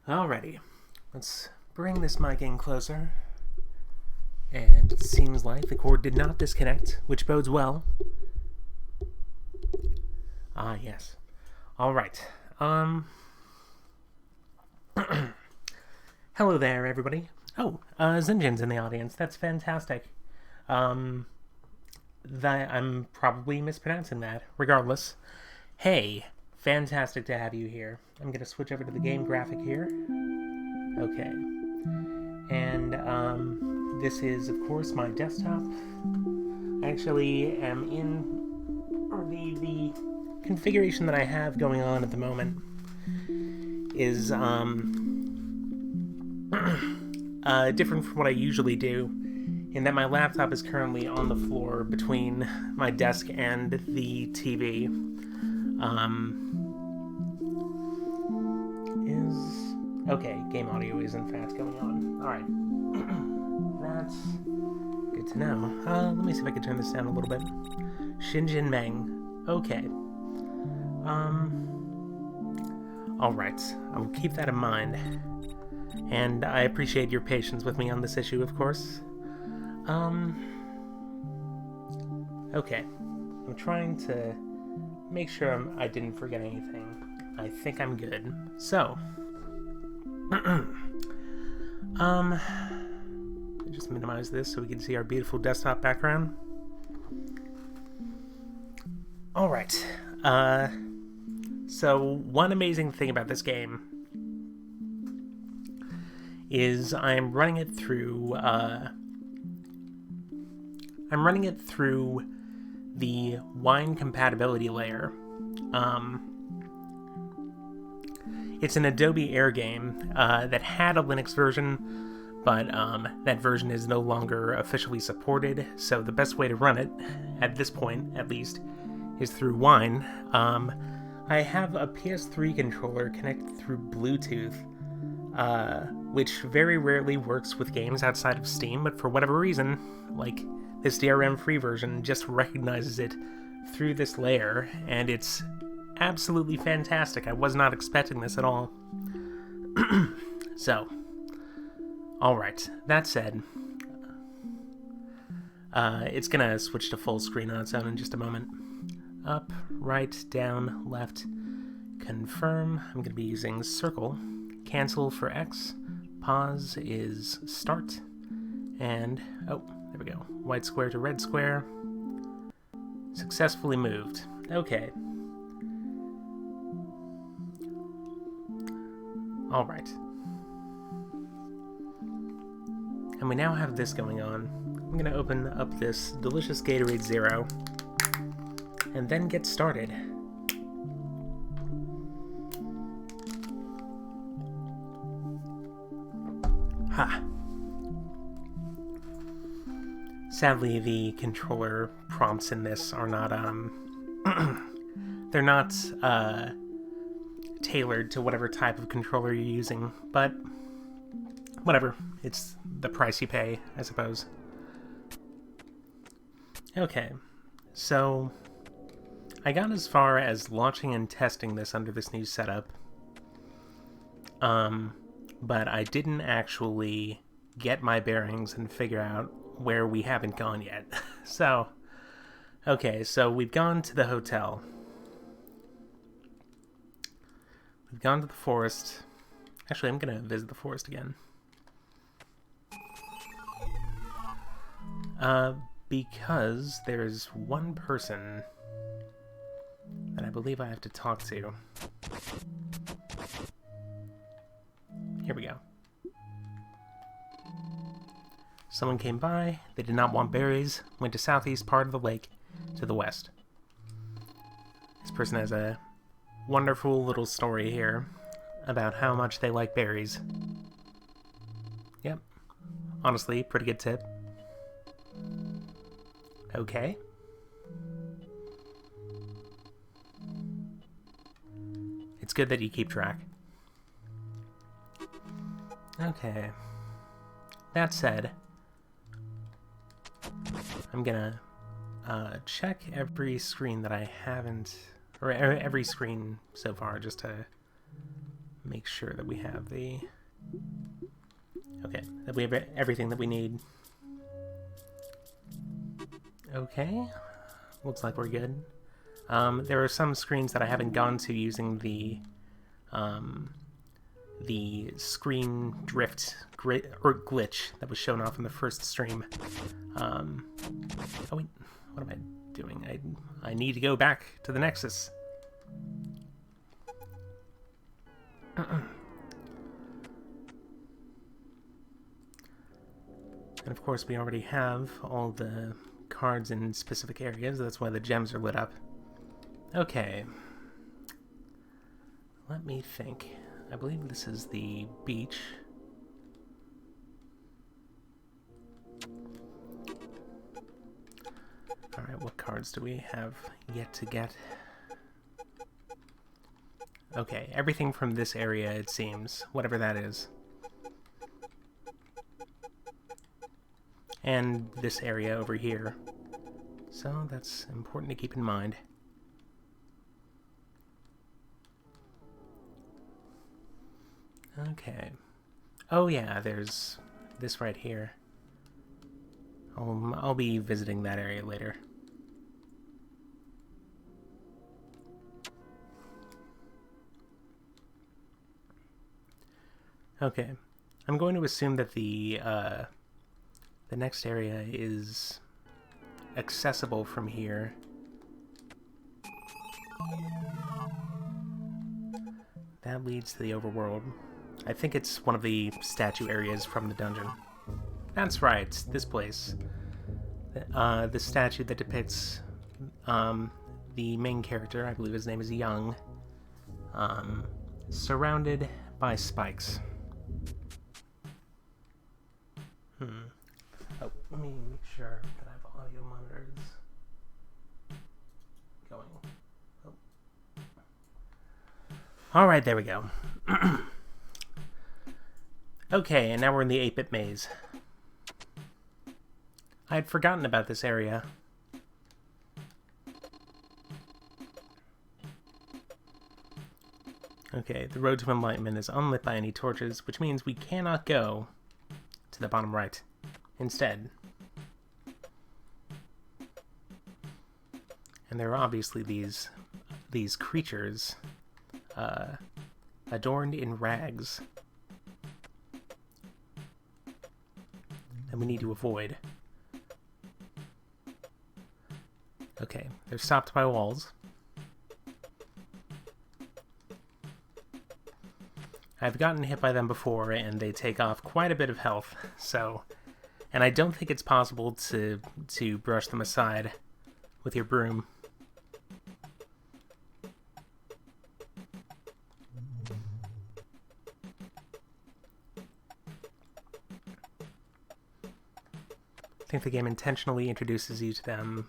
Alrighty, let's bring this mic in closer. And it seems like the cord did not disconnect, which bodes well. Ah, yes. Alright, hello there, everybody. Oh, Zinjin's in the audience. That's fantastic. I'm probably mispronouncing that. Regardless, hey, fantastic to have you here. I'm gonna switch over to the game graphic here. Okay. And, this is, of course, my desktop. I actually am the configuration that I have going on at the moment is, different from what I usually do, in that my laptop is currently on the floor between my desk and the TV. Okay, game audio is in fact going on. Alright. That's good to know. Let me see if I can turn this down a little bit. Shinjin Meng. Okay. Alright. I will keep that in mind. And I appreciate your patience with me on this issue, of course. Okay. I'm trying to make sure I didn't forget anything. I think I'm good. So. Just minimize this so we can see our beautiful desktop background. Alright. So one amazing thing about this game is I'm running it through the Wine compatibility layer. It's an Adobe Air game that had a Linux version, but that version is no longer officially supported, so the best way to run it, at this point at least, is through Wine. I have a PS3 controller connected through Bluetooth, which very rarely works with games outside of Steam, but for whatever reason, like, this DRM-free version just recognizes it through this layer, and it's absolutely fantastic. I was not expecting this at all. So, alright, that said, it's gonna switch to full screen on its own in just a moment. Up, right, down, left, confirm. I'm gonna be using circle. Cancel for X. Pause is start. And, oh, there we go. White square to red square. Successfully moved. Okay. Alright. And we now have this going on. I'm going to open up this delicious Gatorade Zero and then get started. Ha! Sadly, the controller prompts in this are not, they're not, tailored to whatever type of controller you're using, but whatever. It's the price you pay, I suppose. Okay, so I got as far as launching and testing this under this new setup, but I didn't actually get my bearings and figure out where we haven't gone yet. So, okay, so we've gone to the hotel. We've gone to the forest. Actually, I'm gonna visit the forest again. Because there's one person that I believe I have to talk to. Here we go. Someone came by, they did not want berries, went to southeast part of the lake, to the west. This person has a wonderful little story here about how much they like berries. Yep. Honestly, pretty good tip. Okay. It's good that you keep track. Okay. That said, I'm gonna check every screen that I haven't, or every screen so far, just to make sure that we have the... Okay, that we have everything that we need. Okay, looks like we're good. There are some screens that I haven't gone to using the screen drift glitch that was shown off in the first stream. Oh wait, what am I doing? I need to go back to the Nexus. And of course we already have all the cards in specific areas, that's why the gems are lit up. Okay. Let me think. I believe this is the beach. Alright, what cards do we have yet to get? Okay, everything from this area, it seems. Whatever that is. And this area over here. So that's important to keep in mind. Okay. Oh yeah, there's this right here. I'll be visiting that area later. Okay. I'm going to assume that the next area is accessible from here. That leads to the overworld. I think it's one of the statue areas from the dungeon. That's right, this place. The statue that depicts the main character, I believe his name is Young, surrounded by spikes. Oh, let me make sure that I have audio monitors going. Oh. Alright, there we go. Okay, and now we're in the 8-bit maze. I had forgotten about this area. Okay, the road to enlightenment is unlit by any torches, which means we cannot go to the bottom right. Instead. And there are obviously these creatures adorned in rags that we need to avoid. Okay, they're stopped by walls. I've gotten hit by them before, and they take off quite a bit of health, so... And I don't think it's possible to brush them aside with your broom. I think the game intentionally introduces you to them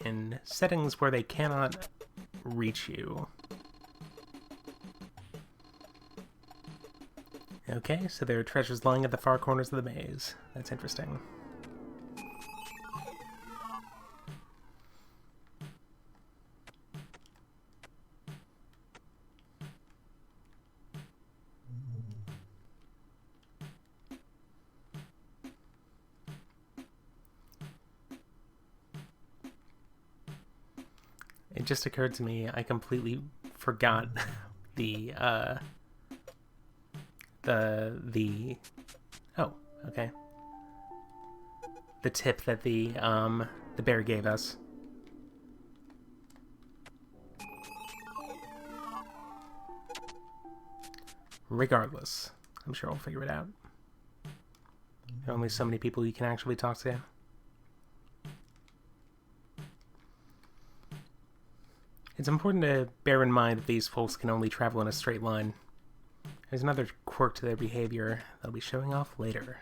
in settings where they cannot reach you. Okay, so there are treasures lying at the far corners of the maze. That's interesting. It just occurred to me, I completely forgot the oh, okay. The tip that the bear gave us. Regardless, I'm sure we'll figure it out. There are only so many people you can actually talk to. It's important to bear in mind that these folks can only travel in a straight line. There's another quirk to their behavior that I'll be showing off later.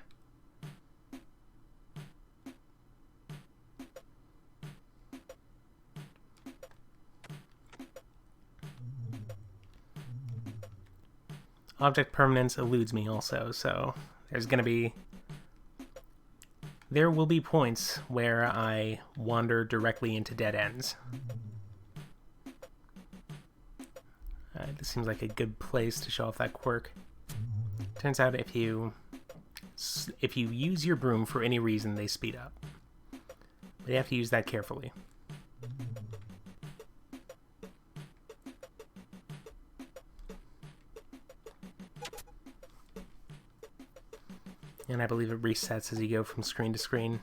Object permanence eludes me also, so there will be points where I wander directly into dead ends. Alright, this seems like a good place to show off that quirk. Turns out if you use your broom for any reason, they speed up. But you have to use that carefully. And I believe it resets as you go from screen to screen.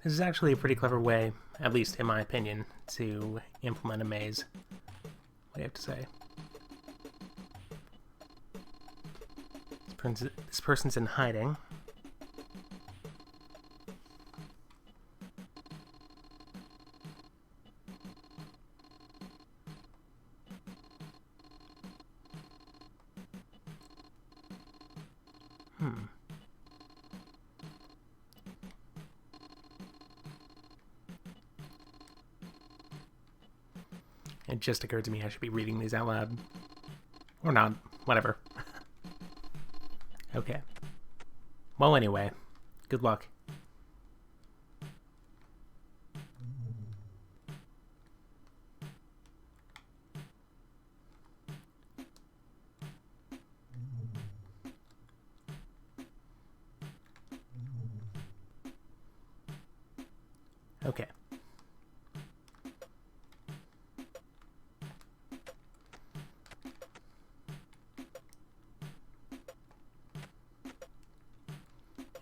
This is actually a pretty clever way, at least in my opinion, to implement a maze. What do you have to say? This person's in hiding. It just occurred to me I should be reading these out loud. Or not. Whatever. Okay. Well, anyway. Good luck. Okay.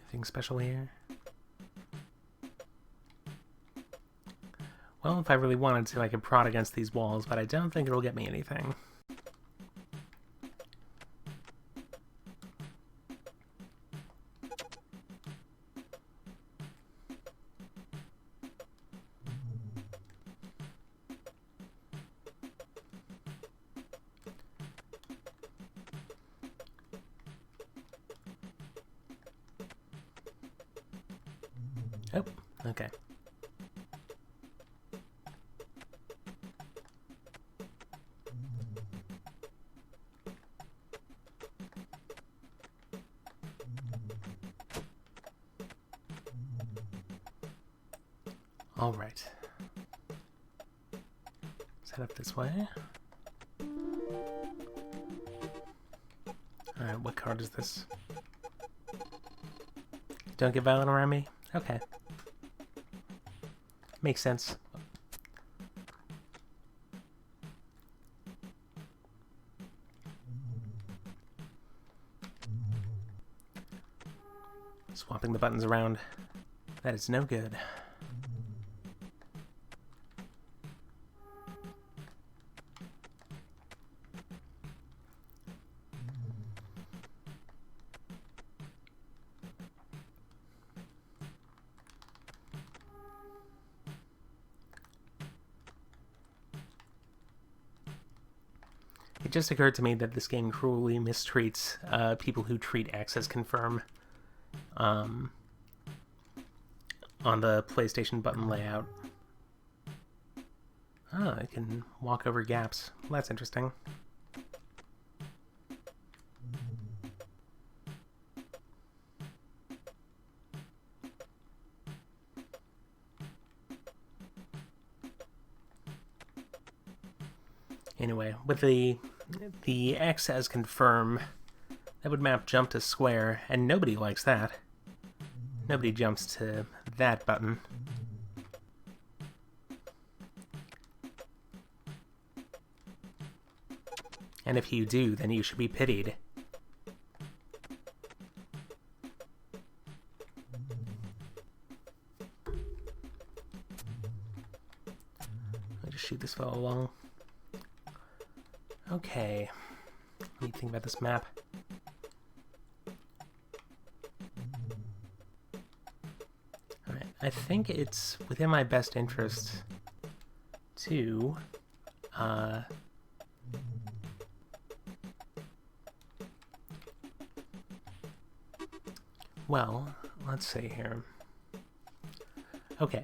Anything special here? Well, if I really wanted to, I could prod against these walls, but I don't think it'll get me anything. Oh, okay. All right. Let's head up this way. All right, what card is this? Don't get violent around me? Okay. Makes sense. Swapping the buttons around. That is no good. It just occurred to me that this game cruelly mistreats people who treat X as confirm on the PlayStation button layout. Oh, I can walk over gaps. Well, that's interesting. Anyway, with the X as confirm, that would map jump to square, and nobody likes that. Nobody jumps to that button. And if you do, then you should be pitied. I'll just shoot this fellow along. Okay. What do you think about this map? Alright, I think it's within my best interest to well, let's see here. Okay.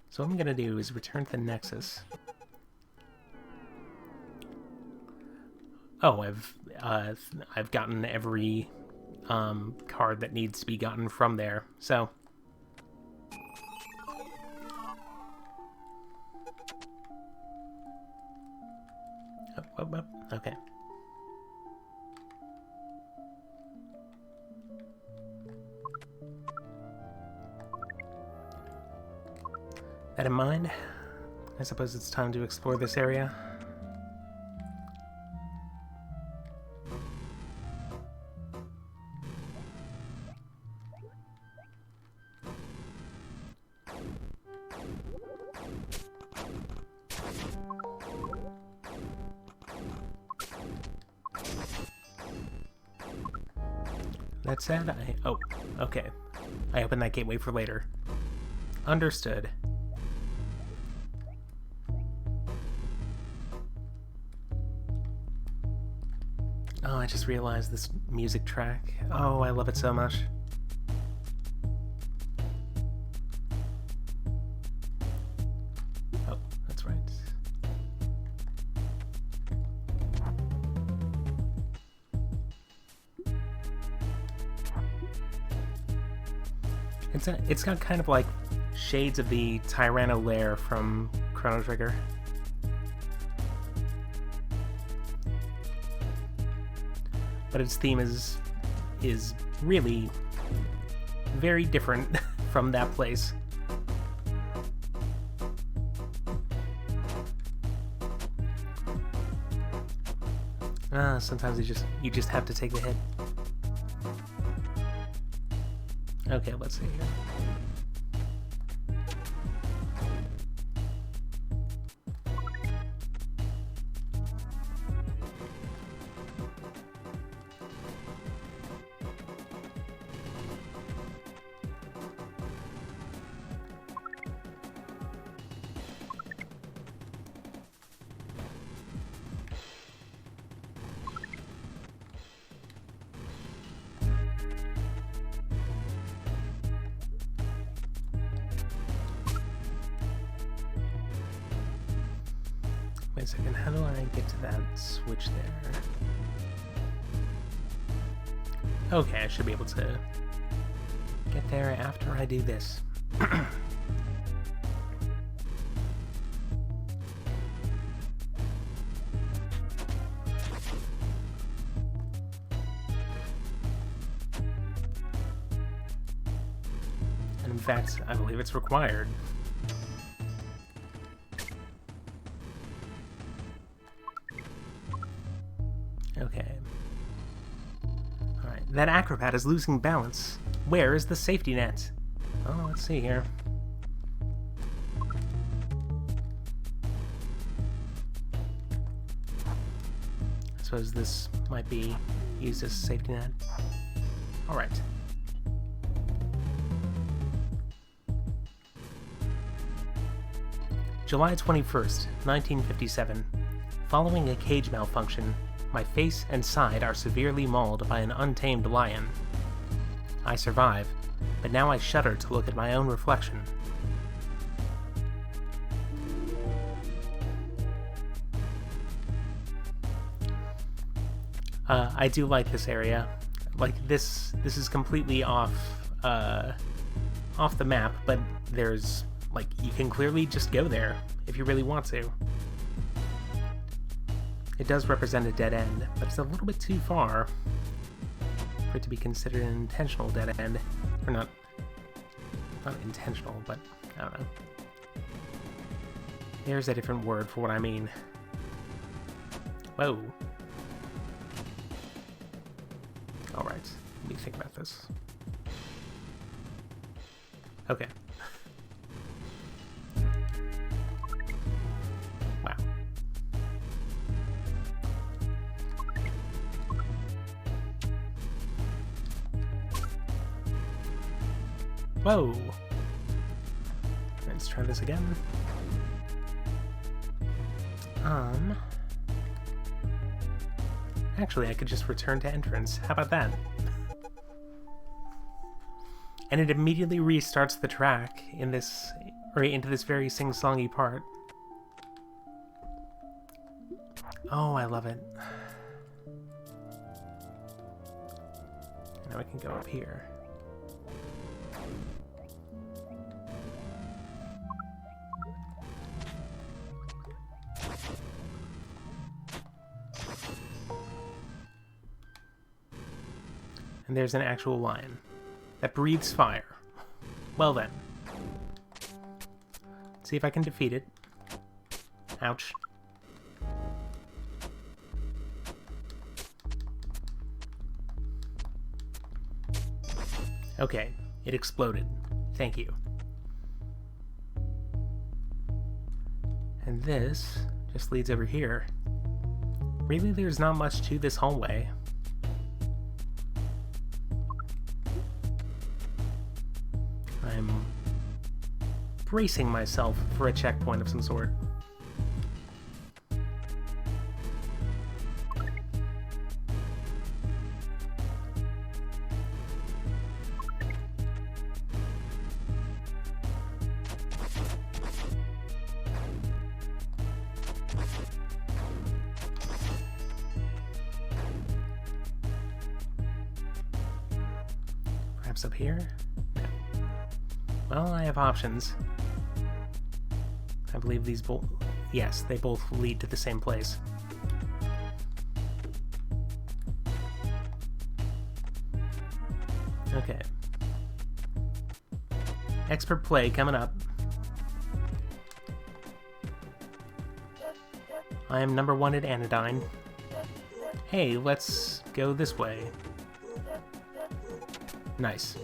So what I'm gonna do is return to the Nexus. Oh, I've gotten every card that needs to be gotten from there. So okay. That in mind, I suppose it's time to explore this area. That said, oh, okay. I opened that gateway for later. Understood. Oh, I just realized this music track. Oh, I love it so much. Oh, that's right. It's got kind of like shades of the Tyranno lair from Chrono Trigger. But its theme is really very different from that place. Sometimes you just have to take the hit. Okay, let's see here. Wait a second, how do I get to that switch there? Okay, I should be able to get there after I do this. And in fact, I believe it's required. Okay. Alright, that acrobat is losing balance. Where is the safety net? Oh, let's see here. I suppose this might be used as a safety net. Alright. July 21st, 1957. Following a cage malfunction, my face and side are severely mauled by an untamed lion. I survive, but now I shudder to look at my own reflection. I do like this area. Like this is completely off the map, but there's like you can clearly just go there if you really want to. It does represent a dead end, but it's a little bit too far for it to be considered an intentional dead end. Or not intentional, but I don't know. There's a different word for what I mean. Whoa. Alright, let me think about this. Okay. Wow. Whoa! Let's try this again. Actually, I could just return to entrance. How about that? And it immediately restarts the track in this, right into this very sing-songy part. Oh, I love it. Now we can go up here. And there's an actual lion that breathes fire. Well then. Let's see if I can defeat it. Ouch. Okay, it exploded. Thank you. And this just leads over here. Really, there's not much to this hallway. I'm bracing myself for a checkpoint of some sort. Perhaps up here? No. Well, I have options. I believe these both... Yes, they both lead to the same place. Okay. Expert play coming up. I am number 1 at Anodyne. Hey, let's go this way. Nice.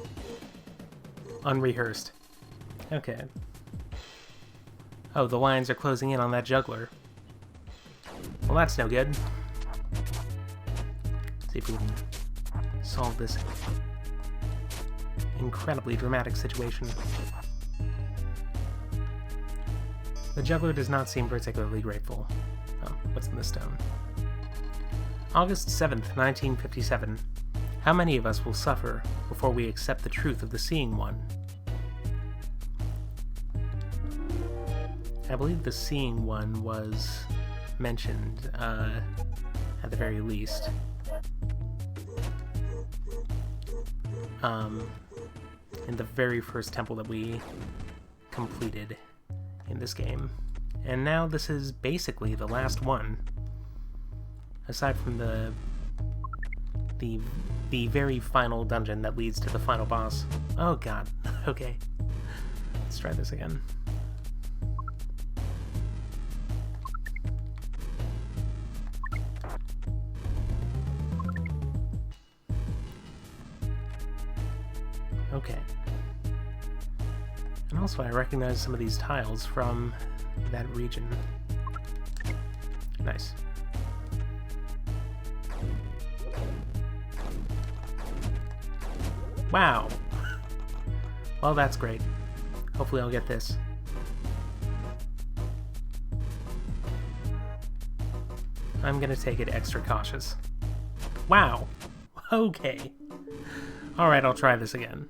Unrehearsed. Okay. Oh, the lions are closing in on that juggler. Well, that's no good. See if we can solve this incredibly dramatic situation. The juggler does not seem particularly grateful. Oh, what's in the stone? August 7th, 1957. How many of us will suffer before we accept the truth of the Seeing One? I believe the Seeing One was mentioned, at the very least. In the very first temple that we completed in this game. And now this is basically the last one. Aside from the very final dungeon that leads to the final boss. Oh god. Okay. Let's try this again. Okay. And also I recognize some of these tiles from that region. Nice. Wow! Well, that's great. Hopefully I'll get this. I'm gonna take it extra cautious. Wow! Okay. Alright, I'll try this again.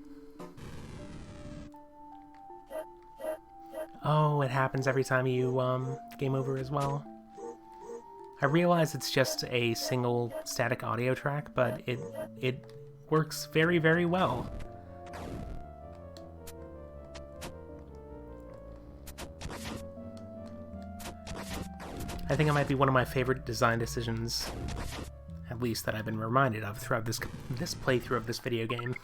Oh, it happens every time you, game over as well? I realize it's just a single static audio track, but it works very, very well. I think it might be one of my favorite design decisions, at least that I've been reminded of throughout this playthrough of this video game.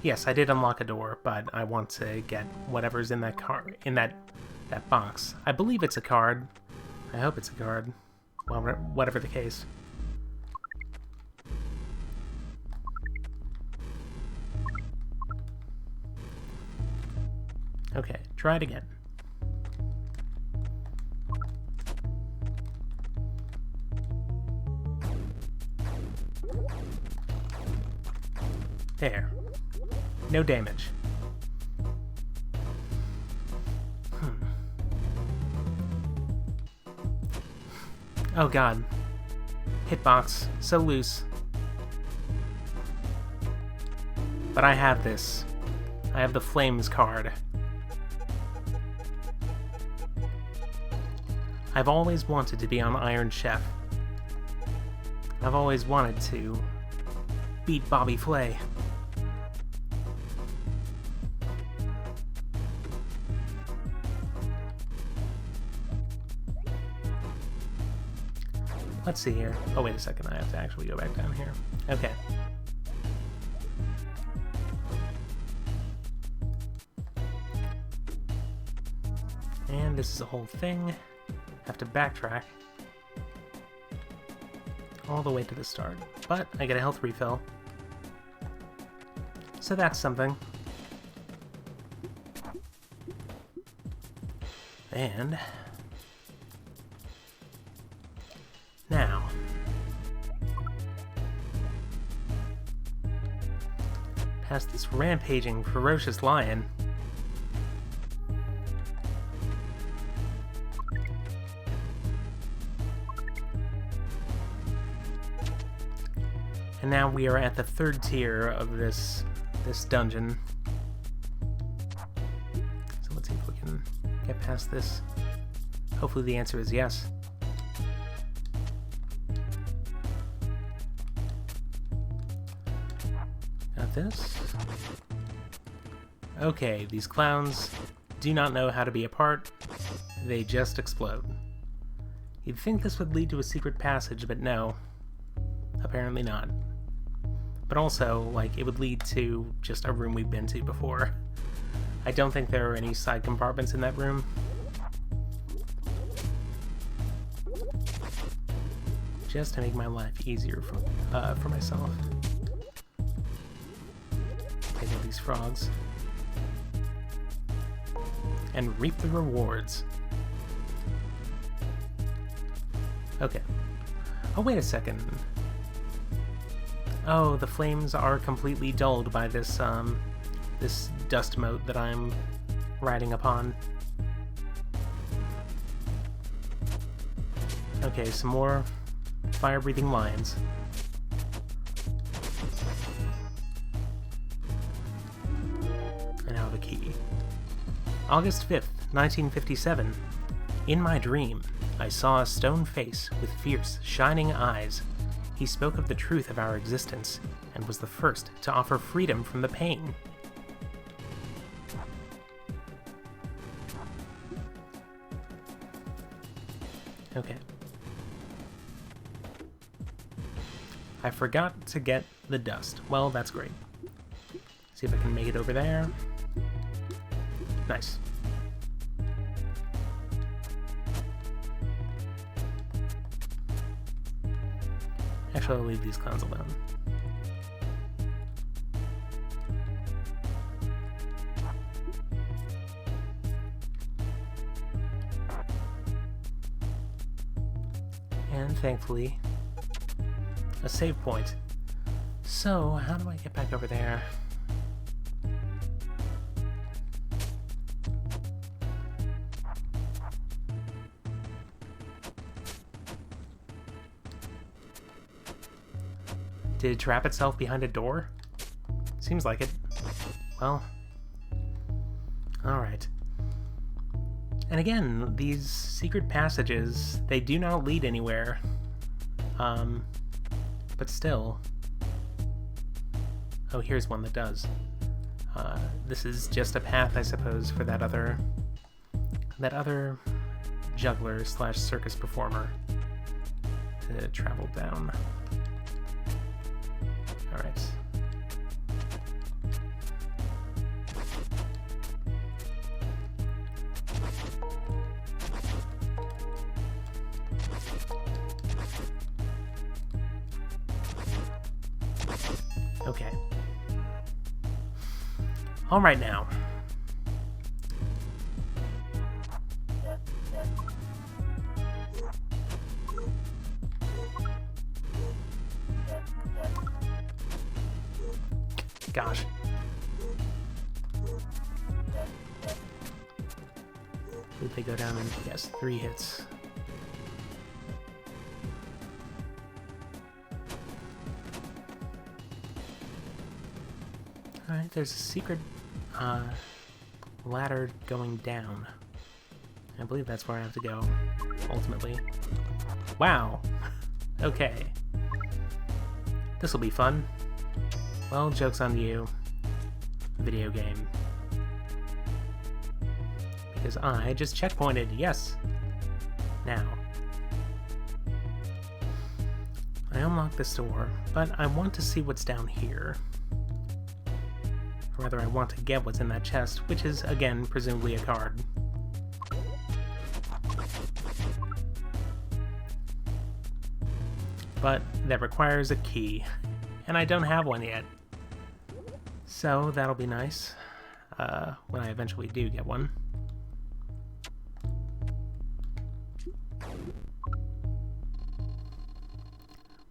Yes, I did unlock a door, but I want to get whatever's in that that box. I believe it's a card. I hope it's a card. Well, whatever the case. Okay, try it again. There. No damage. Oh god. Hitbox. So loose. But I have this. I have the Flames card. I've always wanted to be on Iron Chef. I've always wanted to beat Bobby Flay. Let's see here. Oh, wait a second. I have to actually go back down here. Okay. And this is a whole thing. Have to backtrack all the way to the start. But I get a health refill. So that's something. And now, past this rampaging, ferocious lion. And now we are at the third tier of this dungeon. So let's see if we can get past this. Hopefully the answer is yes. Got this. Okay, these clowns do not know how to be apart. They just explode. You'd think this would lead to a secret passage, but no. Apparently not. But also, like, it would lead to just a room we've been to before. I don't think there are any side compartments in that room. Just to make my life easier for myself. Take out these frogs. And reap the rewards. Okay. Oh, wait a second. Oh, the flames are completely dulled by this, this dust mote that I'm riding upon. Okay, some more fire-breathing lions. And now the key. August 5th, 1957. In my dream, I saw a stone face with fierce, shining eyes. He spoke of the truth of our existence, and was the first to offer freedom from the pain. Okay. I forgot to get the dust. Well, that's great. See if I can make it over there. Nice. Actually, I'll leave these clowns alone. And thankfully, a save point. So, how do I get back over there? Did it trap itself behind a door? Seems like it. Well, alright. And again, these secret passages, they do not lead anywhere. But still. Oh, here's one that does. This is just a path, I suppose, for that other juggler slash circus performer to travel down. Alright. Okay. Alright now. Gosh. Did they go down in, yes, 3 hits. Alright, there's a secret ladder going down. I believe that's where I have to go, ultimately. Wow! Okay. This'll be fun. Well, joke's on you, video game. Because I just checkpointed, yes! Now. I unlocked this door, but I want to see what's down here. Or rather, I want to get what's in that chest, which is, again, presumably a card. But that requires a key, and I don't have one yet. So that'll be nice, when I eventually do get one.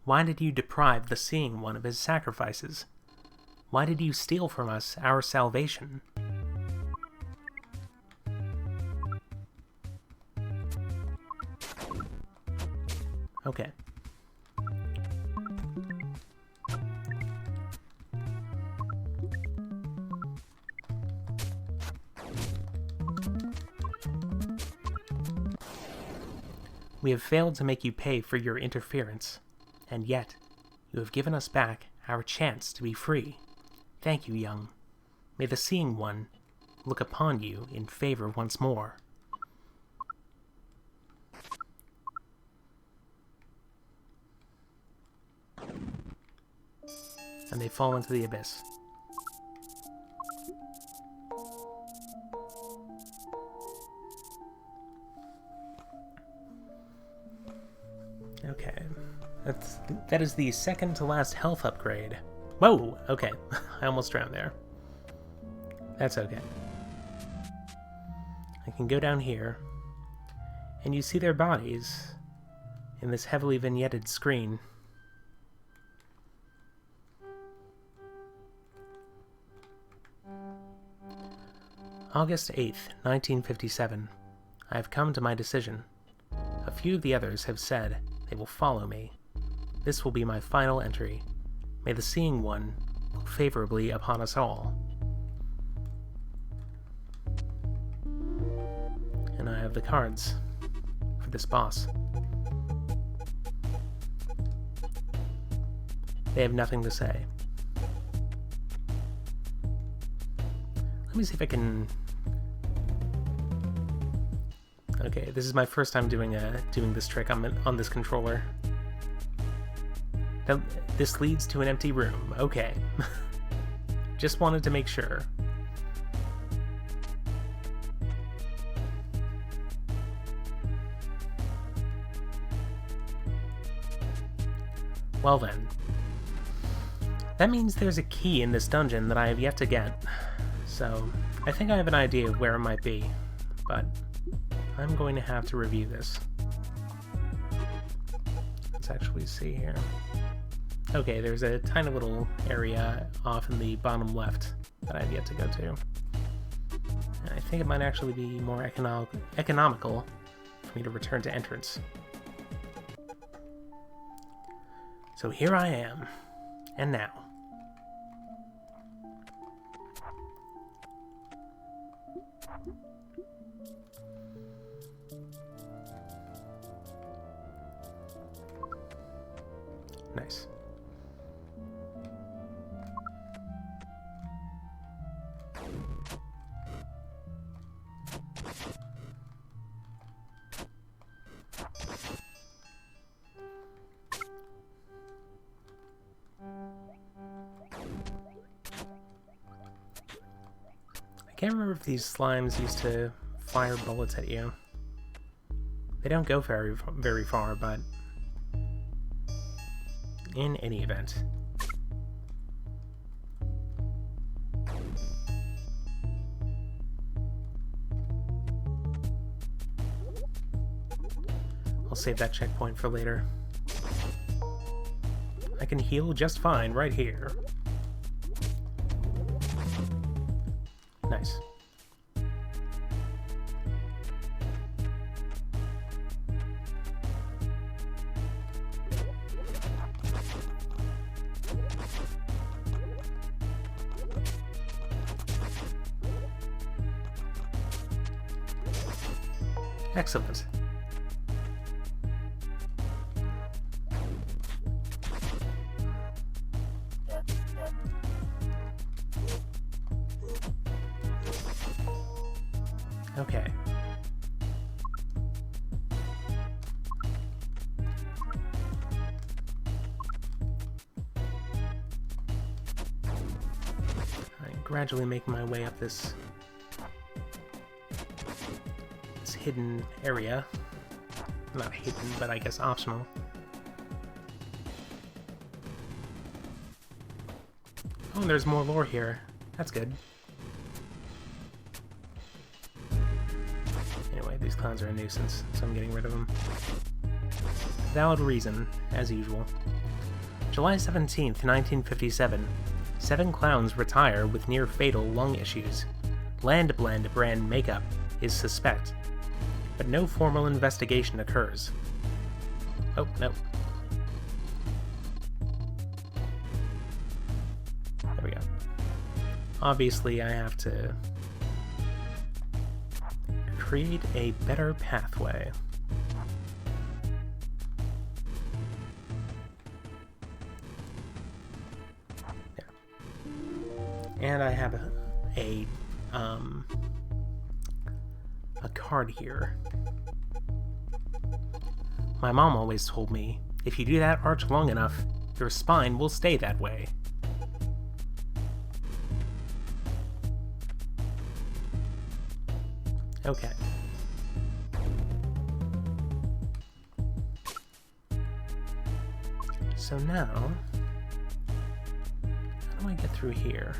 Why did you deprive the Seeing One of his sacrifices? Why did you steal from us our salvation? Okay. We have failed to make you pay for your interference, and yet you have given us back our chance to be free. Thank you, young. May the Seeing One look upon you in favor once more. And they fall into the abyss. Okay. That is the second to last health upgrade. Whoa! Okay. I almost drowned there. That's okay. I can go down here, and you see their bodies in this heavily vignetted screen. August 8th, 1957. I have come to my decision. A few of the others have said they will follow me. This will be my final entry. May the Seeing One look favorably upon us all. And I have the cards for this boss. They have nothing to say. Let me see if I can... Okay, this is my first time doing this trick on this controller. This leads to an empty room. Okay. Just wanted to make sure. Well then. That means there's a key in this dungeon that I have yet to get. So, I think I have an idea of where it might be, but I'm going to have to review this. Let's actually see here. Okay, there's a tiny little area off in the bottom left that I have yet to go to. And I think it might actually be more economical for me to return to entrance. So here I am, and now. Nice. I can't remember if these slimes used to fire bullets at you. They don't go very far, but in any event. I'll save that checkpoint for later. I can heal just fine right here. Nice. Excellent. Okay. I'm gradually making my way up this hidden area. Not hidden, but I guess optional. Oh, and there's more lore here. That's good. Anyway, these clowns are a nuisance, so I'm getting rid of them. Valid reason, as usual. July 17th, 1957. 7 clowns retire with near-fatal lung issues. Land Blend brand makeup is suspect, but no formal investigation occurs. Oh, no. There we go. Obviously, I have to create a better pathway. There. And I have a card here. My mom always told me, if you do that arch long enough, your spine will stay that way. Okay. So now, how do I get through here?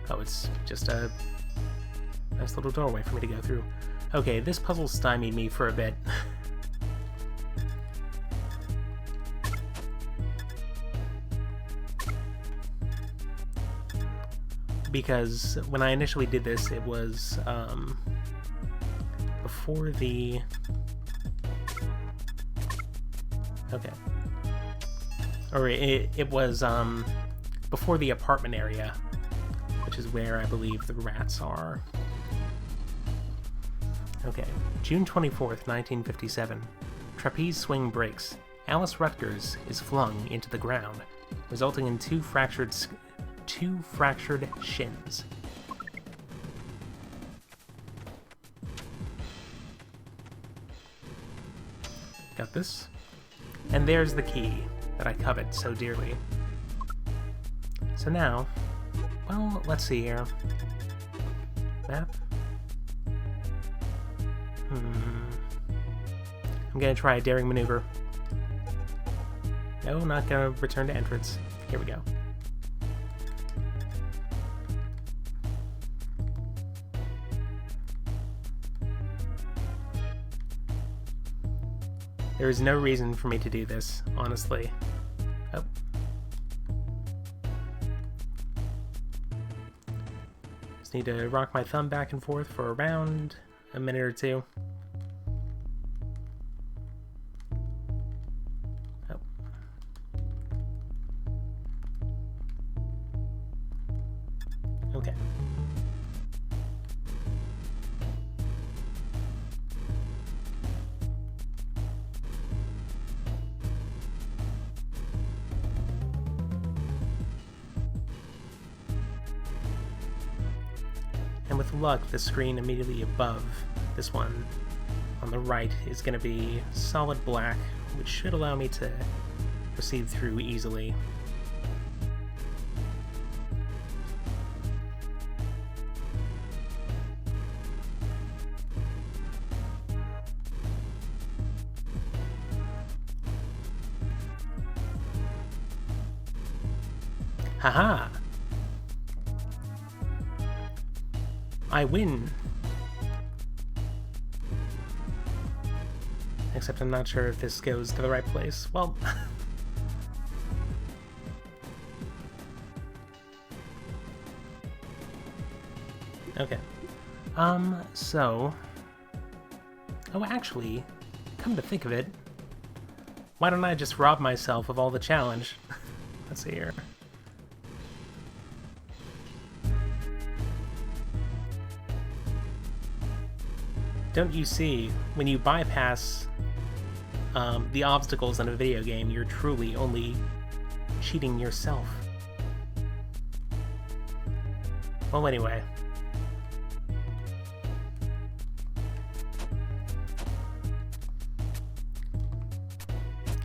Oh, it's just a nice little doorway for me to go through. Okay, this puzzle stymied me for a bit. Because when I initially did this, it was before the... Okay. Or it was before the apartment area, which is where I believe the rats are. Okay, June 24th, 1957. Trapeze swing breaks. Alice Rutgers is flung into the ground, resulting in two fractured shins. Got this. And there's the key that I covet so dearly. So now, well, let's see here. Map. I'm gonna try a daring maneuver. No, not gonna return to entrance. Here we go. There is no reason for me to do this, honestly. Oh. Just need to rock my thumb back and forth for around a minute or two. Oh. Okay. And with luck, the screen immediately above this one on the right is going to be solid black, which should allow me to proceed through easily. Haha! I win! Except I'm not sure if this goes to the right place. Well... okay. So... Oh, actually, come to think of it, why don't I just rob myself of all the challenge? Let's see here. Don't you see, when you bypass the obstacles in a video game, you're truly only cheating yourself. Well, anyway.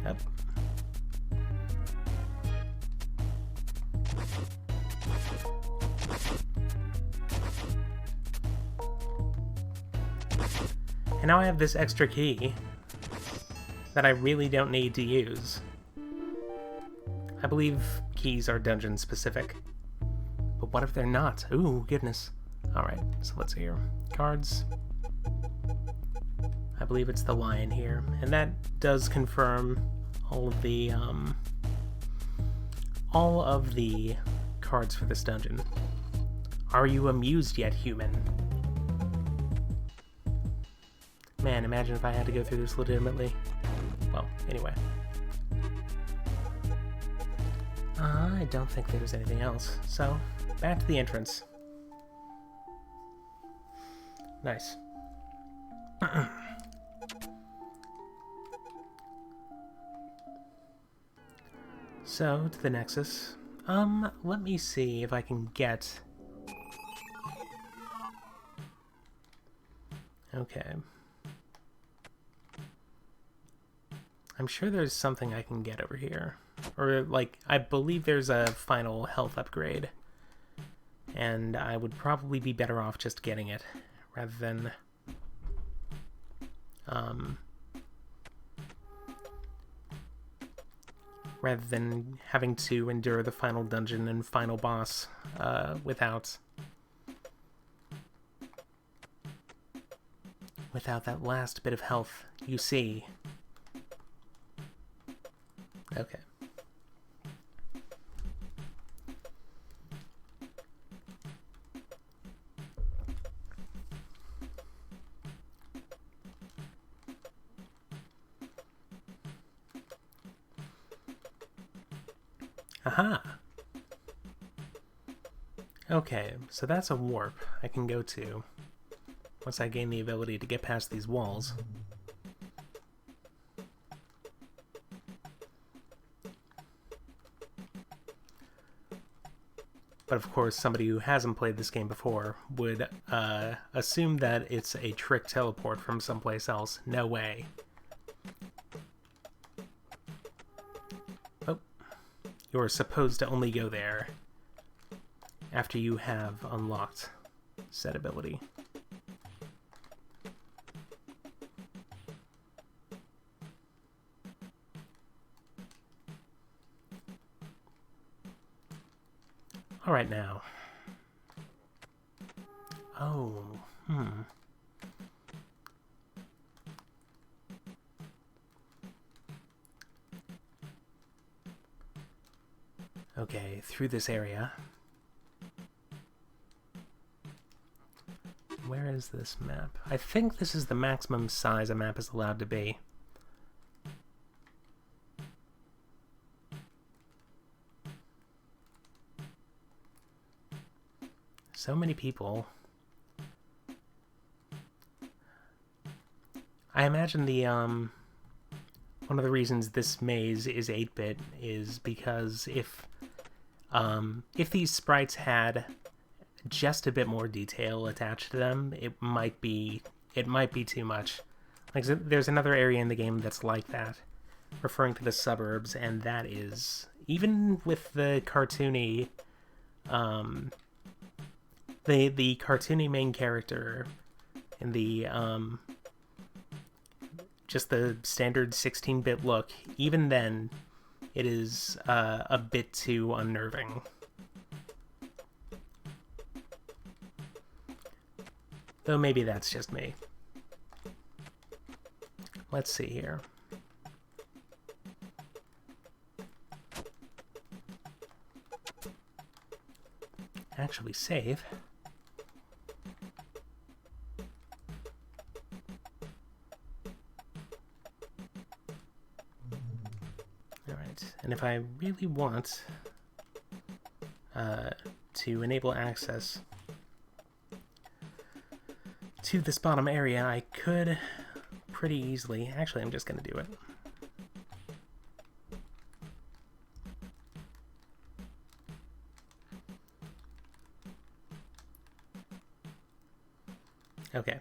Up. And now I have this extra key that I really don't need to use. I believe keys are dungeon specific. But what if they're not? Ooh, goodness. Alright, so let's see here. Cards. I believe it's the lion here. And that does confirm all of the cards for this dungeon. Are you amused yet, human? Man, imagine if I had to go through this legitimately. Well, anyway. I don't think there's anything else. So, back to the entrance. Nice. So, to the Nexus. Let me see if I can get... Okay. I'm sure there's something I can get over here. Or, like, I believe there's a final health upgrade. And I would probably be better off just getting it, rather than... rather than having to endure the final dungeon and final boss without that last bit of health, you see. Okay. Aha! Okay, so that's a warp I can go to once I gain the ability to get past these walls. But of course, somebody who hasn't played this game before would assume that it's a trick teleport from someplace else. No way. Oh. You're supposed to only go there after you have unlocked said ability. Alright now. Oh, Okay, through this area. Where is this map? I think this is the maximum size a map is allowed to be. So many people. I imagine the, one of the reasons this maze is 8-bit is because if these sprites had just a bit more detail attached to them, it might be too much. Like, there's another area in the game that's like that, referring to the suburbs, and that is, even with the cartoony, the cartoony main character and the, just the standard 16-bit look, even then, it is a bit too unnerving. Though maybe that's just me. Let's see here. Actually save. Alright, and if I really want to enable access to this bottom area, I could pretty easily... Actually, I'm just going to do it. Okay.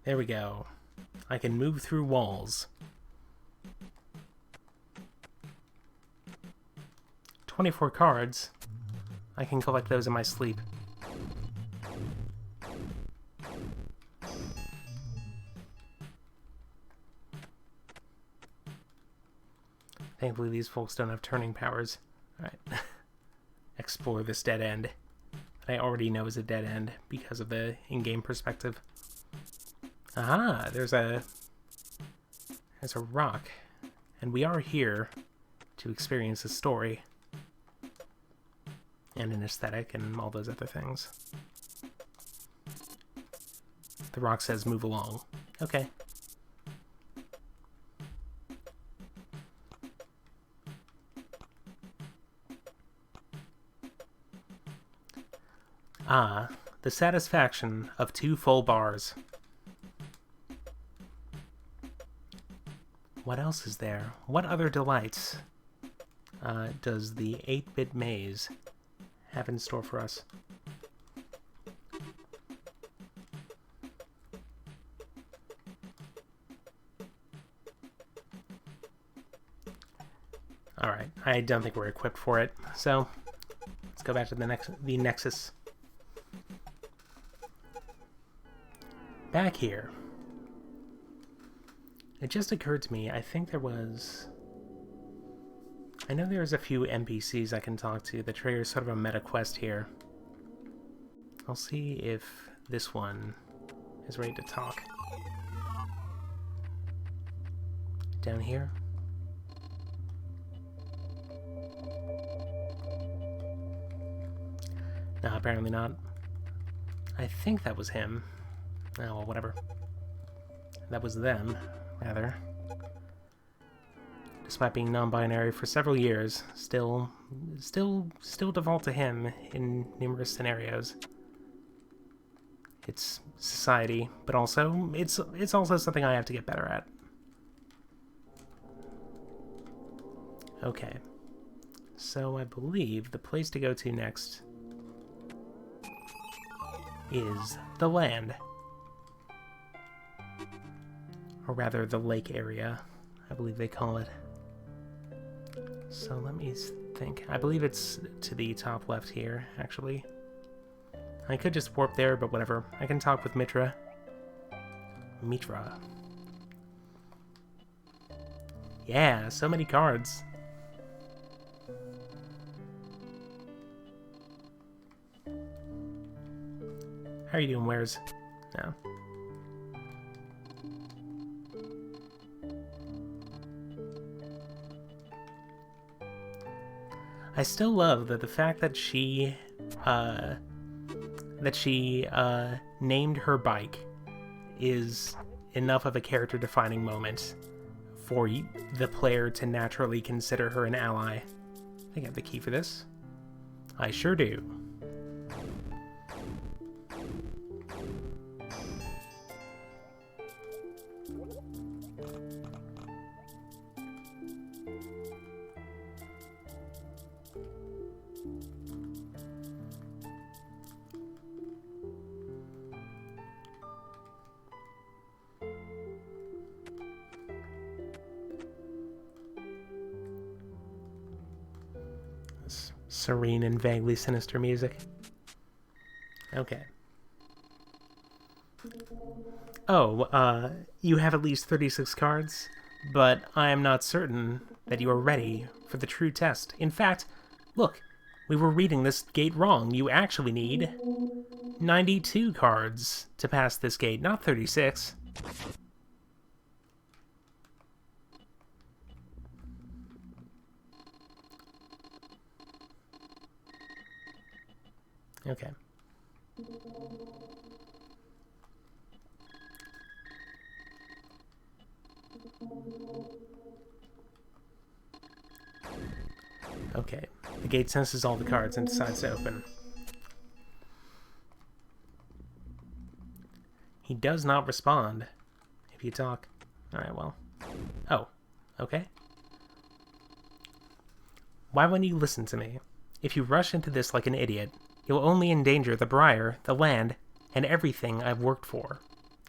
There we go. I can move through walls. 24 cards. I can collect those in my sleep. Thankfully, these folks don't have turning powers. Alright. Explore this dead end. That I already know is a dead end because of the in-game perspective. Aha! There's a rock. And we are here to experience a story. And an aesthetic and all those other things. The rock says move along. Okay. Ah, the satisfaction of 2 full bars. What else is there? What other delights does the 8-bit maze have in store for us? Alright, I don't think we're equipped for it, so let's go back to the Nexus. Back here. It just occurred to me, I think there was... I know there's a few NPCs I can talk to that trigger sort of a meta quest here. I'll see if this one is ready to talk. Down here. No, apparently not. I think that was him. Oh, well, whatever. That was them, rather. Despite being non-binary for several years, still default to him in numerous scenarios. It's society, but also it's also something I have to get better at. Okay. So I believe the place to go to next is the land. Or rather, the lake area, I believe they call it. So let me think. I believe it's to the top left here, actually. I could just warp there, but whatever. I can talk with Mitra. Mitra. Yeah, so many cards. How are you doing, Wares? No. I still love that the fact that she named her bike is enough of a character-defining moment for the player to naturally consider her an ally. I think I have the key for this. I sure do. Serene and vaguely sinister music. Okay. Oh, you have at least 36 cards, but I am not certain that you are ready for the true test. In fact, look, we were reading this gate wrong. You actually need 92 cards to pass this gate, not 36. Okay. Okay. The gate senses all the cards and decides to open. He does not respond if you talk. Alright, well. Oh. Okay. Why wouldn't you listen to me? If you rush into this like an idiot, you'll only endanger the briar, the land, and everything I've worked for.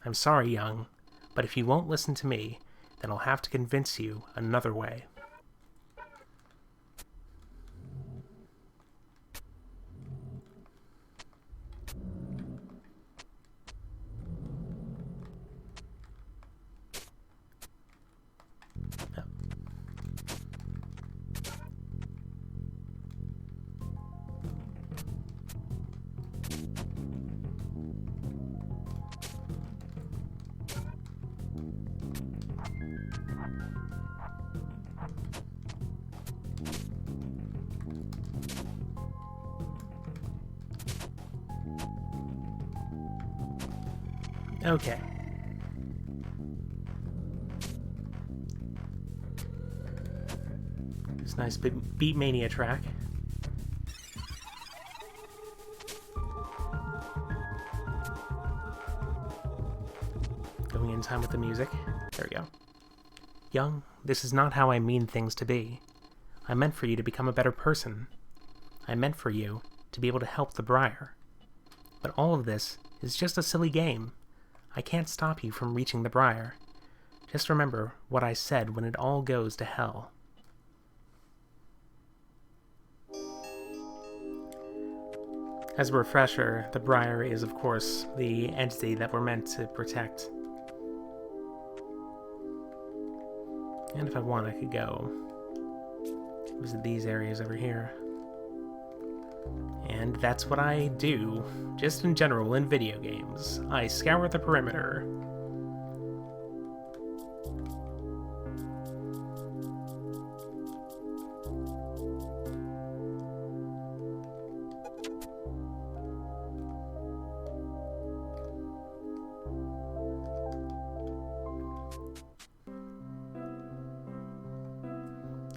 I'm sorry, young, but if you won't listen to me, then I'll have to convince you another way. Okay. This nice big Beatmania track. Going in time with the music. There we go. Young, this is not how I mean things to be. I meant for you to become a better person. I meant for you to be able to help the Briar. But all of this is just a silly game. I can't stop you from reaching the Briar. Just remember what I said when it all goes to hell. As a refresher, the Briar is, of course, the entity that we're meant to protect. And if I want, I could go visit these areas over here. And that's what I do, just in general in video games. I scour the perimeter.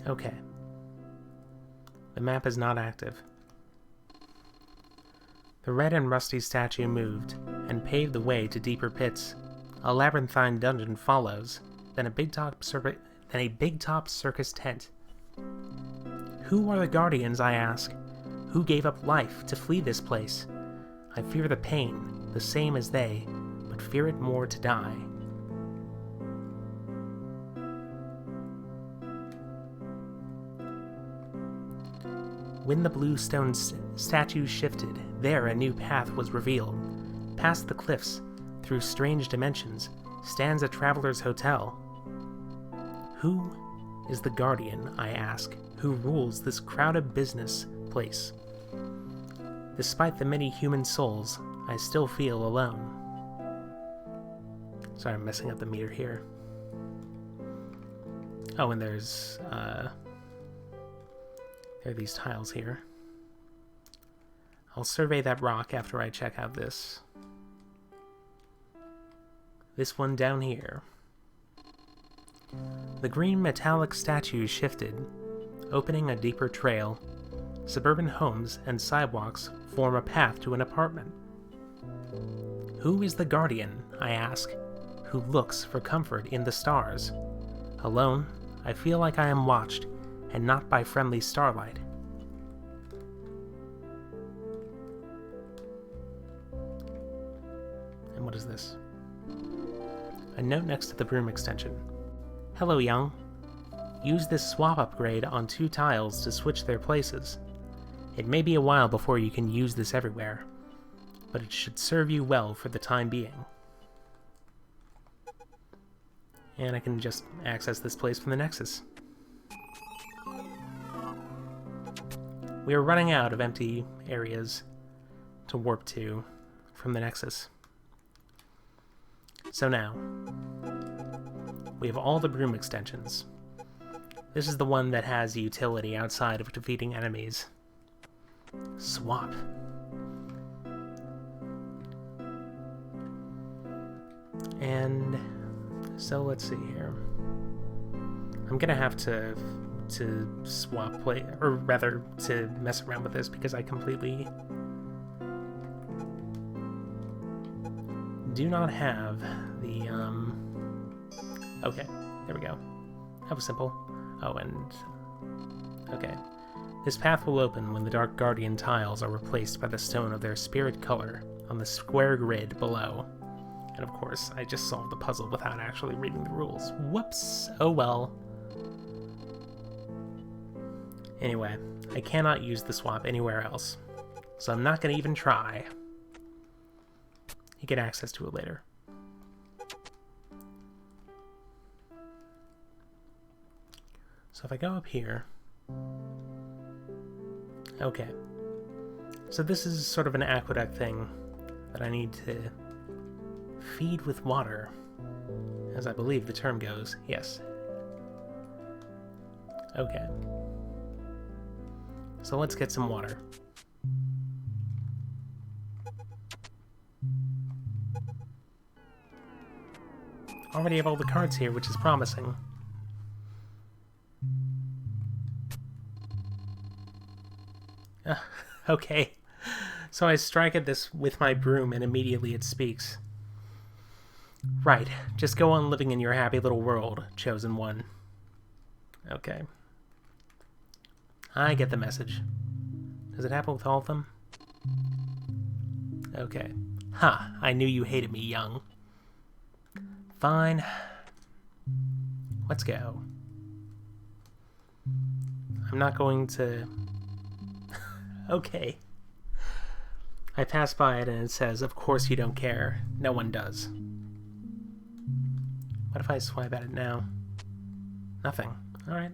Okay. The map is not active. The red and rusty statue moved, and paved the way to deeper pits. A labyrinthine dungeon follows, then a big top circus tent. Who are the guardians, I ask? Who gave up life to flee this place? I fear the pain, the same as they, but fear it more to die. When the blue stone statue shifted, there a new path was revealed. Past the cliffs, through strange dimensions, stands a traveler's hotel. Who is the guardian, I ask, who rules this crowded business place? Despite the many human souls, I still feel alone. Sorry, I'm messing up the meter here. Oh, and there are these tiles here. I'll survey that rock after I check out this. This one down here. The green metallic statue shifted, opening a deeper trail. Suburban homes and sidewalks form a path to an apartment. Who is the guardian, I ask, who looks for comfort in the stars? Alone, I feel like I am watched, and not by friendly starlight. And what is this? A note next to the broom extension. Hello, young. Use this swap upgrade on 2 tiles to switch their places. It may be a while before you can use this everywhere, but it should serve you well for the time being. And I can just access this place from the Nexus. We are running out of empty areas to warp to from the Nexus. So now, we have all the broom extensions. This is the one that has utility outside of defeating enemies. Swap. And so let's see here. I'm gonna have to swap play, or rather to mess around with this because I completely do not have the okay, there we go. That was simple. Oh, and okay. This path will open when the Dark Guardian tiles are replaced by the stone of their spirit color on the square grid below. And of course, I just solved the puzzle without actually reading the rules. Whoops! Oh well. Anyway, I cannot use the swap anywhere else, so I'm not going to even try. You get access to it later. So if I go up here... Okay. So this is sort of an aqueduct thing that I need to feed with water, as I believe the term goes. Yes. Okay. So let's get some water. already have all the cards here, which is promising. Okay. So I strike at this with my broom and immediately it speaks. Right. Just go on living in your happy little world, Chosen One. Okay. I get the message. Does it happen with all of them? Okay. Ha! I knew you hated me, young. Fine. Let's go. I'm not going to... Okay. I pass by it and it says, of course you don't care. No one does. What if I swipe at it now? Nothing. Alright.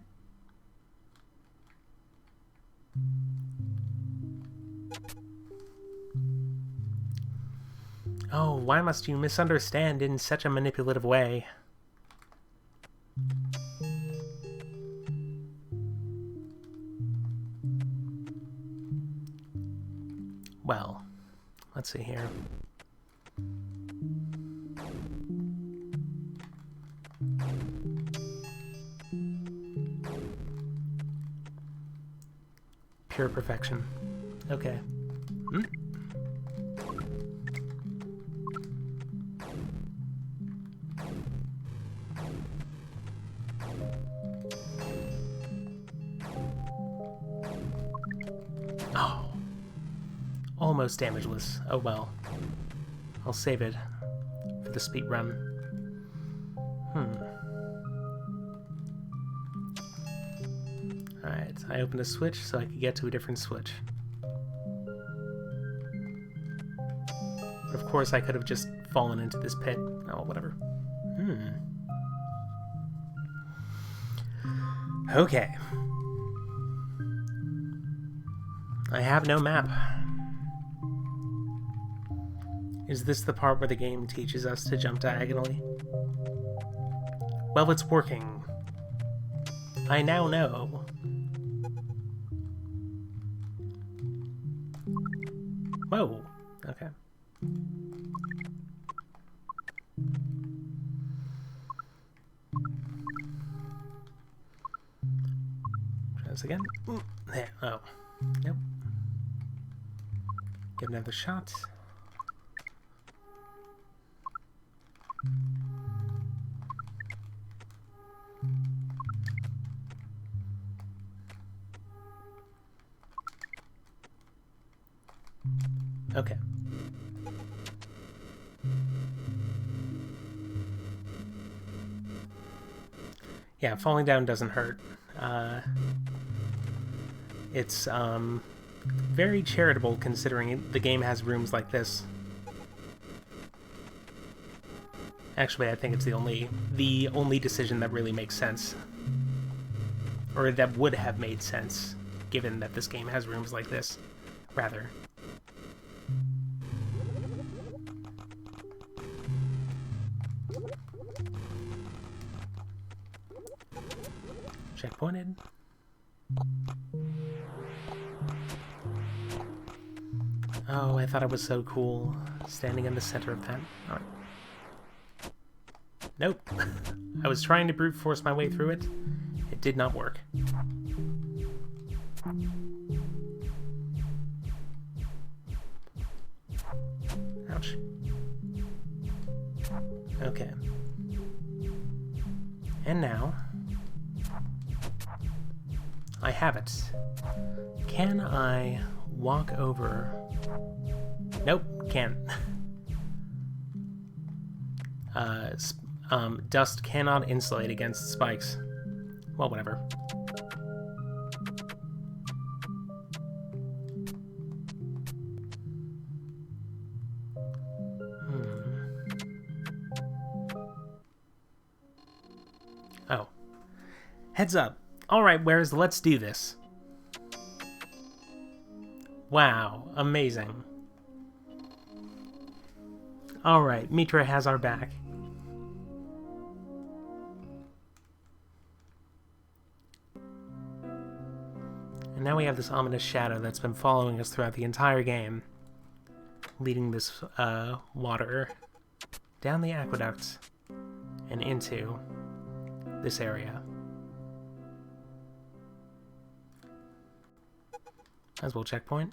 Oh, why must you misunderstand in such a manipulative way? Well, let's see here. Pure perfection. Okay. Hmm? Oh. Almost damageless. Oh well. I'll save it for the speed run. Alright, I opened a switch so I could get to a different switch. But of course I could have just fallen into this pit. Oh, whatever. Okay. I have no map. Is this the part where the game teaches us to jump diagonally? Well, it's working. I now know. Whoa. Okay. Try this again. There. Oh. Yep. Give another shot. Okay. Yeah, falling down doesn't hurt. It's very charitable considering the game has rooms like this. Actually, I think it's the only decision that really makes sense. Or that would have made sense, given that this game has rooms like this, rather. Checkpointed. Oh, I thought it was so cool, standing in the center of that. Alright. Nope. I was trying to brute force my way through it. It did not work. Ouch. Okay. And now... I have it. Can I walk over... Nope, can't. Dust cannot insulate against spikes. Well, whatever. Oh. Heads up. Alright, Wares, let's do this. Wow, amazing. Alright, Mitra has our back. And now we have this ominous shadow that's been following us throughout the entire game, leading this water down the aqueduct and into this area. As well, checkpoint.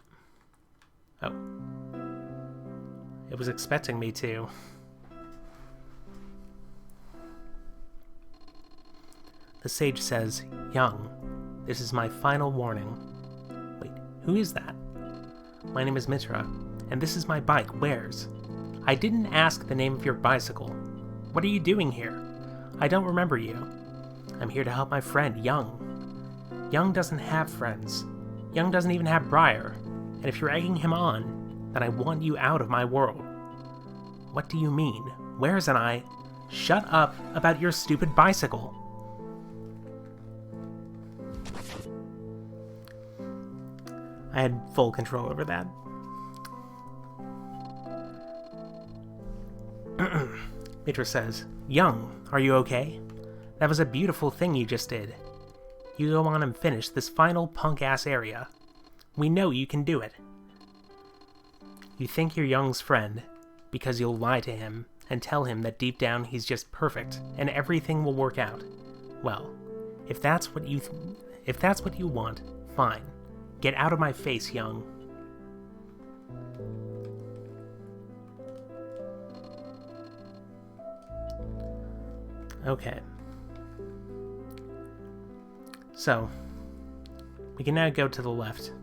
Oh. It was expecting me to. The sage says, "Young, this is my final warning." Wait, who is that? My name is Mitra, and this is my bike, Wares. I didn't ask the name of your bicycle. What are you doing here? I don't remember you. I'm here to help my friend, Young. Young doesn't have friends. Young doesn't even have Briar, and if you're egging him on, then I want you out of my world. What do you mean? Wares and I... Shut up about your stupid bicycle. I had full control over that. Mitra says, "Young, are you okay? That was a beautiful thing you just did. You go on and finish this final punk-ass area. We know you can do it. You think you're Young's friend because you'll lie to him and tell him that deep down he's just perfect and everything will work out. Well, if that's what you want, fine. Get out of my face, Young." Okay. So, we can now go to the left.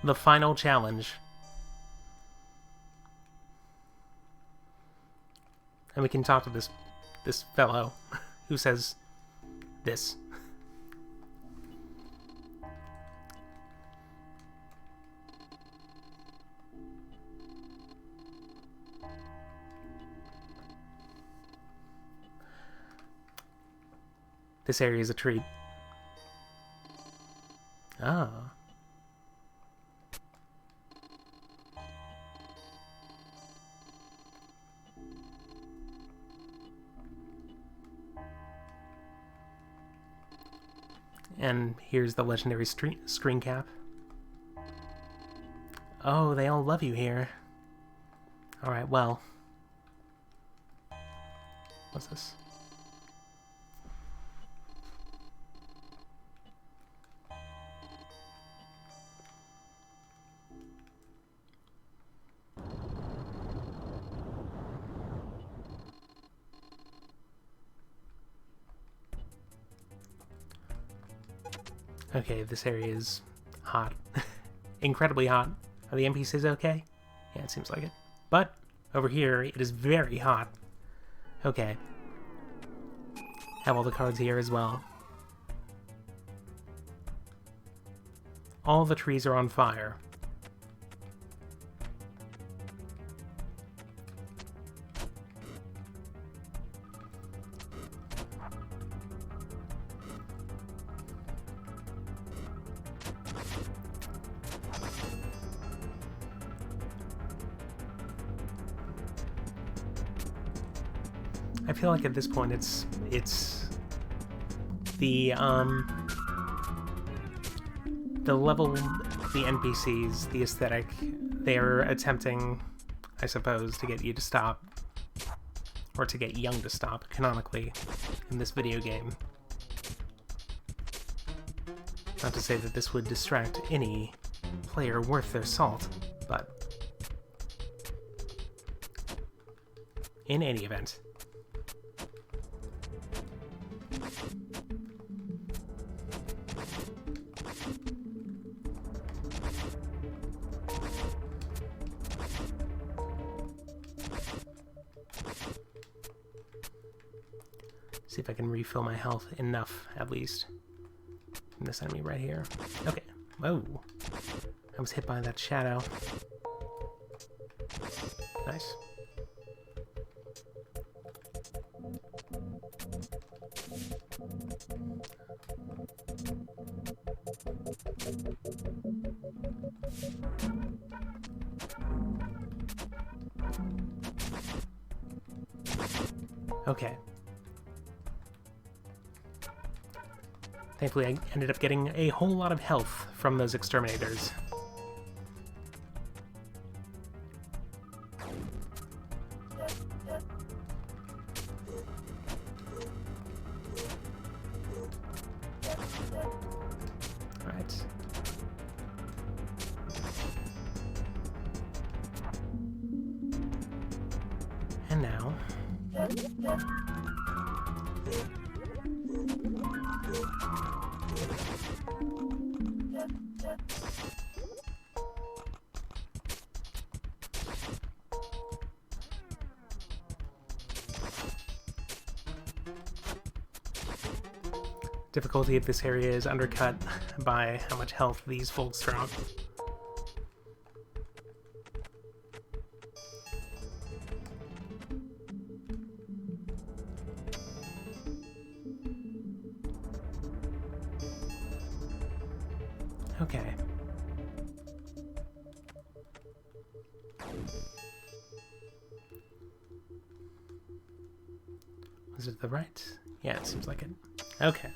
The final challenge. And we can talk to this fellow who says this. This area is a treat. Ah. And here's the legendary screen cap. Oh, they all love you here. Alright, well. What's this? Okay, this area is hot. Incredibly hot. Are the NPCs okay? Yeah, it seems like it. But, over here, it is very hot. Okay. Have all the cards here as well. All the trees are on fire. I feel like at this point it's the level, the NPCs, the aesthetic, they are attempting, I suppose, to get you to stop, or to get Young to stop, canonically, in this video game. Not to say that this would distract any player worth their salt, but in any event. See if I can refill my health enough, at least, from this enemy right here. Okay. Whoa. I was hit by that shadow. Nice. Okay. Thankfully, I ended up getting a whole lot of health from those exterminators. Alright. And now... difficulty of this area is undercut by how much health these folks drop. Okay. Was it the right? Yeah, it seems like it. Okay.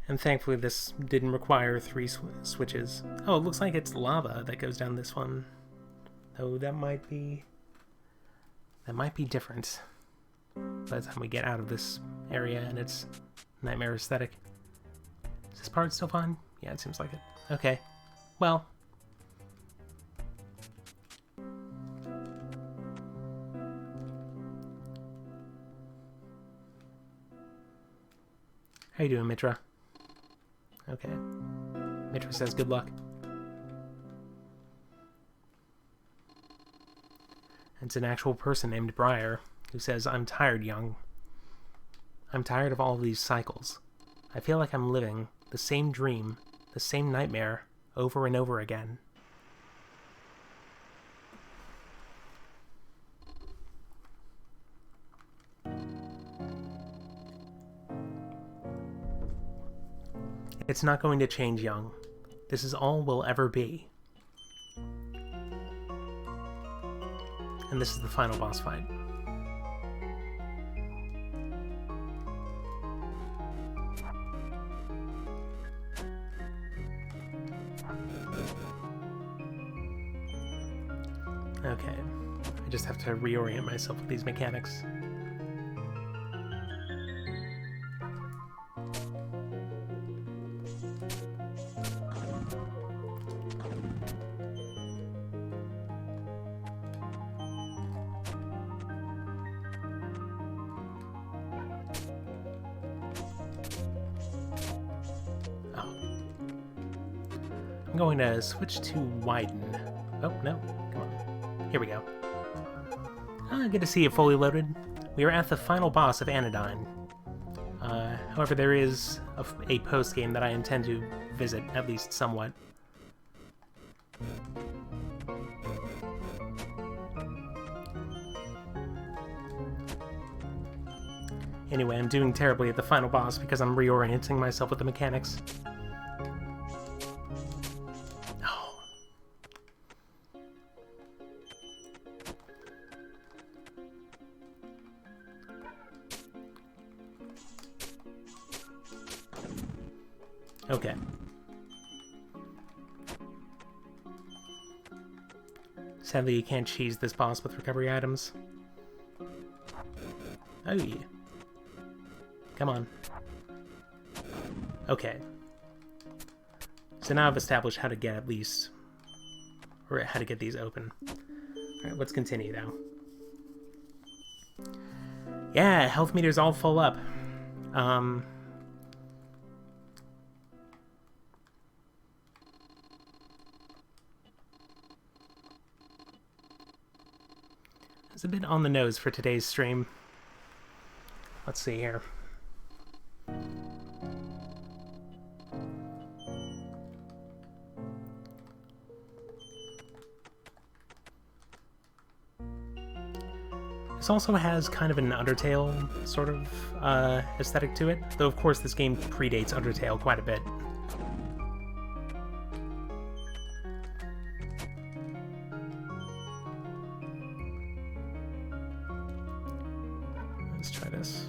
And thankfully this didn't require 3 switches. Oh, it looks like it's lava that goes down this one. Though that might be different by the time we get out of this area and its nightmare aesthetic. Is this part still fun? Yeah, it seems like it. Okay. Well. How you doing, Mitra? Okay. Mitra says good luck. It's an actual person named Briar who says, I'm tired, young. I'm tired of all of these cycles. I feel like I'm living the same dream, the same nightmare, over and over again. It's not going to change, young. This is all we'll ever be. And this is the final boss fight. Okay, I just have to reorient myself with these mechanics. I'm going to switch to widen. Oh, no. Come on. Here we go. Good to see it fully loaded. We are at the final boss of Anodyne. However, there is a post-game that I intend to visit, at least somewhat. Anyway, I'm doing terribly at the final boss because I'm reorienting myself with the mechanics. Okay. Sadly, you can't cheese this boss with recovery items. Oh, yeah. Come on. Okay. So now I've established how to get at least... or how to get these open. Alright, let's continue now. Yeah, health meter's all full up. It's a bit on the nose for today's stream. Let's see here. This also has kind of an Undertale sort of aesthetic to it, though of course this game predates Undertale quite a bit. Let's try this.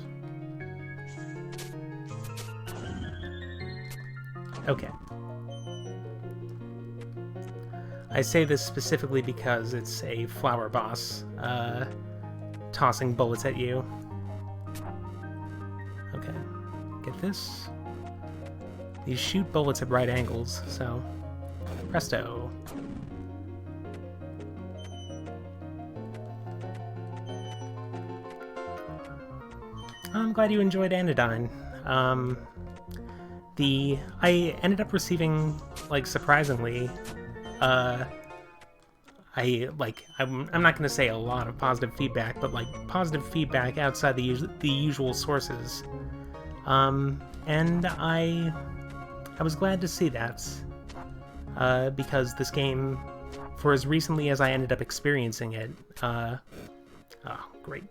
Okay. I say this specifically because it's a flower boss. tossing bullets at you. Okay, get this. These shoot bullets at right angles, so presto. I'm glad you enjoyed Anodyne. I ended up receiving, like, surprisingly, I'm not gonna say a lot of positive feedback, but like positive feedback outside the usual sources. And I was glad to see that, because this game, for as recently as I ended up experiencing it, oh, great.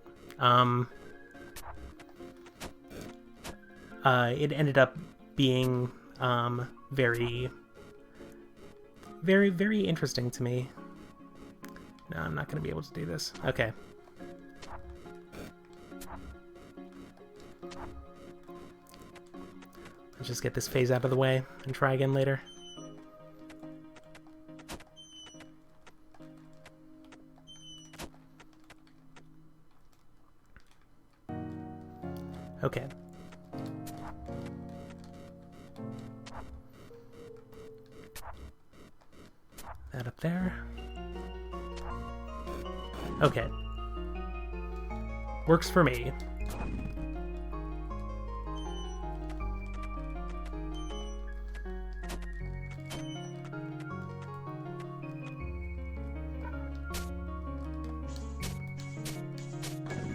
It ended up being very, very, very interesting to me. No, I'm not going to be able to do this. Okay. Let's just get this phase out of the way and try again later. Okay. That up there. Okay. Works for me.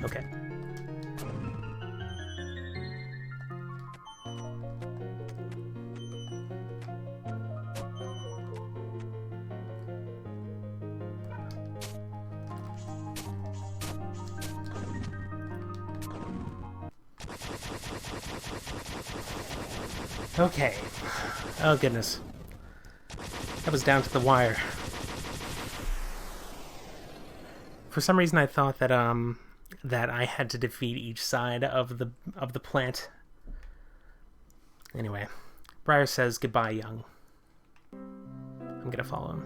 Okay. Okay. Oh, goodness. That was down to the wire. For some reason, I thought that that I had to defeat each side of the plant. Anyway, Briar says goodbye, Young. I'm gonna follow him.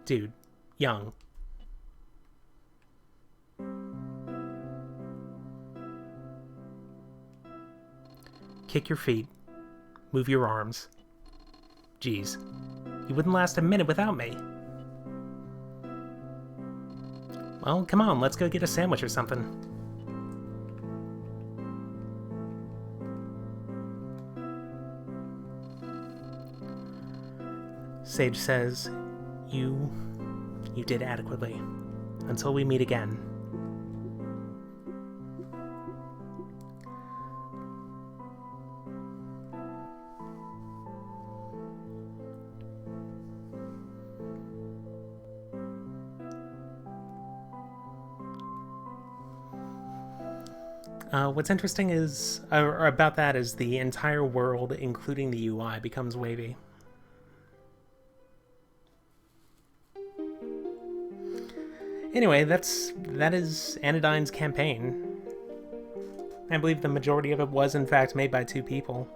Dude, Young. Kick your feet. Move your arms. Jeez. You wouldn't last a minute without me. Well, come on, let's go get a sandwich or something. Sage says, You did adequately. Until we meet again. What's interesting is, or about that, is the entire world, including the UI, becomes wavy. Anyway, that is Anodyne's campaign. I believe the majority of it was, in fact, made by 2 people.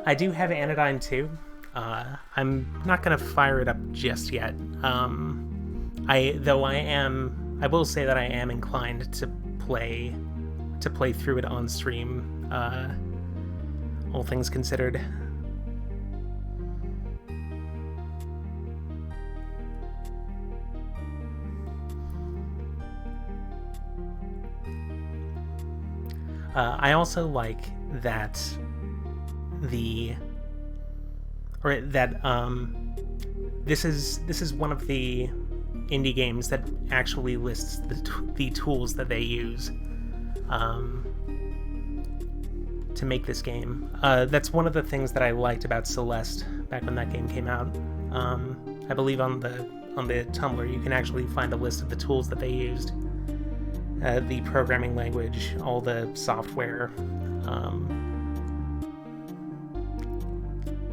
I do have Anodyne 2. I'm not gonna fire it up just yet. I will say that I am inclined to play through it on stream, all things considered. I also like that this is one of the indie games that actually lists the tools that they use to make this game. That's one of the things that I liked about Celeste back when that game came out. I believe on the Tumblr you can actually find a list of the tools that they used, the programming language, all the software.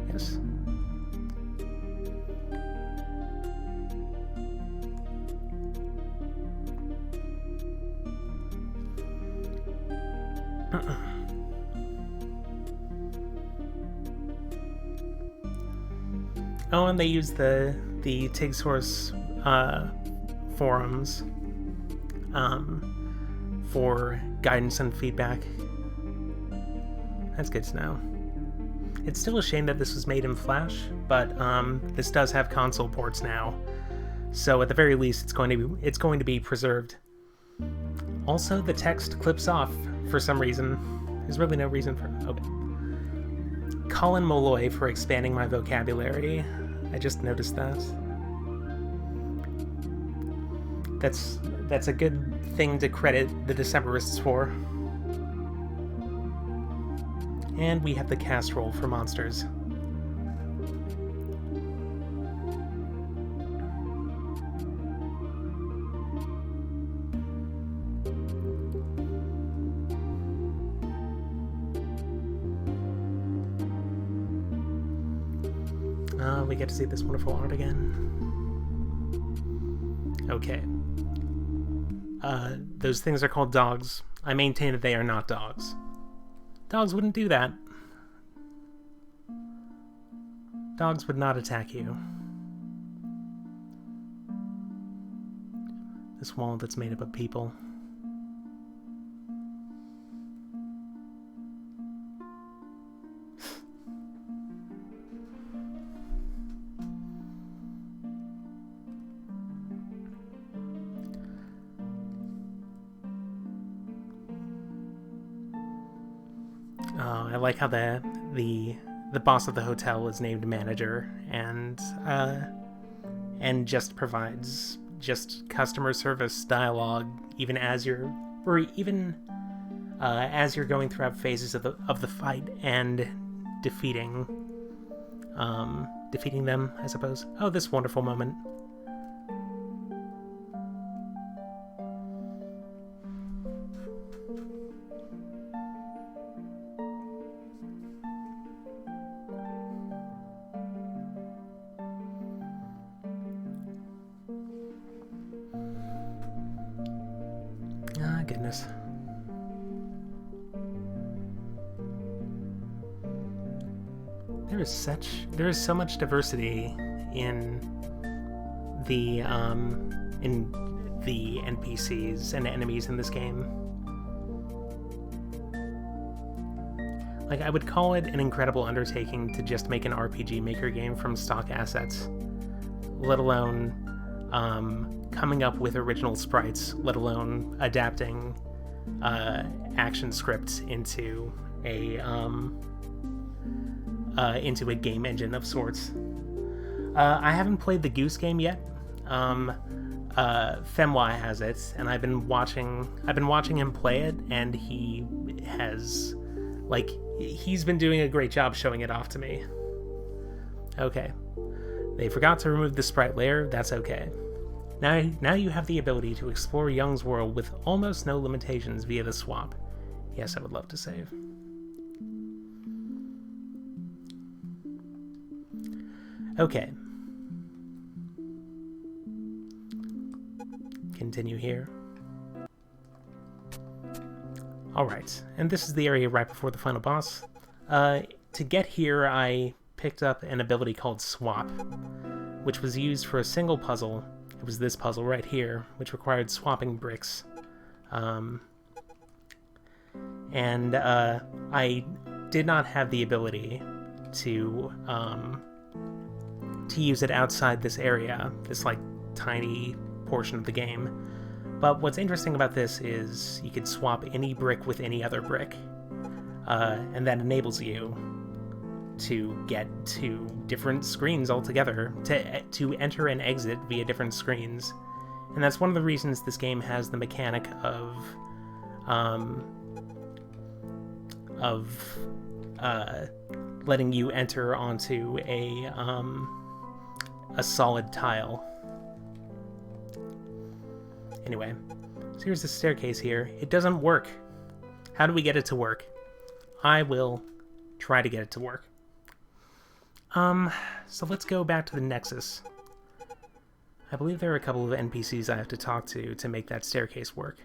Yes. Oh, and they use the TIG source forums for guidance and feedback. That's good to know. It's still a shame that this was made in Flash, but this does have console ports now, so at the very least, it's going to be preserved. Also, the text clips off for some reason. There's really no reason for. Okay. Colin Molloy for expanding my vocabulary. I just noticed that. That's a good thing to credit the Decemberists for. And we have the casserole for monsters. We get to see this wonderful art again. Okay. Those things are called dogs. I maintain that they are not dogs. Dogs wouldn't do that. Dogs would not attack you. This wall that's made up of people. I like how the boss of the hotel is named manager and just provides just customer service dialogue even as you're going throughout phases of the fight and defeating them, I suppose. Oh, this wonderful moment. Goodness. There is so much diversity in the NPCs and enemies in this game. Like, I would call it an incredible undertaking to just make an RPG Maker game from stock assets, let alone coming up with original sprites, let alone adapting action scripts into a game engine of sorts. I haven't played the Goose Game yet. Femwai has it, and I've been watching him play it, and he's been doing a great job showing it off to me. Okay. They forgot to remove the sprite layer, that's okay. Now you have the ability to explore Young's world with almost no limitations via the swap. Yes, I would love to save. Okay. Continue here. Alright, and this is the area right before the final boss. To get here, I picked up an ability called Swap, which was used for a single puzzle. It was this puzzle right here, which required swapping bricks. I did not have the ability to use it outside this area, this like tiny portion of the game. But what's interesting about this is you could swap any brick with any other brick, and that enables you to get to different screens altogether, to enter and exit via different screens. And that's one of the reasons this game has the mechanic of letting you enter onto a solid tile. Anyway, so here's the staircase here. It doesn't work. How do we get it to work? I will try to get it to work. So let's go back to the Nexus. I believe there are a couple of NPCs I have to talk to make that staircase work.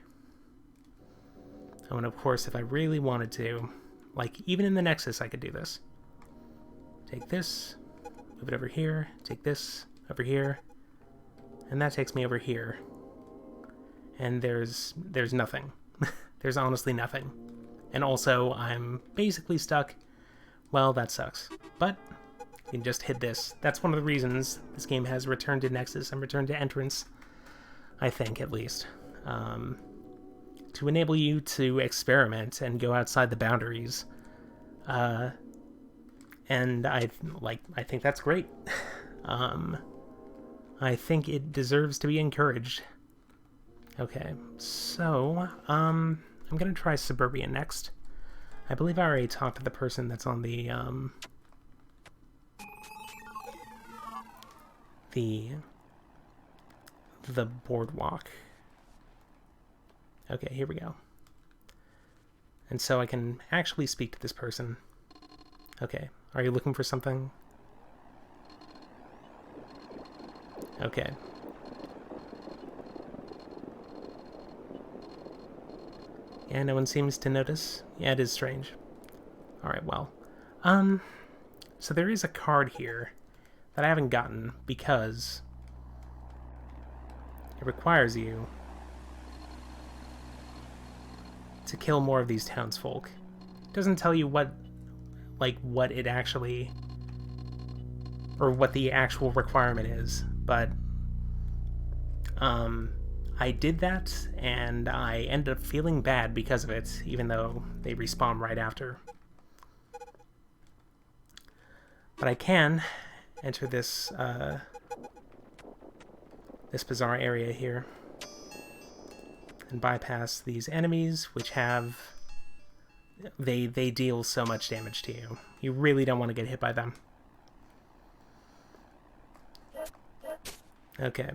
Oh, and of course, if I really wanted to, like, even in the Nexus, I could do this. Take this, move it over here, take this over here, and that takes me over here. And there's nothing. There's honestly nothing. And also, I'm basically stuck. Well, that sucks. But you can just hit this. That's one of the reasons this game has Return to Nexus and Return to Entrance, I think, at least. To enable you to experiment and go outside the boundaries. And I think that's great. I think it deserves to be encouraged. Okay, so, I'm gonna try Suburbia next. I believe I already talked to the person that's on the boardwalk. Okay, here we go. And so I can actually speak to this person. Okay, are you looking for something? Okay. Yeah, no one seems to notice. Yeah, it is strange. Alright, well. So there is a card here that I haven't gotten because it requires you to kill more of these townsfolk. It doesn't tell you what it actually, or what the actual requirement is, but I did that, and I ended up feeling bad because of it, even though they respawn right after. But I can enter this this bizarre area here and bypass these enemies, which have... They deal so much damage to you. You really don't want to get hit by them. Okay.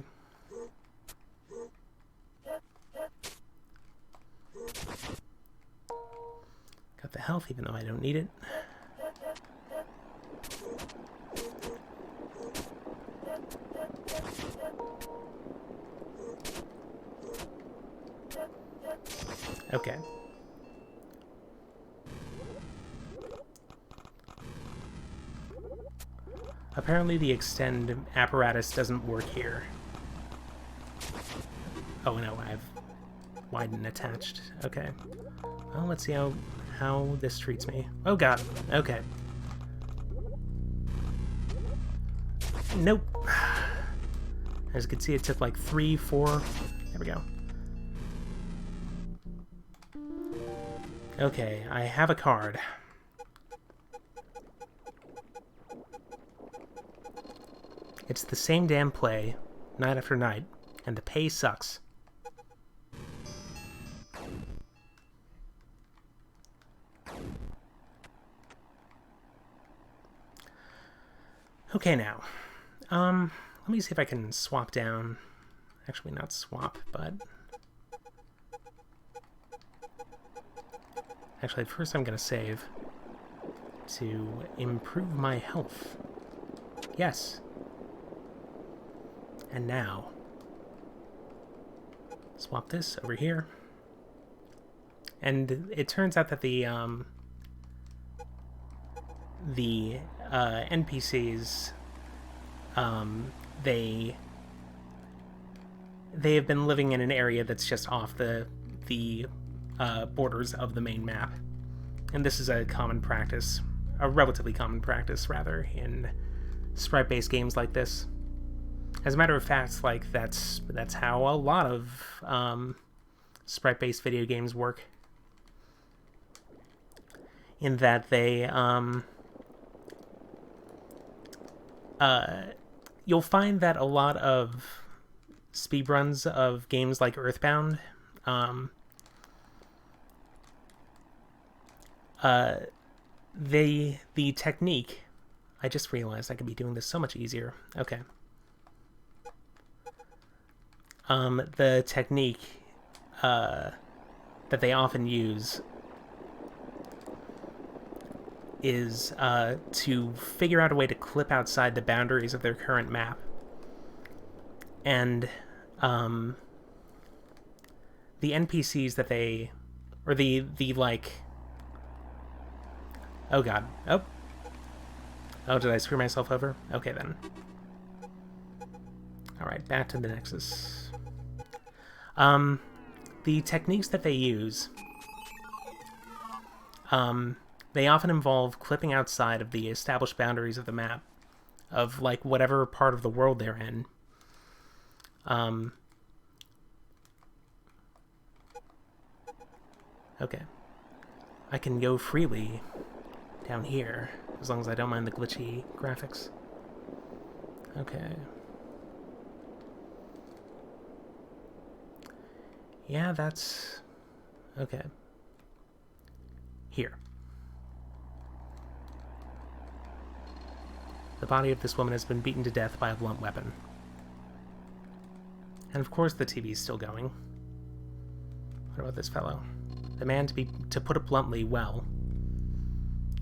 Got the health, even though I don't need it. Okay. Apparently the extend apparatus doesn't work here. Oh no, I have widen attached. Okay. Well, let's see how this treats me. Oh god. Okay. Nope. As you can see, it took like 3, 4... There we go. Okay, I have a card. It's the same damn play, night after night, and the pay sucks. Okay, now. Let me see if I can swap down. Actually, not swap, but... Actually, first I'm going to save to improve my health. Yes. And now, swap this over here. And it turns out that the NPCs, they have been living in an area that's just off the borders of the main map. And this is a common practice, a relatively common practice, rather, in sprite-based games like this. As a matter of fact, like, that's how a lot of sprite-based video games work. In that they, you'll find that a lot of speedruns of games like Earthbound, the technique... I just realized I could be doing this so much easier. Okay. The technique that they often use is to figure out a way to clip outside the boundaries of their current map. And the NPCs that they... or the like... Oh god. Oh. Oh, did I screw myself over? Okay, then. Alright, back to the Nexus. The techniques that they use, they often involve clipping outside of the established boundaries of the map, of, like, whatever part of the world they're in. Okay. I can go freely down here, as long as I don't mind the glitchy graphics. Okay. Yeah, that's... okay. Here. The body of this woman has been beaten to death by a blunt weapon. And of course the TV's still going. What about this fellow? The man, to put it bluntly, well.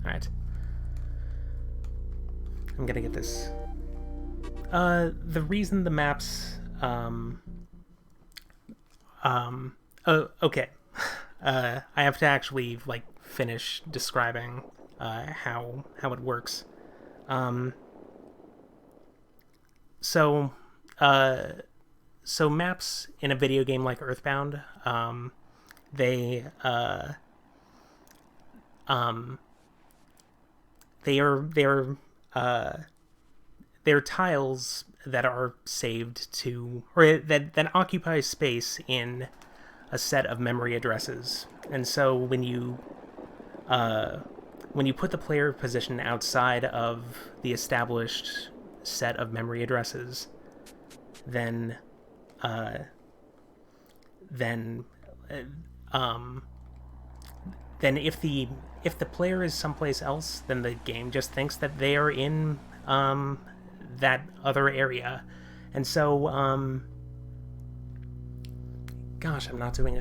Alright. I'm gonna get this. The reason the maps, okay. I have to actually, like, finish describing, how it works. So maps in a video game like Earthbound, they're tiles that are saved to, or that occupy space in a set of memory addresses. And so when you put the player position outside of the established set of memory addresses, then if the player is someplace else, then the game just thinks that they are in that other area. And so gosh, I'm not doing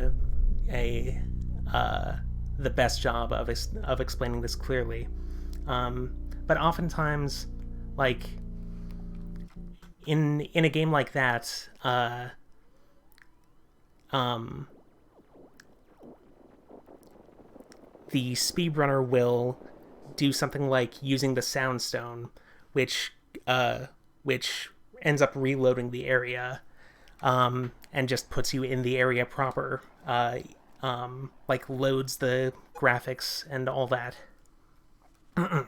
the best job of explaining this clearly. But oftentimes, like, in a game like that, the speedrunner will do something like using the Soundstone, which ends up reloading the area, and just puts you in the area proper, like loads the graphics and all that. I'm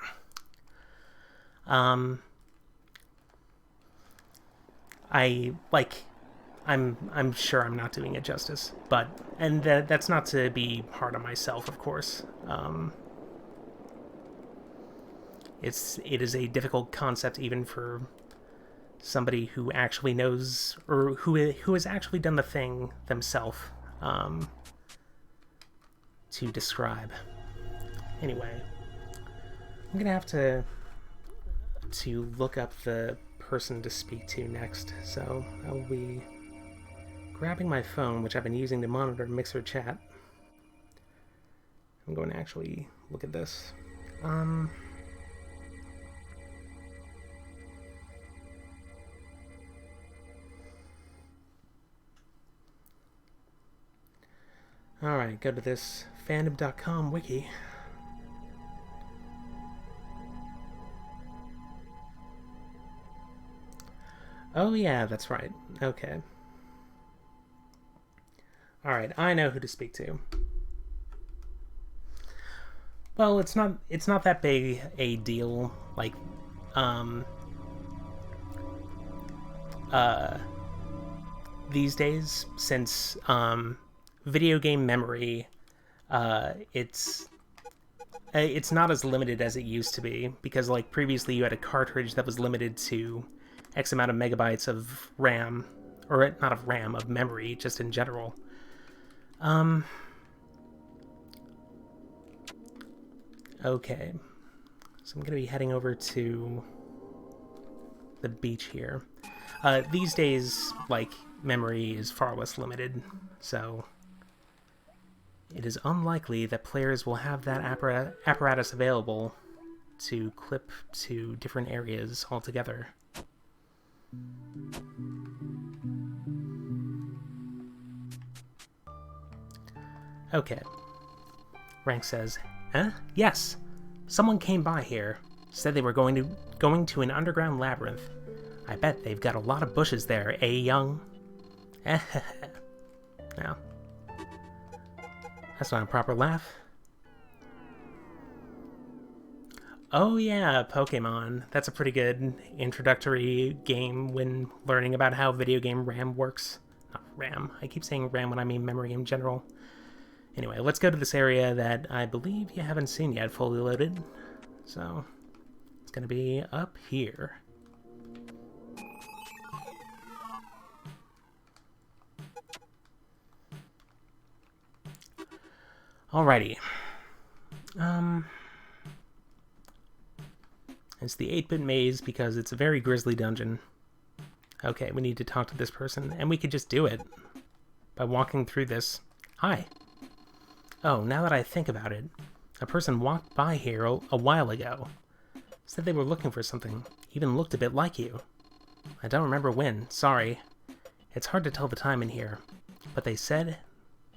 sure I'm not doing it justice, but that's not to be hard on myself, of course. It is a difficult concept even for somebody who actually knows, or who has actually done the thing themselves, to describe. Anyway, I'm gonna have to look up the person to speak to next, so I will be grabbing my phone, which I've been using to monitor Mixer chat. I'm going to actually look at this. Alright, go to this fandom.com wiki. Oh yeah, that's right. Okay. Alright, I know who to speak to. Well, it's not that big a deal. Like, these days, since video game memory, it's not as limited as it used to be, because, like, previously you had a cartridge that was limited to X amount of megabytes of RAM, or not of RAM, of memory, just in general. Okay, so I'm gonna be heading over to the beach here. These days, like, memory is far less limited, so it is unlikely that players will have that apparatus available to clip to different areas altogether. Okay. Rank says, "Eh? Yes. Someone came by here. Said they were going to an underground labyrinth. I bet they've got a lot of bushes there, eh, young? No. That's not a proper laugh. Oh yeah, Pokemon. That's a pretty good introductory game when learning about how video game RAM works. Not RAM. I keep saying RAM when I mean memory in general. Anyway, let's go to this area that I believe you haven't seen yet fully loaded. So, it's going to be up here. Alrighty. It's the 8-bit maze because it's a very grisly dungeon. Okay, we need to talk to this person, and we could just do it by walking through this. Hi. Oh, now that I think about it, a person walked by here a while ago. Said they were looking for something, even looked a bit like you. I don't remember when, sorry. It's hard to tell the time in here, but they said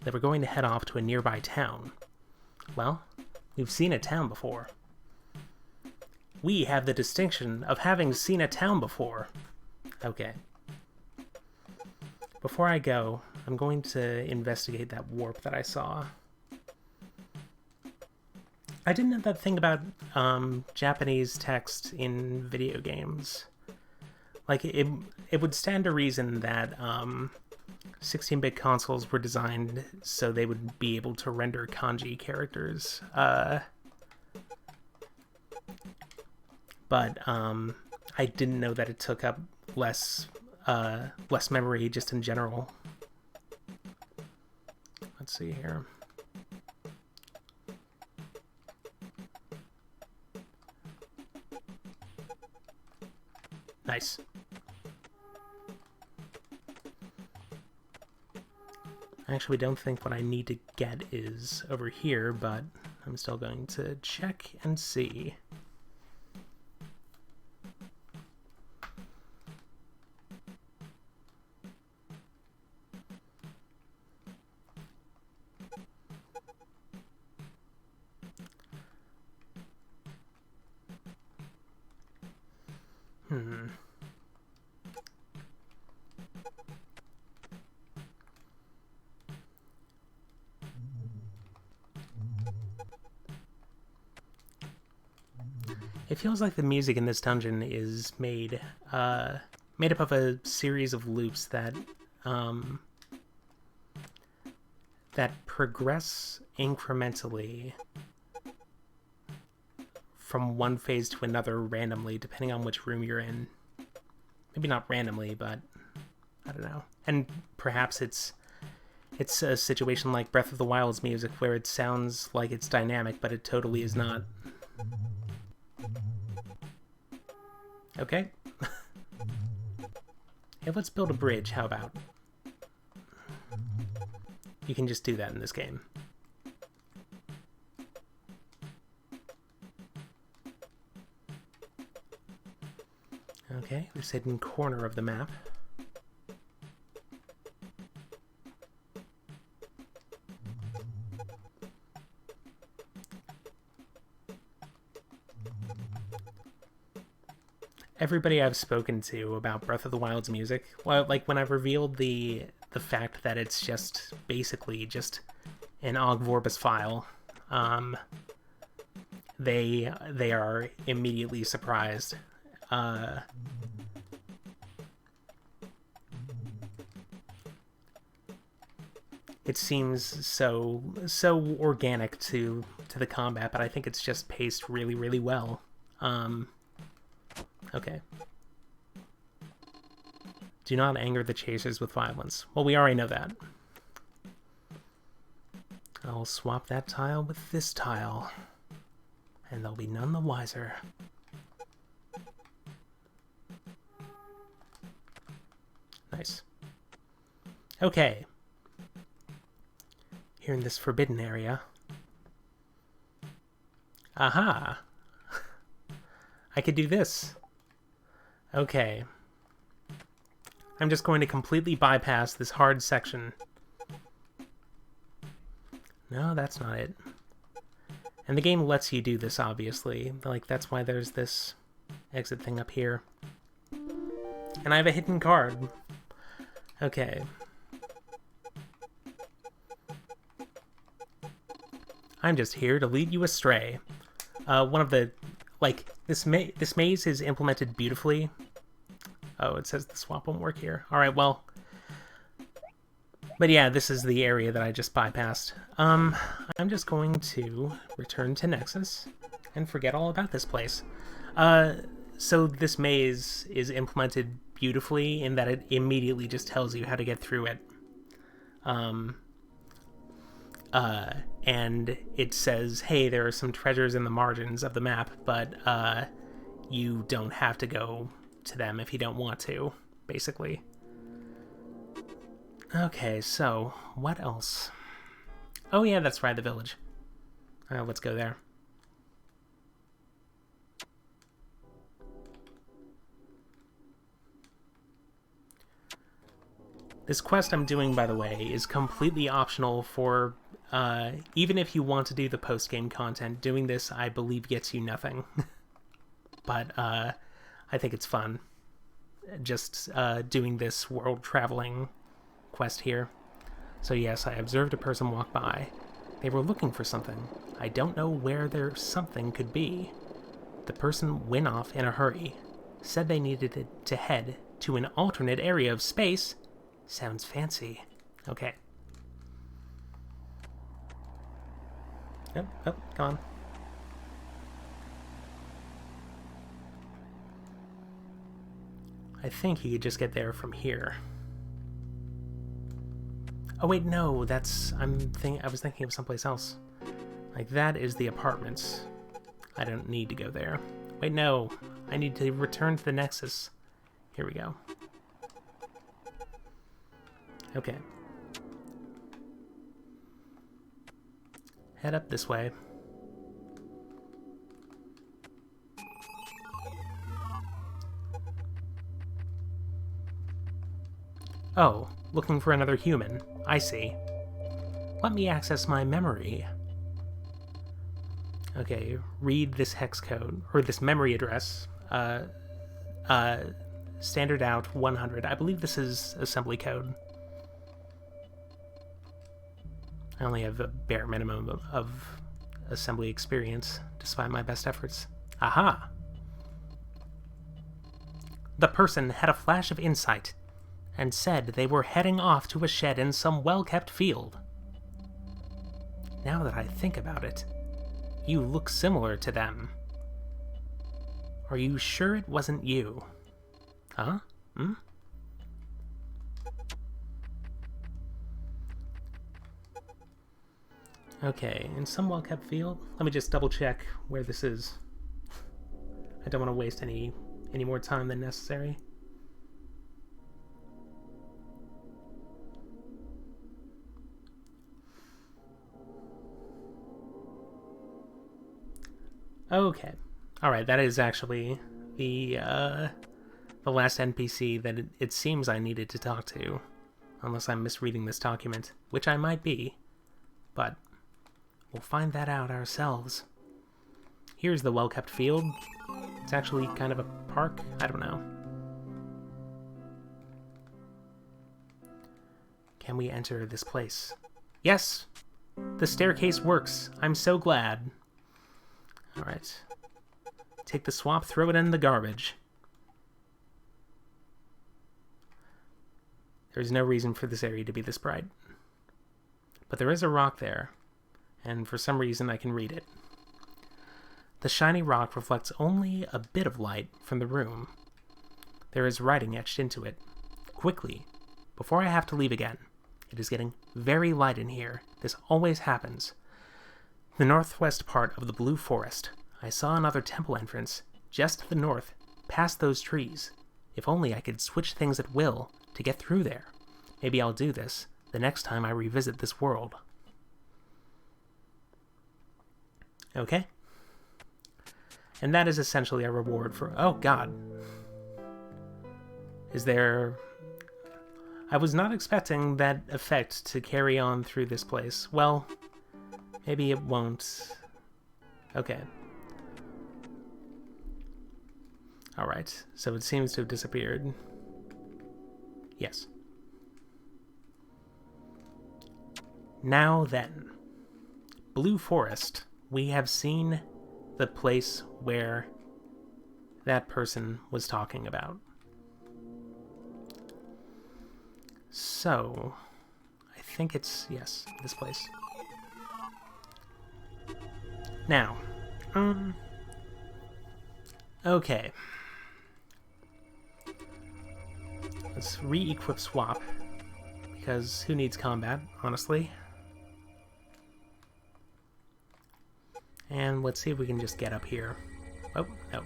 they were going to head off to a nearby town. Well, we've seen a town before. We have the distinction of having seen a town before. Okay. Before I go, I'm going to investigate that warp that I saw. I didn't know that thing about Japanese text in video games. Like, it would stand to reason that 16-bit consoles were designed so they would be able to render kanji characters. But I didn't know that it took up less memory just in general. Let's see here. Nice. I actually don't think what I need to get is over here, but I'm still going to check and see. It feels like the music in this dungeon is made up of a series of loops that progress incrementally from one phase to another randomly, depending on which room you're in. Maybe not randomly, but I don't know. And perhaps it's a situation like Breath of the Wild's music where it sounds like it's dynamic, but it totally is not. Okay. Hey, let's build a bridge, how about? You can just do that in this game. Okay, this hidden corner of the map. Everybody I've spoken to about Breath of the Wild's music, well, like when I've revealed the fact that it's just basically just an OGG Vorbis file, they are immediately surprised. It seems so organic to the combat, but I think it's just paced really, really well. Okay. Do not anger the chasers with violence. Well, we already know that. I'll swap that tile with this tile, and they'll be none the wiser. Nice. Okay. Here in this forbidden area. Aha! I could do this. Okay. I'm just going to completely bypass this hard section. No, that's not it. And the game lets you do this, obviously. Like, that's why there's this exit thing up here. And I have a hidden card. Okay. I'm just here to lead you astray. One of the... Like, this maze is implemented beautifully. Oh, it says the swap won't work here. Alright, well... But yeah, this is the area that I just bypassed. I'm just going to return to Nexus and forget all about this place. So this maze is implemented beautifully in that it immediately just tells you how to get through it. And it says, hey, there are some treasures in the margins of the map, but you don't have to go to them if you don't want to, basically. Okay, so, what else? Oh yeah, that's right, the village. Let's go there. This quest I'm doing, by the way, is completely optional for, even if you want to do the post-game content, doing this, I believe, gets you nothing. But, I think it's fun. Just, doing this world-traveling quest here. So yes, I observed a person walk by. They were looking for something. I don't know where their something could be. The person went off in a hurry. Said they needed to head to an alternate area of space. Sounds fancy. Okay. Oh, come on. I think you could just get there from here. Oh wait, no, that's... I was thinking of someplace else. Like, that is the apartments. I don't need to go there. Wait, no. I need to return to the Nexus. Here we go. Okay. Head up this way. Oh, looking for another human. I see. Let me access my memory. Okay, read this hex code, or this memory address. Standard out 100. I believe this is assembly code. I only have a bare minimum of assembly experience, despite my best efforts. Aha! The person had a flash of insight, and said they were heading off to a shed in some well-kept field. Now that I think about it, you look similar to them. Are you sure it wasn't you? Huh? Hmm? Okay, in some well-kept field? Let me just double-check where this is. I don't want to waste any more time than necessary. Okay. Alright, that is actually the last NPC that it seems I needed to talk to. Unless I'm misreading this document, which I might be. But we'll find that out ourselves. Here's the well-kept field. It's actually kind of a park? I don't know. Can we enter this place? Yes! The staircase works. I'm so glad. Alright. Take the swap, throw it in the garbage. There's no reason for this area to be this bright. But there is a rock there, and for some reason I can read it. The shiny rock reflects only a bit of light from the room. There is writing etched into it. Quickly, before I have to leave again. It is getting very light in here. This always happens. The northwest part of the Blue Forest. I saw another temple entrance, just to the north, past those trees. If only I could switch things at will to get through there. Maybe I'll do this the next time I revisit this world. Okay. And that is essentially a reward for... Oh, God. Is there... I was not expecting that effect to carry on through this place. Well, maybe it won't Okay. Alright, so it seems to have disappeared. Yes. Now then, Blue Forest. We have seen the place where that person was talking about. So, I think it's, yes, this place. Now, okay. Let's re-equip swap, because who needs combat, honestly? And let's see if we can just get up here. Oh, no.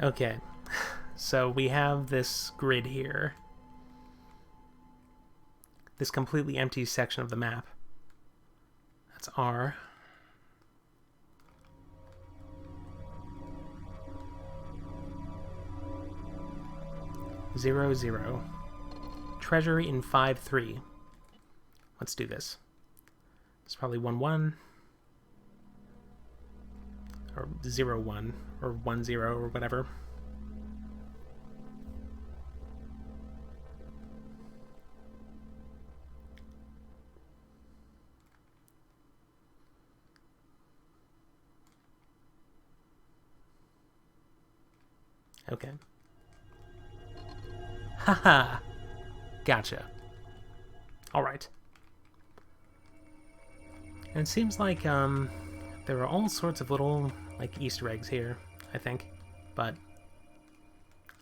Okay, so we have this grid here. This completely empty section of the map. That's R. Zero, zero. Treasure in 5-3. Let's do this. It's probably 1-1. Or 0-1. Or 1-0 or whatever. Okay. Haha! Gotcha. Alright. And it seems like, there are all sorts of little, like, Easter eggs here, I think. But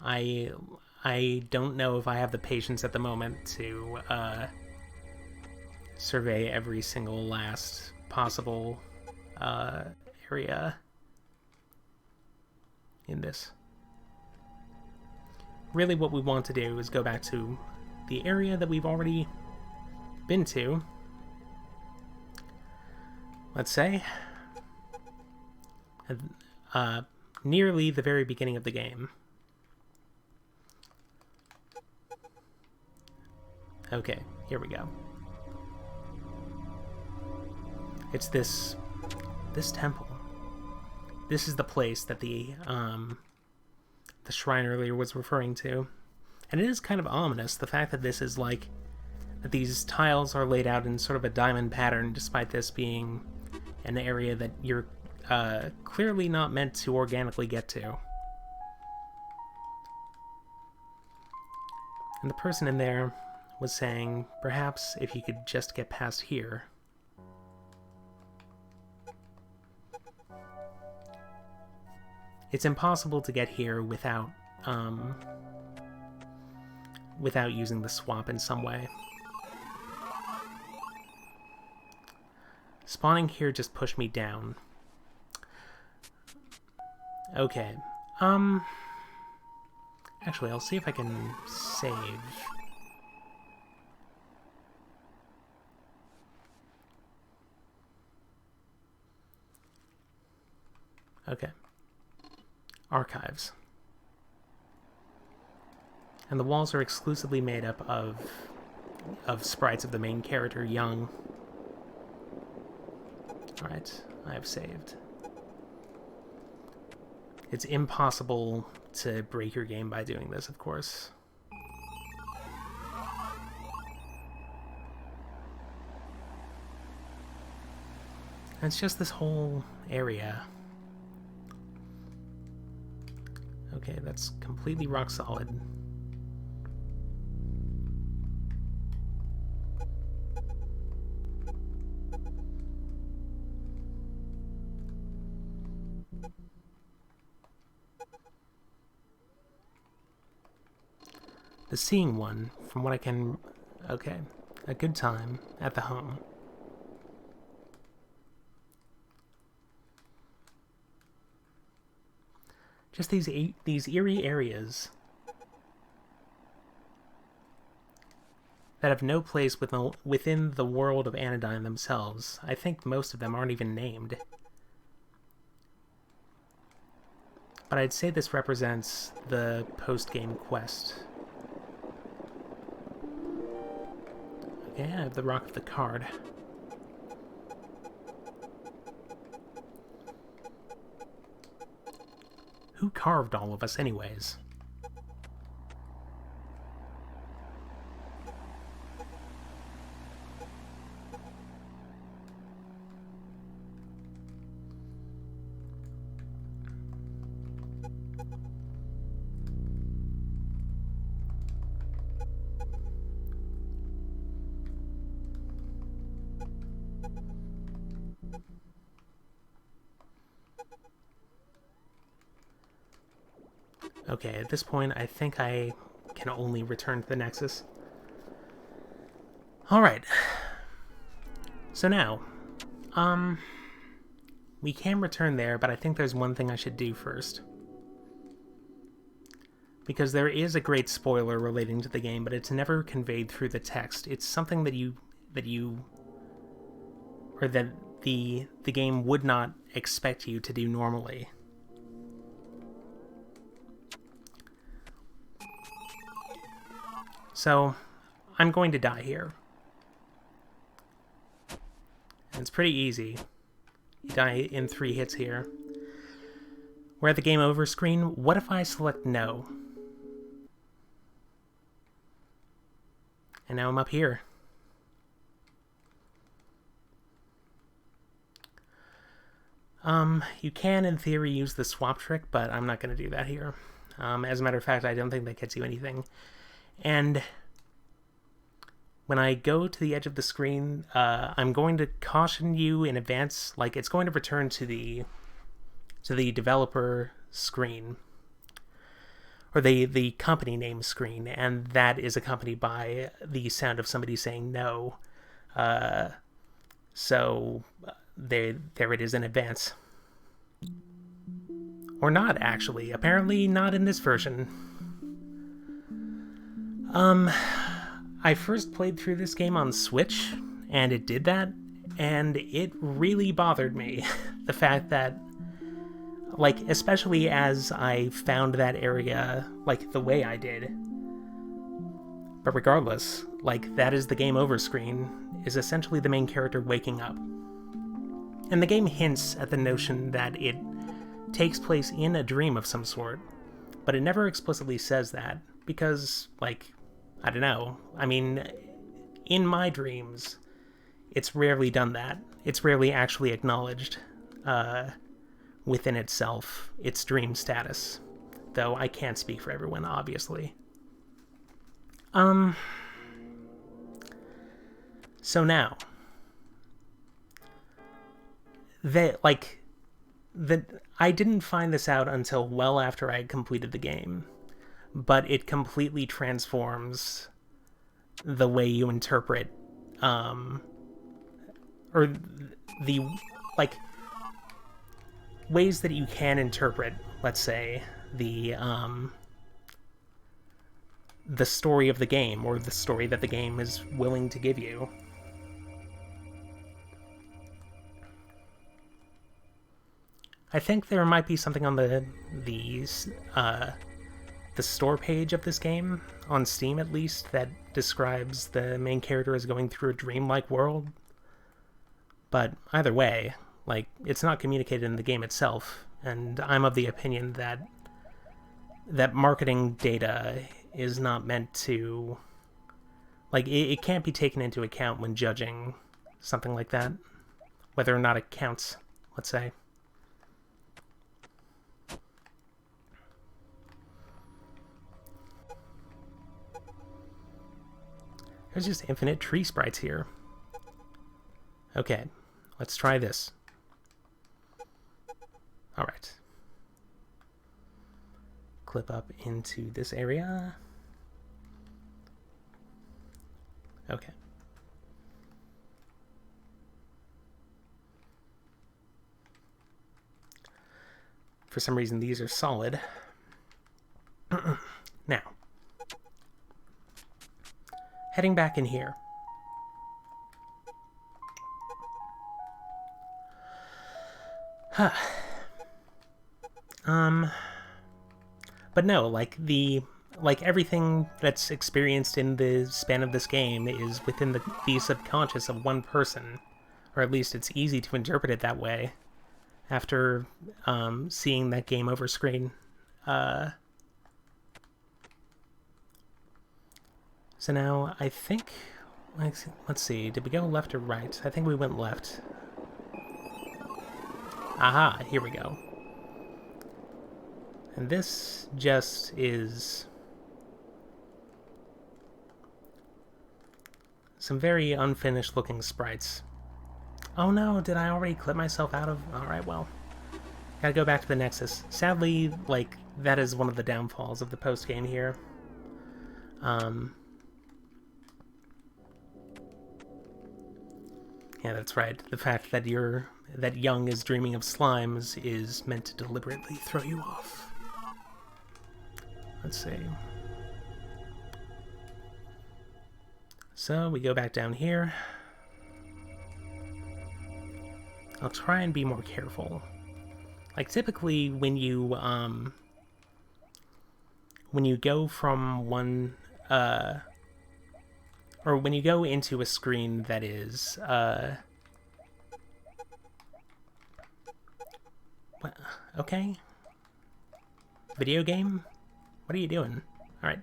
I don't know if I have the patience at the moment to, survey every single last possible, area in this. Really what we want to do is go back to the area that we've already been to. Let's say nearly the very beginning of the game. Okay, here we go. It's this temple. This is the place that the shrine earlier was referring to. And it is kind of ominous, the fact that this is like, that these tiles are laid out in sort of a diamond pattern, despite this being an area that you're clearly not meant to organically get to. And the person in there was saying, perhaps if you could just get past here. It's impossible to get here without using the swap in some way. Spawning here just pushed me down. Okay. Actually, I'll see if I can save. Okay. Archives. And the walls are exclusively made up of sprites of the main character, Young. Alright, I have saved. It's impossible to break your game by doing this, of course. And it's just this whole area. Okay, that's completely rock solid. The seeing one, from what I can... Okay, a good time at the home. Just these eerie areas that have no place within the world of Anodyne themselves. I think most of them aren't even named. But I'd say this represents the post-game quest. Okay, I have the Rock of the Card. Who carved all of us anyways? Okay, at this point, I think I can only return to the Nexus. Alright. So now, we can return there, but I think there's one thing I should do first. Because there is a great spoiler relating to the game, but it's never conveyed through the text. It's something that the game would not expect you to do normally. So, I'm going to die here. And it's pretty easy. You die in 3 hits here. We're at the game over screen. What if I select no? And now I'm up here. You can, in theory, use the swap trick, but I'm not going to do that here. As a matter of fact, I don't think that gets you anything. And when I go to the edge of the screen, I'm going to caution you in advance, like it's going to return to the developer screen, or the company name screen, and that is accompanied by the sound of somebody saying no. So there it is in advance. Or not, actually. Apparently not in this version. I first played through this game on Switch, and it did that, and it really bothered me. The fact that, like, especially as I found that area, like, the way I did. But regardless, like, that is the game over screen, is essentially the main character waking up. And the game hints at the notion that it takes place in a dream of some sort, but it never explicitly says that, because, like, I don't know. I mean, in my dreams, it's rarely done that. It's rarely actually acknowledged within itself, its dream status. Though I can't speak for everyone, obviously. So now, I didn't find this out until well after I had completed the game, but it completely transforms the way you interpret, or the, like, ways that you can interpret, let's say, the story of the game, or the story that the game is willing to give you. I think there might be something on the store page of this game, on Steam at least, that describes the main character as going through a dreamlike world. But either way, like, it's not communicated in the game itself, and I'm of the opinion that marketing data is not meant to, like, it can't be taken into account when judging something like that, whether or not it counts, let's say. There's just infinite tree sprites here. Okay, let's try this. Alright. Clip up into this area. Okay. For some reason, these are solid. Now, heading back in here. Huh. But no, like everything that's experienced in the span of this game is within the subconscious of one person, or at least it's easy to interpret it that way after seeing that game over screen. So now I think, let's see, did we go left or right? I think we went left. Aha, here we go. And this just is some very unfinished looking sprites. Oh no, did I already clip myself out of... Alright, well. Gotta go back to the Nexus. Sadly, like, that is one of the downfalls of the post-game here. Yeah, that's right. The fact that that Young is dreaming of slimes is meant to deliberately throw you off. Let's see. So we go back down here. I'll try and be more careful. Like typically when you go from one or when you go into a screen that is what? Okay. Video game? What are you doing? All right.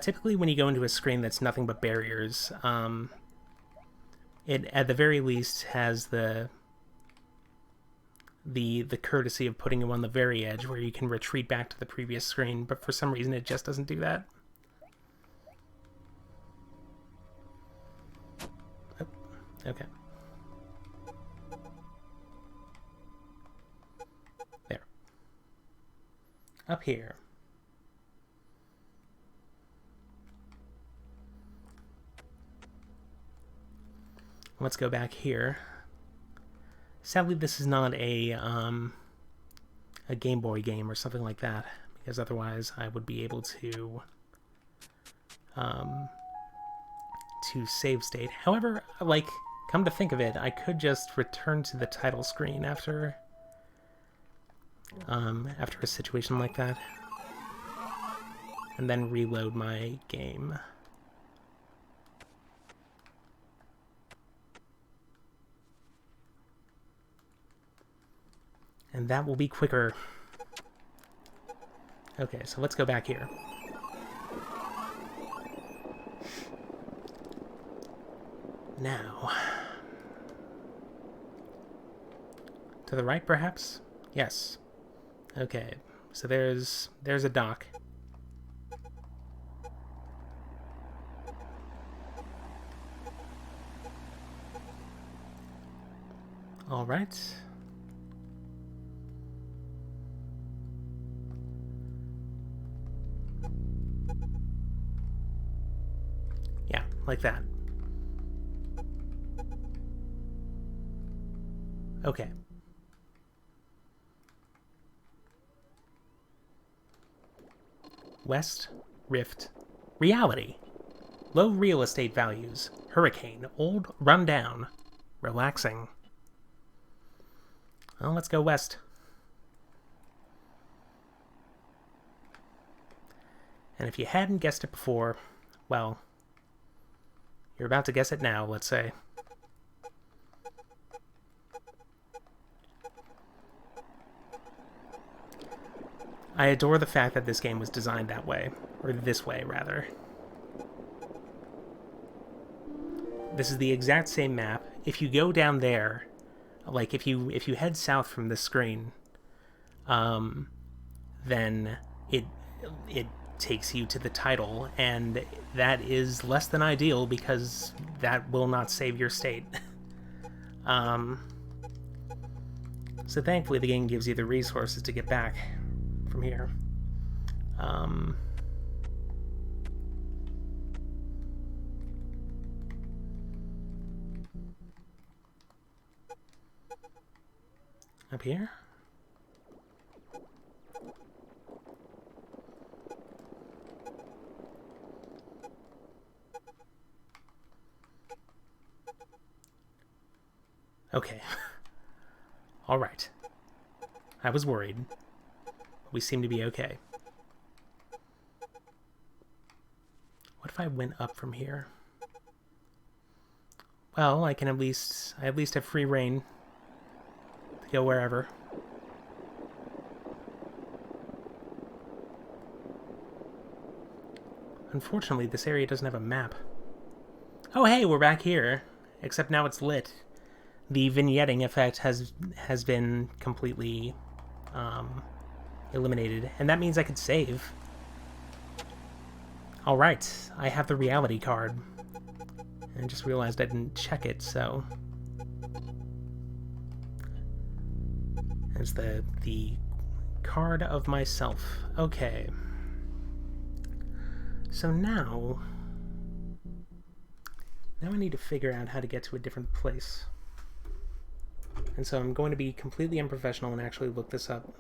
Typically when you go into a screen that's nothing but barriers, it at the very least has the courtesy of putting you on the very edge where you can retreat back to the previous screen, but for some reason it just doesn't do that. Oh, okay. There. Up here. Let's go back here. Sadly, this is not a Game Boy game or something like that, because otherwise I would be able to save state. However, like, come to think of it, I could just return to the title screen after a situation like that, and then reload my game. And that will be quicker. Okay, so let's go back here. Now. To the right, perhaps? Yes. Okay, so there's a dock. All right. Yeah, like that. Okay. West, Rift, Reality. Low real estate values. Hurricane, old, run down. Relaxing. Well, let's go west. And if you hadn't guessed it before, well, you're about to guess it now, let's say. I adore the fact that this game was designed that way, or this way, rather. This is the exact same map. If you go down there, like if you head south from this screen, then it takes you to the title, and that is less than ideal because that will not save your state. So thankfully the game gives you the resources to get back from here. Up here? Okay. Alright. I was worried. We seem to be okay. What if I went up from here? Well, I at least have free reign to go wherever. Unfortunately, this area doesn't have a map. Oh hey, we're back here. Except now it's lit. The vignetting effect has been completely eliminated, and that means I could save. Alright, I have the reality card. I just realized I didn't check it, so... There's the card of myself. Okay. So now I need to figure out how to get to a different place. And so I'm going to be completely unprofessional and actually look this up.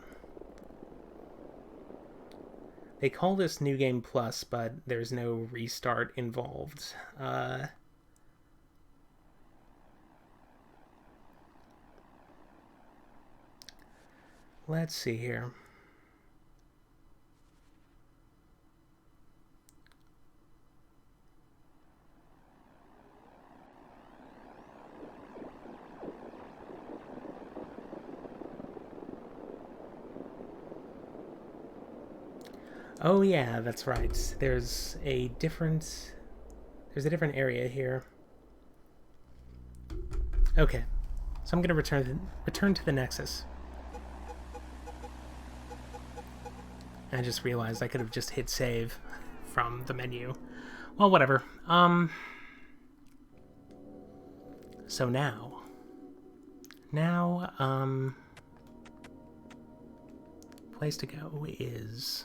They call this New Game Plus, but there's no restart involved. Let's see here. Oh yeah, that's right. There's a different area here. Okay. So I'm going to return to the Nexus. I just realized I could have just hit save from the menu. Well, whatever. So now, place to go is...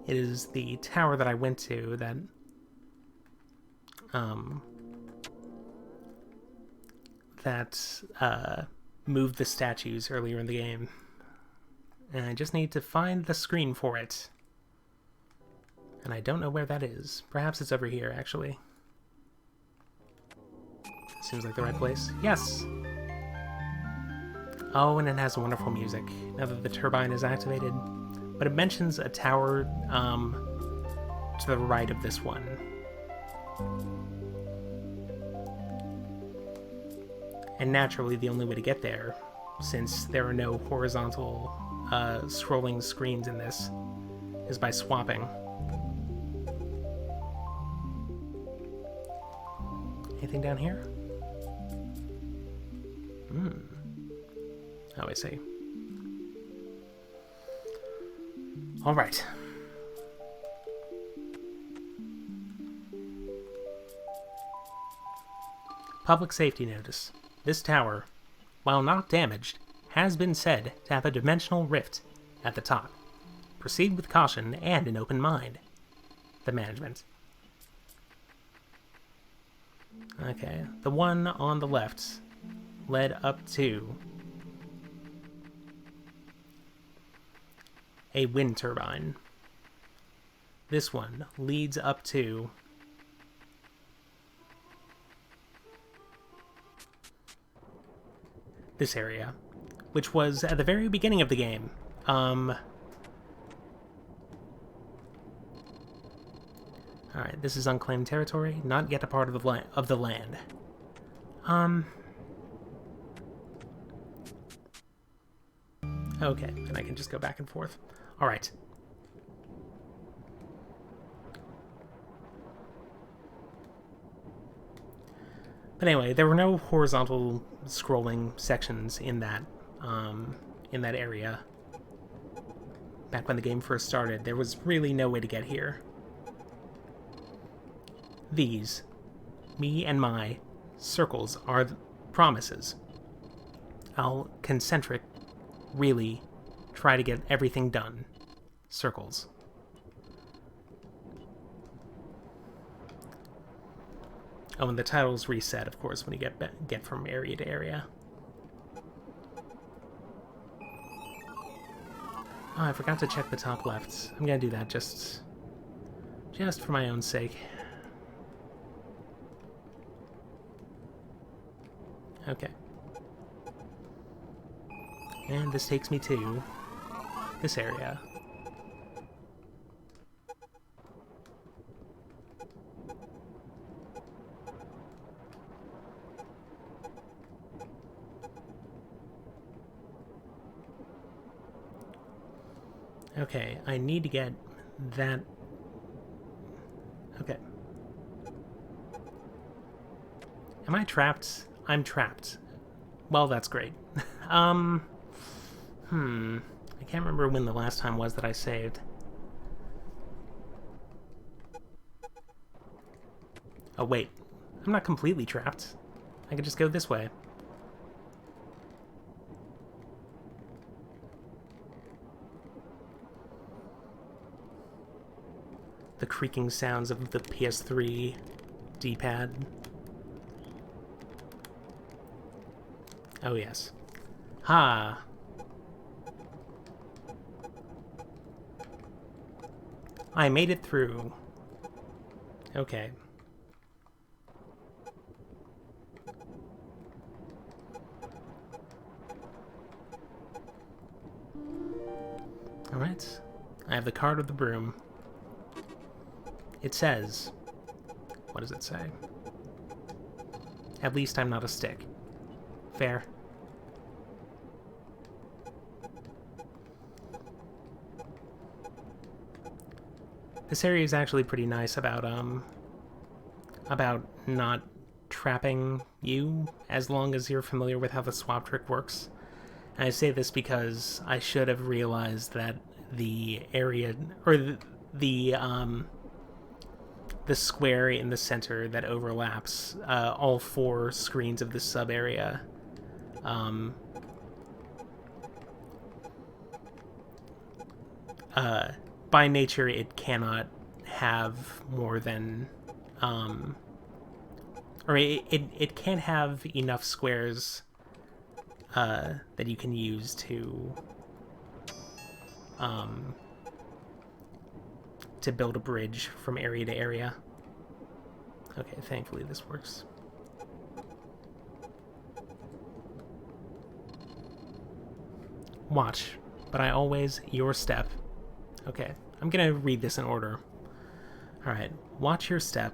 It is the tower that I went to that moved the statues earlier in the game. And I just need to find the screen for it. And I don't know where that is. Perhaps it's over here, actually. Seems like the right place. Yes! Oh, and it has wonderful music, now that the turbine is activated. But it mentions a tower to the right of this one. And naturally, the only way to get there, since there are no horizontal scrolling screens in this, is by swapping. Anything down here? Oh, I see. All right. Public safety notice. This tower, while not damaged, has been said to have a dimensional rift at the top. Proceed with caution and an open mind. The management. Okay, the one on the left led up to a wind turbine. This one leads up to this area, which was at the very beginning of the game. Alright, this is unclaimed territory, not yet a part of the land. Okay, and I can just go back and forth. Alright. But anyway, there were no horizontal scrolling sections in that area. Back when the game first started, there was really no way to get here. These, me and my, circles are promises. I'll concentric, really try to get everything done. Circles. Oh, and the titles reset, of course, when you get from area to area. Oh, I forgot to check the top left. I'm gonna do that just for my own sake. Okay. And this takes me to this area. Okay, I need to get that... Okay. Am I trapped? I'm trapped. Well, that's great. I can't remember when the last time was that I saved. Oh, wait. I'm not completely trapped. I could just go this way. The creaking sounds of the PS3 D-pad. Oh, yes. Ha! I made it through. Okay. Alright. I have the card of the broom. It says... What does it say? At least I'm not a stick. Fair. This area is actually pretty nice about not trapping you as long as you're familiar with how the swap trick works. And I say this because I should have realized that the area, or the square in the center that overlaps all 4 screens of the sub area, by nature it cannot have more than or it can't have enough squares that you can use to build a bridge from area to area. Okay, thankfully this works. Watch, but I always your step. Okay, I'm gonna read this in order. Alright, watch your step.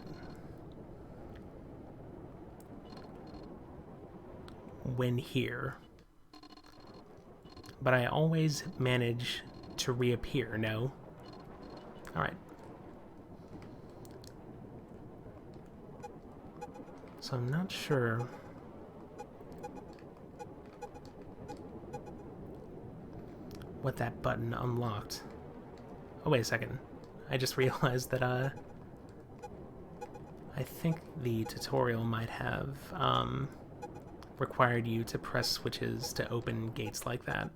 When here. But I always manage to reappear, no? Alright. So I'm not sure what that button unlocked. Oh, wait a second. I just realized that, I think the tutorial might have, required you to press switches to open gates like that.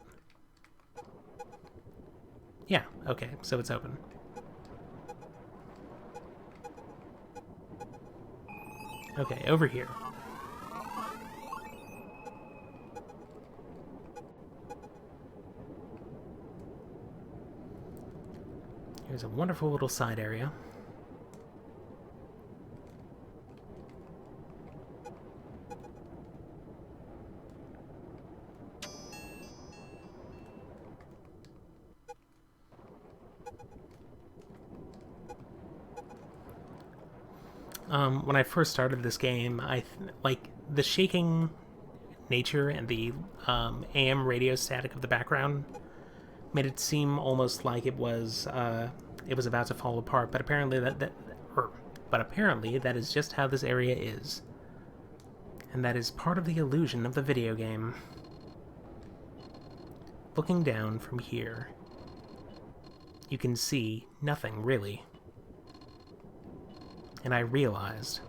Yeah, okay, so it's open. Okay, over here. Here's a wonderful little side area. When I first started this game, like the shaking nature and the AM radio static of the background made it seem almost like it was about to fall apart. But apparently that is just how this area is, and that is part of the illusion of the video game. Looking down from here, you can see nothing really. And I realized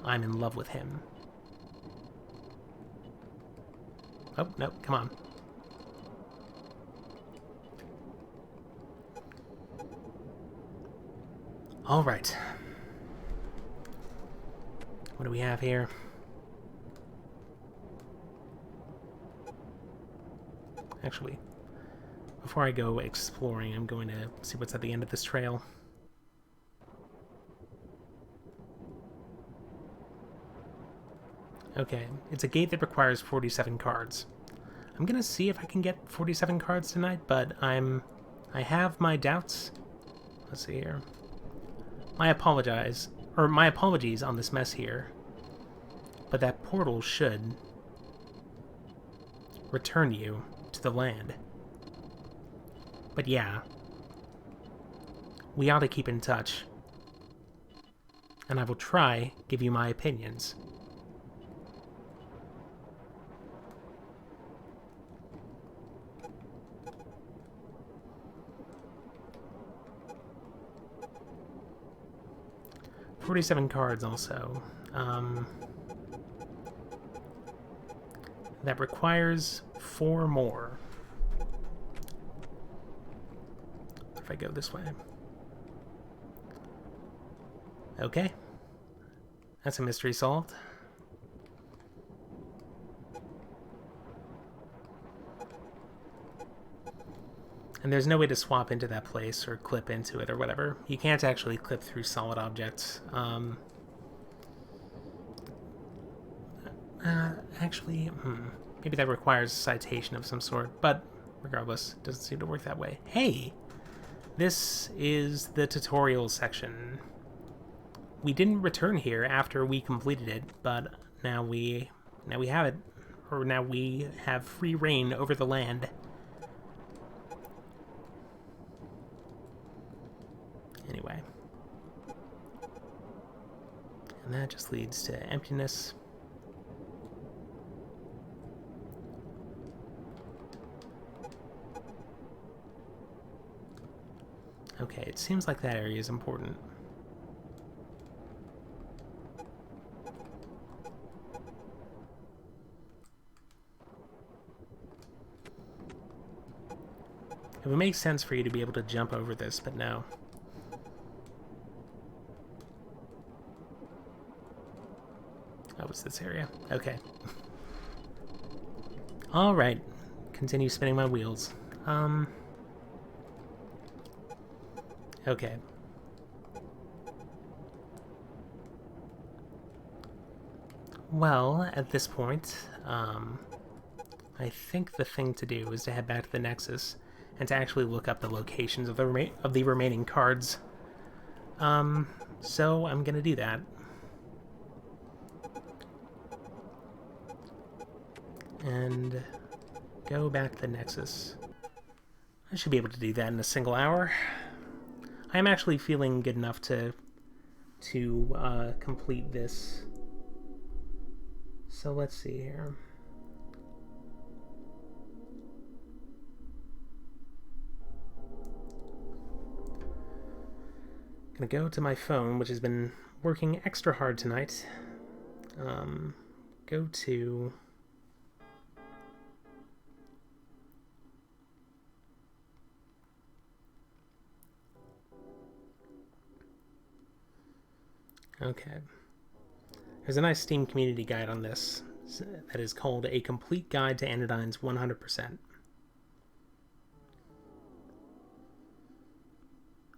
I'm in love with him. Oh, no, come on. All right. What do we have here? Actually, before I go exploring, I'm going to see what's at the end of this trail. Okay, it's a gate that requires 47 cards. I'm gonna see if I can get 47 cards tonight, but I have my doubts. Let's see here. My apologies on this mess here. But that portal should return you to the land. But yeah, we ought to keep in touch. And I will try give you my opinions. $47 cards also. That requires 4 more. If I go this way. Okay. That's a mystery solved. And there's no way to swap into that place or clip into it or whatever. You can't actually clip through solid objects. Actually, maybe that requires a citation of some sort, but regardless, it doesn't seem to work that way. Hey! This is the tutorial section. We didn't return here after we completed it, but now we have it. Or now we have free reign over the land. Anyway. And that just leads to emptiness. Okay, it seems like that area is important. It would make sense for you to be able to jump over this, but no. Oh, it's this area. Okay. Alright. Continue spinning my wheels. Okay. Well, at this point, I think the thing to do is to head back to the Nexus and to actually look up the locations of the remaining cards. So I'm gonna do that. And go back to the Nexus. I should be able to do that in a single hour. I am actually feeling good enough to complete this. So let's see here. Gonna go to my phone, which has been working extra hard tonight. Go to... Okay. There's a nice Steam community guide on this that is called A Complete Guide to Anodyne's 100%.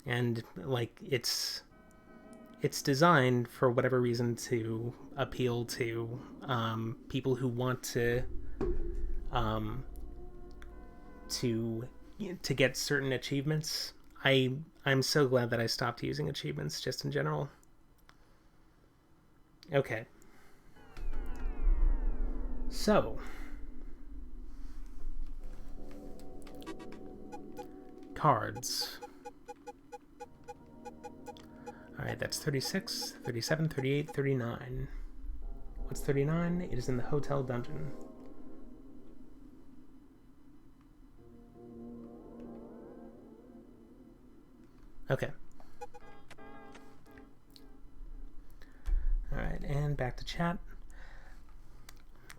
And, like, it's designed, for whatever reason, to appeal to people who want to get certain achievements. I'm so glad that I stopped using achievements, just in general. Okay. So. Cards. Alright, that's 36, 37, 38, 39. What's 39? It is in the hotel dungeon. Okay. Alright, and back to chat.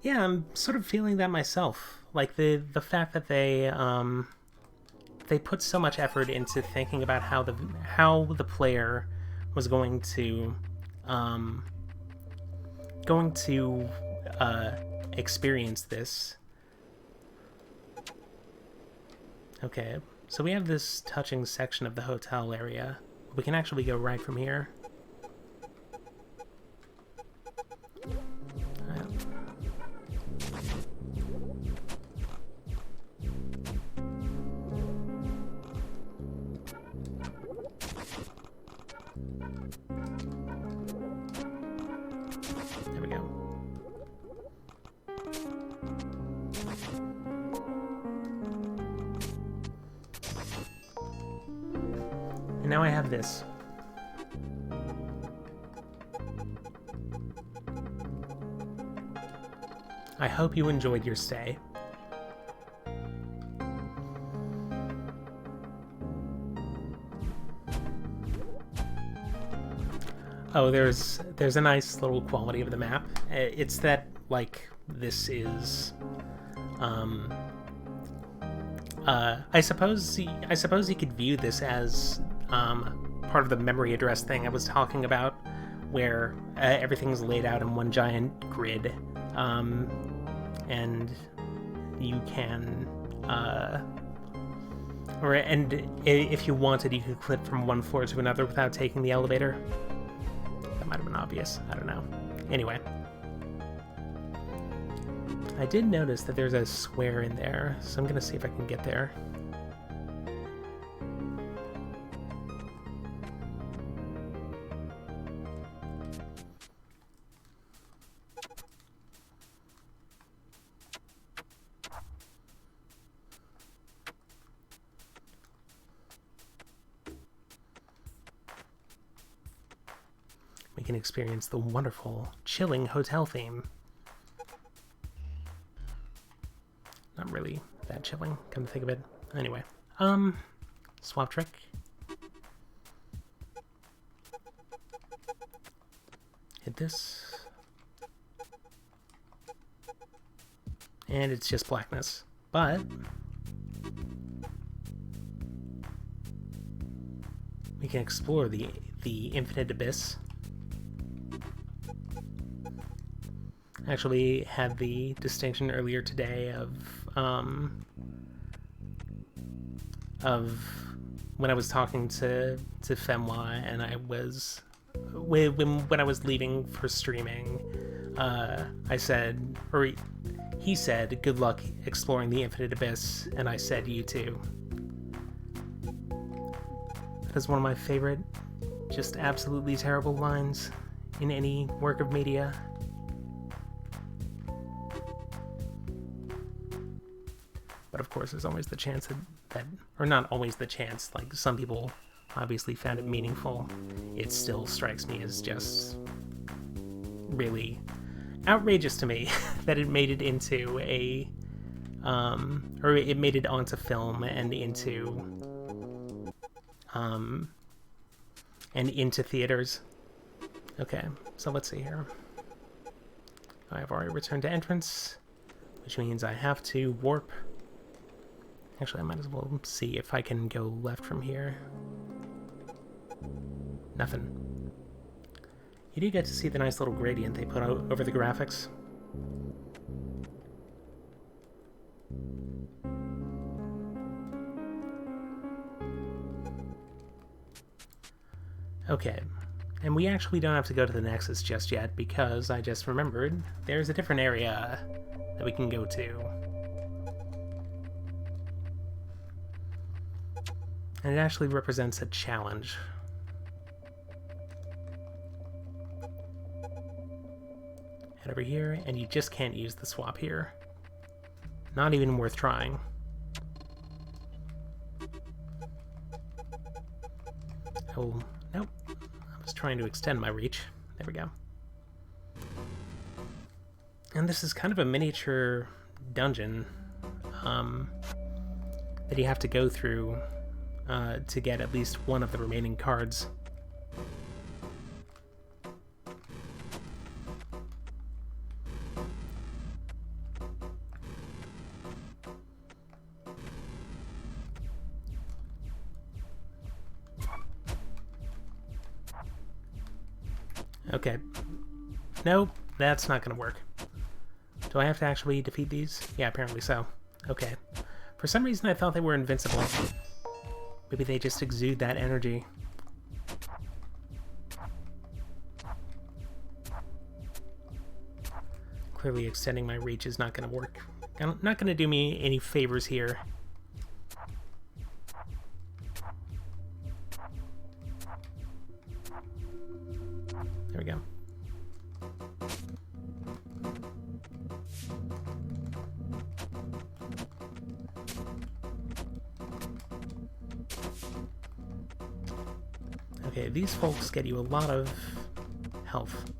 Yeah, I'm sort of feeling that myself. Like, the fact that they put so much effort into thinking about how the player was going to experience this. Okay, so we have this touching section of the hotel area. We can actually go right from here. now I have this. I hope you enjoyed your stay. Oh, there's a nice little quality of the map. It's that, like, this is... I suppose you could view this as part of the memory address thing I was talking about, where everything's laid out in one giant grid, and you can, and if you wanted, you could clip from one floor to another without taking the elevator. That might have been obvious. I don't know. Anyway. I did notice that there's a square in there, so I'm going to see if I can get there. We can experience the wonderful, chilling hotel theme. Not really that chilling, come to think of it. Anyway, swap trick. Hit this. And it's just blackness. But we can explore the infinite abyss. Actually had the distinction earlier today of when I was talking to Femwa, and I was when I was leaving for streaming, I said, or he said, "Good luck exploring the infinite abyss," and I said, "You too." That is one of my favorite, just absolutely terrible lines in any work of media. But of course, there's always the chance that, or not always the chance, like some people obviously found it meaningful. It still strikes me as just really outrageous to me that it made it into a, or it made it onto film and into theaters. Okay, so let's see here. I've already returned to entrance, which means I have to warp. Actually, I might as well see if I can go left from here. Nothing. You do get to see the nice little gradient they put out over the graphics. Okay, and we actually don't have to go to the Nexus just yet, because I just remembered there's a different area that we can go to. And it actually represents a challenge. Head over here, and you just can't use the swap here. Not even worth trying. Oh, nope. I was trying to extend my reach. There we go. And this is kind of a miniature dungeon that you have to go through to get at least one of the remaining cards. Okay. Nope, that's not gonna work. Do I have to actually defeat these? Yeah, apparently so. Okay. For some reason I thought they were invincible. Maybe they just exude that energy. Clearly extending my reach is not going to work. Not going to do me any favors here. There we go. Okay, these folks get you a lot of health.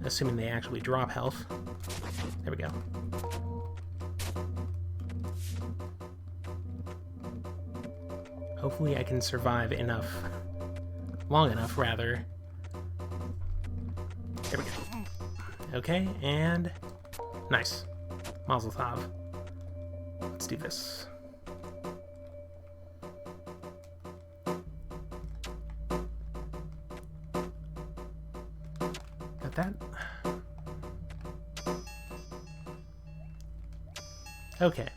Assuming they actually drop health. There we go. Hopefully I can survive enough. Long enough, rather. There we go. Okay, and... nice. Mazel tov. Let's do this. Got that? Okay.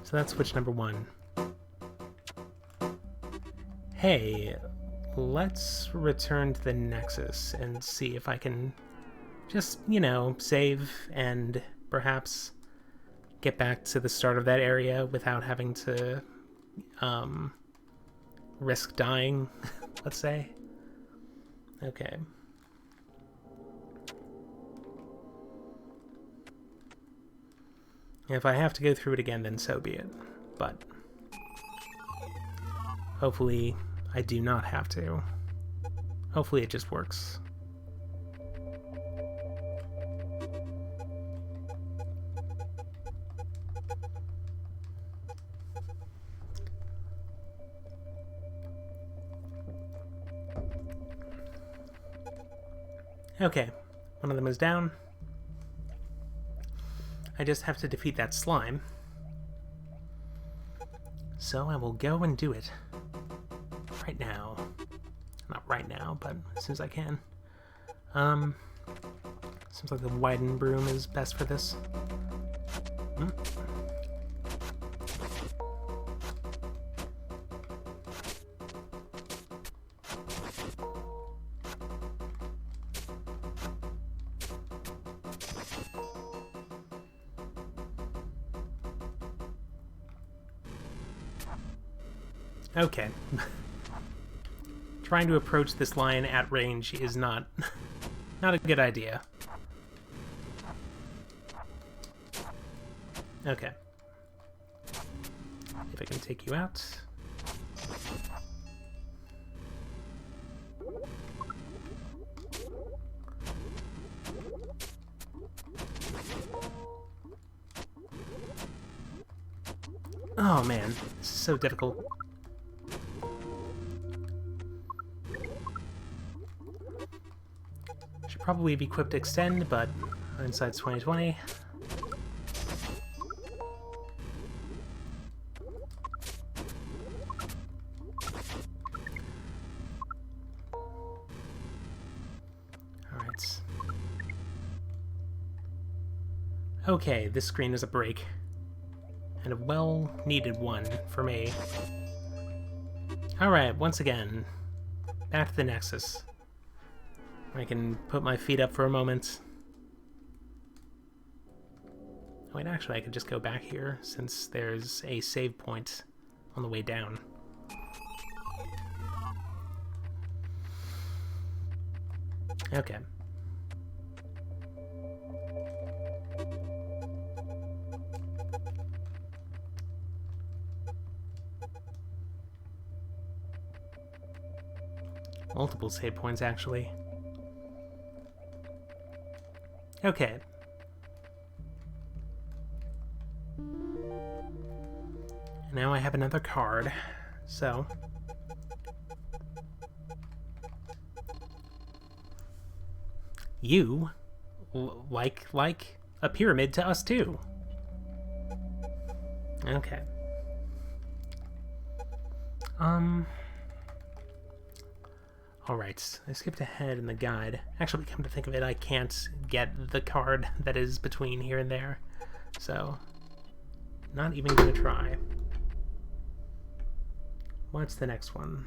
So that's switch number 1. Hey, let's return to the Nexus and see if I can just, you know, save and perhaps get back to the start of that area without having to risk dying, let's say. Okay. If I have to go through it again, then so be it. But hopefully I do not have to. Hopefully it just works. Okay, one of them is down. I just have to defeat that slime. So I will go and do it. Right now. Not right now, but as soon as I can. Seems like the widened broom is best for this. Okay. Trying to approach this lion at range is not a good idea. Okay. If I can take you out. Oh man, this is so difficult. Should probably have equipped Extend, but hindsight's 2020. Alright. Okay, this screen is a break. And a well-needed one for me. Alright, once again, back to the Nexus. I can put my feet up for a moment. Wait, actually, I could just go back here, since there's a save point on the way down. Okay. Multiple save points, actually. Okay. Now I have another card, so... You like a pyramid to us too. Okay. Alright, I skipped ahead in the guide. Actually, come to think of it, I can't get the card that is between here and there. So, not even gonna try. What's the next one?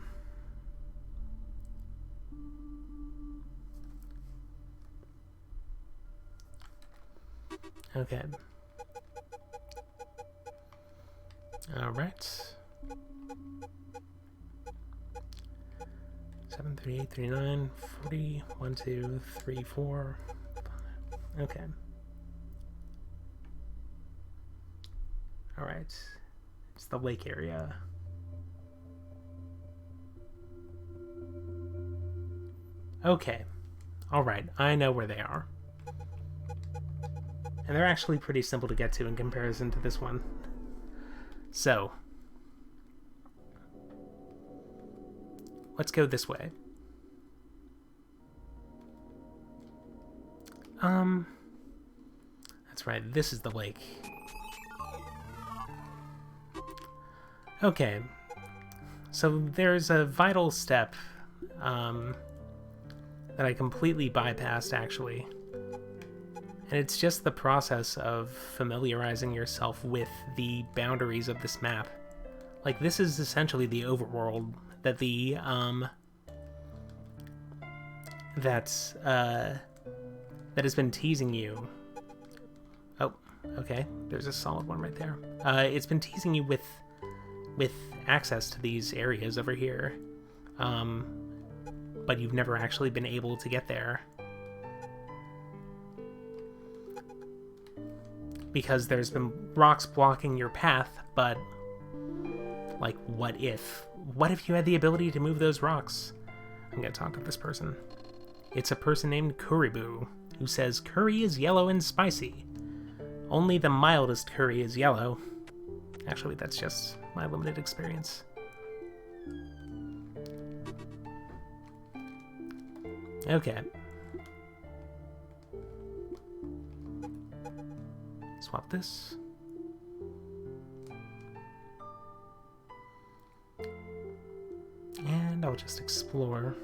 Okay. Alright. 7, 38, 39, 40, 1, 2, 3, 4, 5. Okay. Alright. It's the lake area. Okay. Alright, I know where they are. And they're actually pretty simple to get to in comparison to this one. So, let's go this way. That's right, this is the lake. Okay, so there's a vital step that I completely bypassed, actually. And it's just the process of familiarizing yourself with the boundaries of this map. Like, this is essentially the overworld that that has been teasing you. Oh, okay, there's a solid one right there. It's been teasing you with access to these areas over here, but you've never actually been able to get there because there's been rocks blocking your path. But like, what if you had the ability to move those rocks? I'm gonna talk to this person. It's a person named Curryboo, who says curry is yellow and spicy. Only the mildest curry is yellow. Actually, that's just my limited experience. Okay. Swap this. And I'll just explore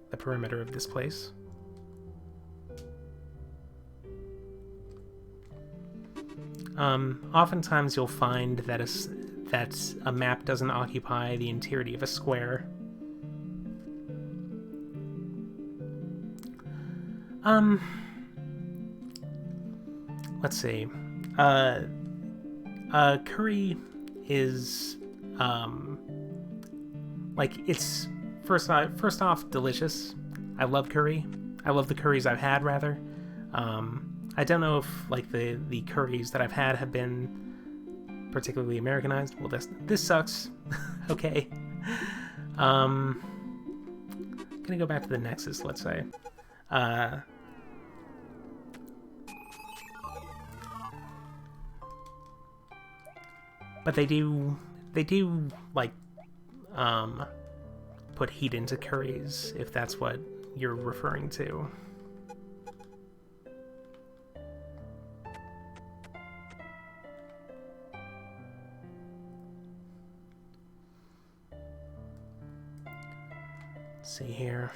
the perimeter of this place. Oftentimes you'll find that a map doesn't occupy the entirety of a square. Let's see. Curry is, like, it's first off delicious. I love curry. I love the curries I've had, rather. I don't know if, like, the curries that I've had have been particularly Americanized. Well, this sucks. Okay. Gonna go back to the Nexus, let's say. But they do like put heat into curries, if that's what you're referring to. Let's see here.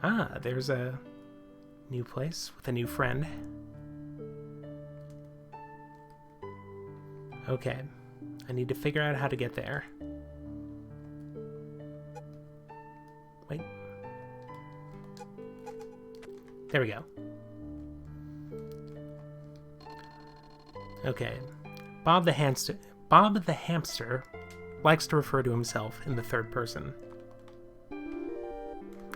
Ah, there's a new place with a new friend. Okay, I need to figure out how to get there. Wait. There we go. Okay. Bob the hamster likes to refer to himself in the third person.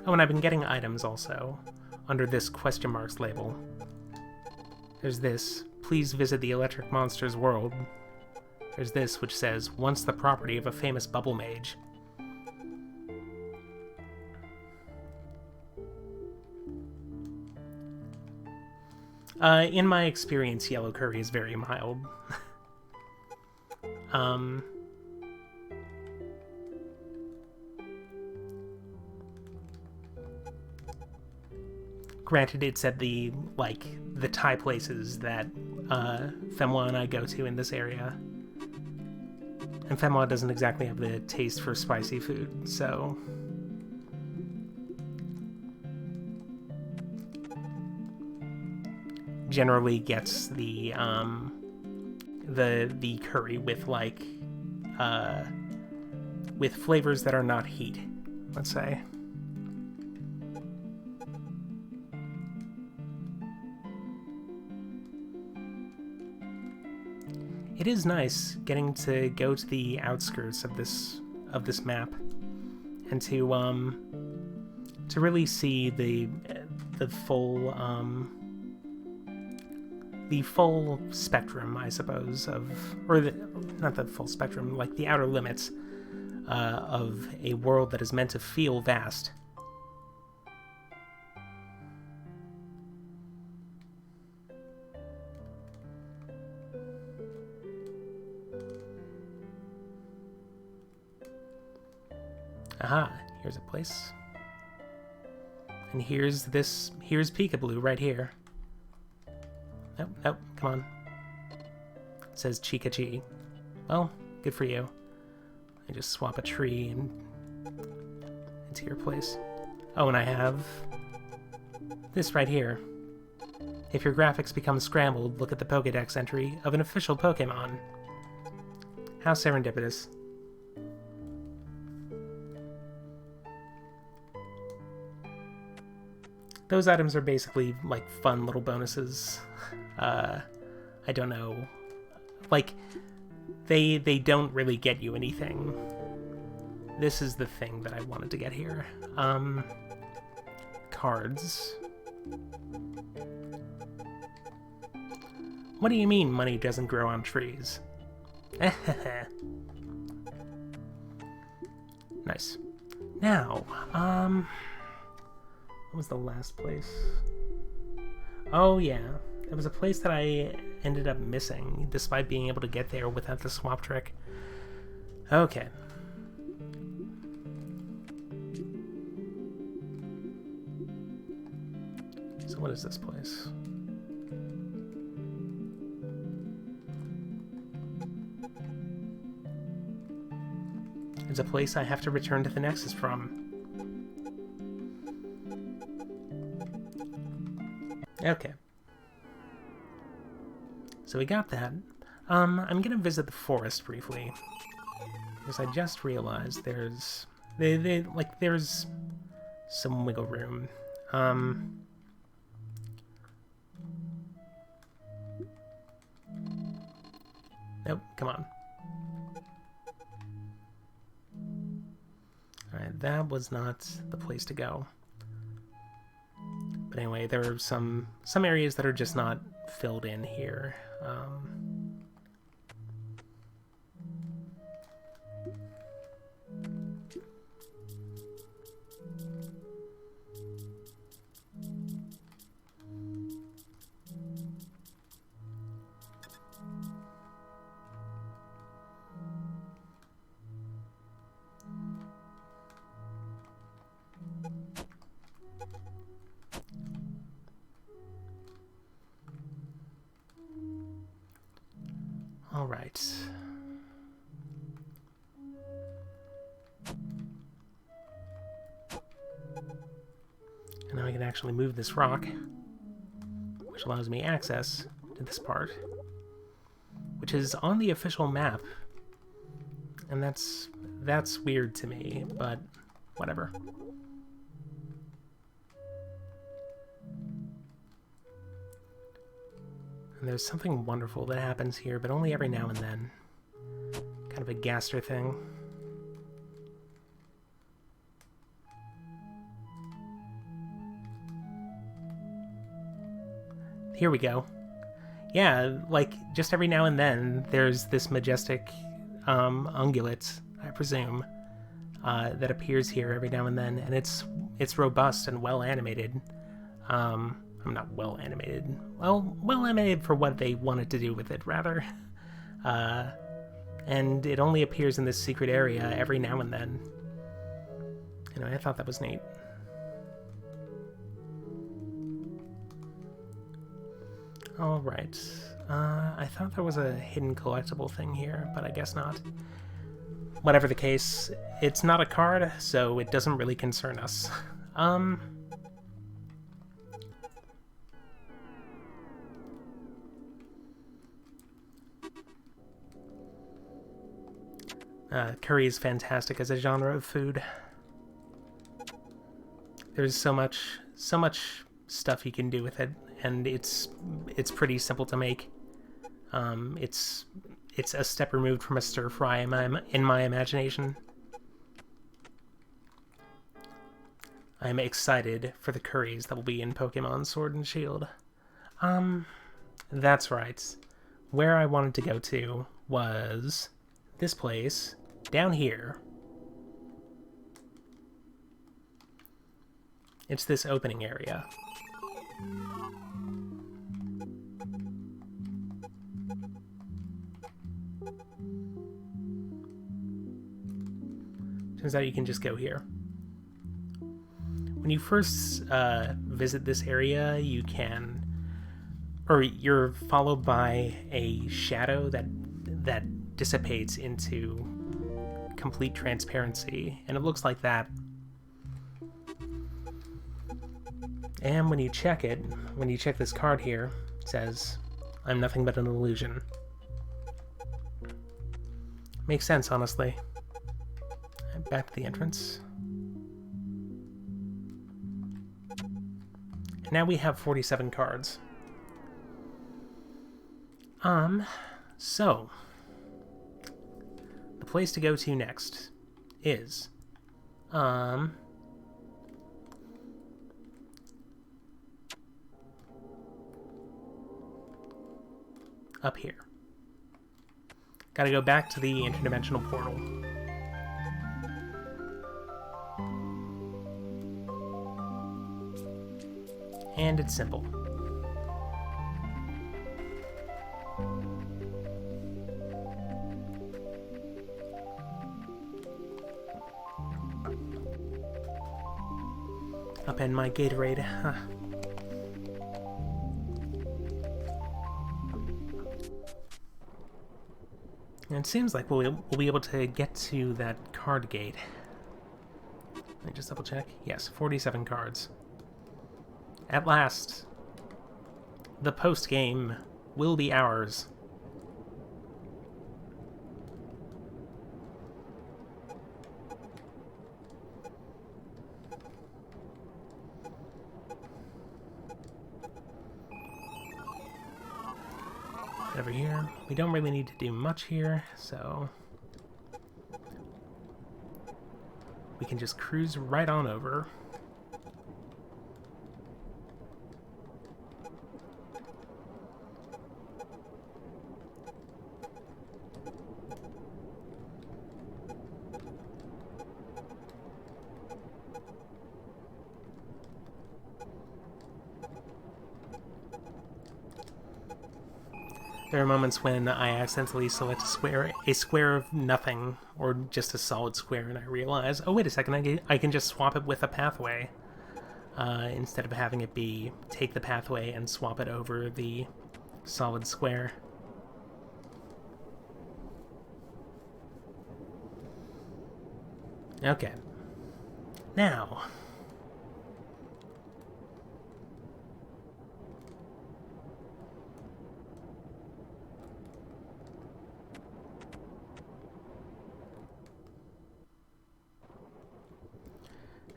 Oh, and I've been getting items also under this question marks label. There's this, please visit the electric monster's world. There's this, which says, once the property of a famous bubble mage. In my experience, yellow curry is very mild. Granted, it's at the Thai places that Femwa and I go to in this area. And Femwa doesn't exactly have the taste for spicy food, so... generally gets the curry with, like, with flavors that are not heat, let's say. It is nice getting to go to the outskirts of this map and to really see the full spectrum, I suppose, not the full spectrum, like the outer limits of a world that is meant to feel vast. Aha, here's a place. And here's Peekaboo right here. Nope, nope, come on. It says Chika-Chi. Well, good for you. I just swap a tree and into your place. Oh, and I have this right here. If your graphics become scrambled, look at the Pokédex entry of an official Pokémon. How serendipitous. Those items are basically, like, fun little bonuses. I don't know. Like, they don't really get you anything. This is the thing that I wanted to get here. Cards. What do you mean money doesn't grow on trees? Nice. Now, what was the last place? Oh yeah, it was a place that I ended up missing, despite being able to get there without the swap trick. Okay. So what is this place? It's a place I have to return to the Nexus from. Okay. So we got that. I'm gonna visit the forest briefly. Because I just realized there's... there's some wiggle room. Nope, come on. Alright, that was not the place to go. But anyway, there are some areas that are just not filled in here. All right. And now I can actually move this rock, which allows me access to this part, which is on the official map. And that's weird to me, but whatever. And there's something wonderful that happens here, but only every now and then. Kind of a gaster thing. Here we go. Yeah, like, just every now and then, there's this majestic ungulate, I presume, that appears here every now and then, and it's robust and well animated. I'm not well animated. Well animated for what they wanted to do with it, rather. And it only appears in this secret area every now and then. Anyway, I thought that was neat. Alright. I thought there was a hidden collectible thing here, but I guess not. Whatever the case, it's not a card, so it doesn't really concern us. Curry is fantastic as a genre of food. There's so much stuff you can do with it, and it's pretty simple to make. It's a step removed from a stir fry in my imagination. I'm excited for the curries that will be in Pokemon Sword and Shield. That's right. Where I wanted to go to was this place down here. It's this opening area. Turns out you can just go here. When you first visit this area, you can... or you're followed by a shadow that dissipates into complete transparency, and it looks like that. And when you check this card here, it says, "I'm nothing but an illusion." Makes sense, honestly. Back to the entrance. And now we have 47 cards. So the place to go to next is up here. Gotta go back to the interdimensional portal. And it's simple. Upend my Gatorade. Huh. And it seems like we'll be able to get to that card gate. Let me just double check. Yes, 47 cards. At last, the post-game will be ours. Over here. We don't really need to do much here, so we can just cruise right on over. There are moments when I accidentally select a square of nothing, or just a solid square, and I realize, oh wait a second, I can just swap it with a pathway, instead of having it be take the pathway and swap it over the solid square. Okay. Now...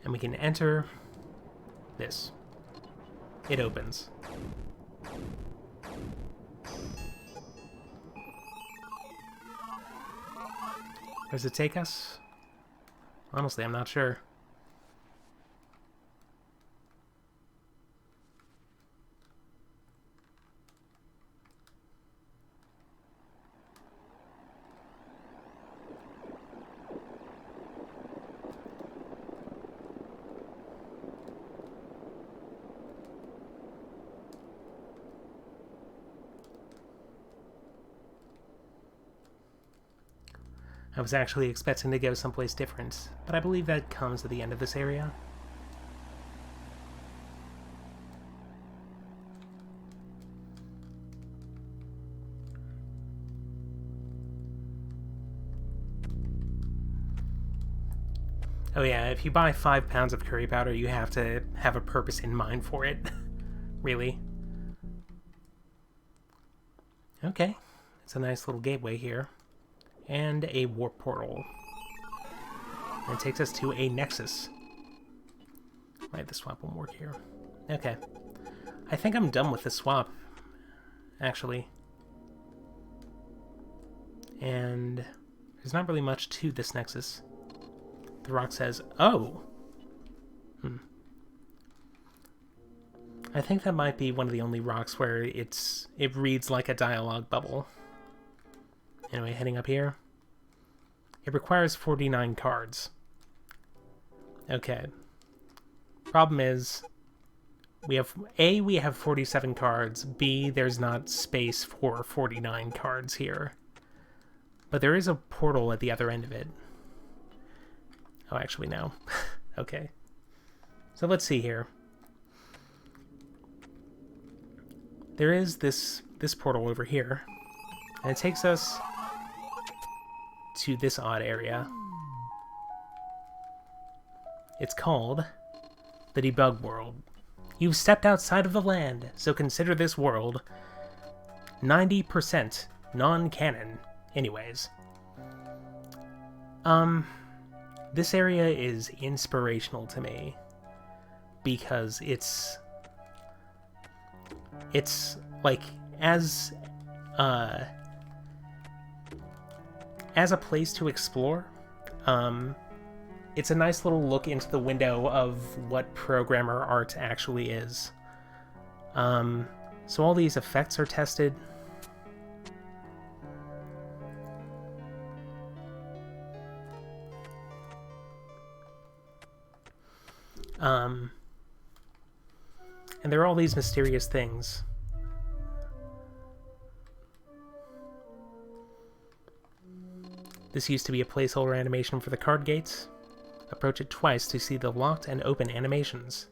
and we can enter this. It opens. Where does it take us? Honestly, I'm not sure. I was actually expecting to go someplace different, but I believe that comes at the end of this area. Oh yeah, if you buy 5 pounds of curry powder, you have to have a purpose in mind for it. Really. Okay, it's a nice little gateway here. And a warp portal. And it takes us to a nexus. Right, the swap won't work here. Okay. I think I'm done with the swap, actually. And there's not really much to this nexus. The rock says, oh! I think that might be one of the only rocks where it reads like a dialogue bubble. Anyway, heading up here. It requires 49 cards. Okay. Problem is, we have 47 cards. B, there's not space for 49 cards here. But there is a portal at the other end of it. Oh, actually, no. Okay. So let's see here. There is this portal over here, and it takes us to this odd area. It's called the Debug World. You've stepped outside of the land, so consider this world 90% non-canon. Anyways. This area is inspirational to me because it's like as a place to explore. It's a nice little look into the window of what programmer art actually is. So all these effects are tested. And there are all these mysterious things. This used to be a placeholder animation for the card gates. Approach it twice to see the locked and open animations.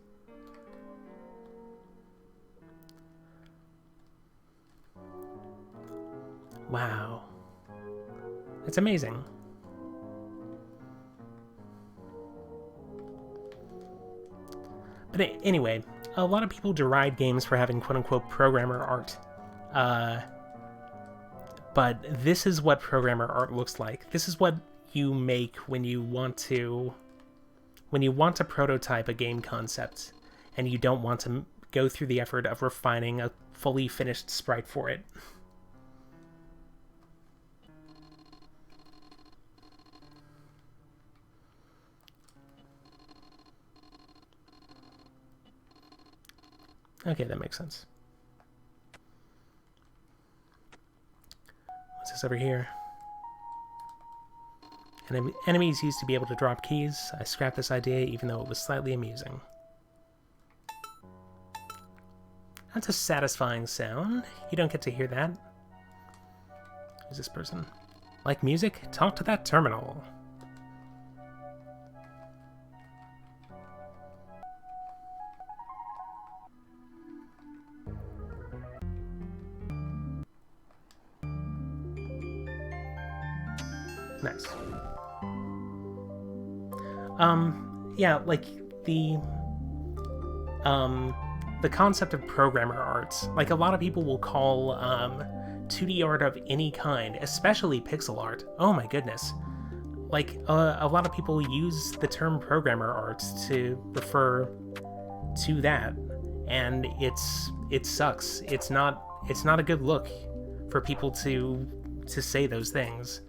Wow. It's amazing. But anyway, a lot of people deride games for having quote-unquote programmer art. But this is what programmer art looks like. This is what you make when you want to prototype a game concept and you don't want to go through the effort of refining a fully finished sprite for it. Okay, that makes sense. What's this over here? Enemies used to be able to drop keys. I scrapped this idea even though it was slightly amusing. That's a satisfying sound. You don't get to hear that. Who's this person? Like music? Talk to that terminal. Nice. Yeah, like the concept of programmer arts. Like a lot of people will call 2D art of any kind, especially pixel art. Oh my goodness. Like a lot of people use the term programmer arts to refer to that, and it sucks. It's not a good look for people to say those things.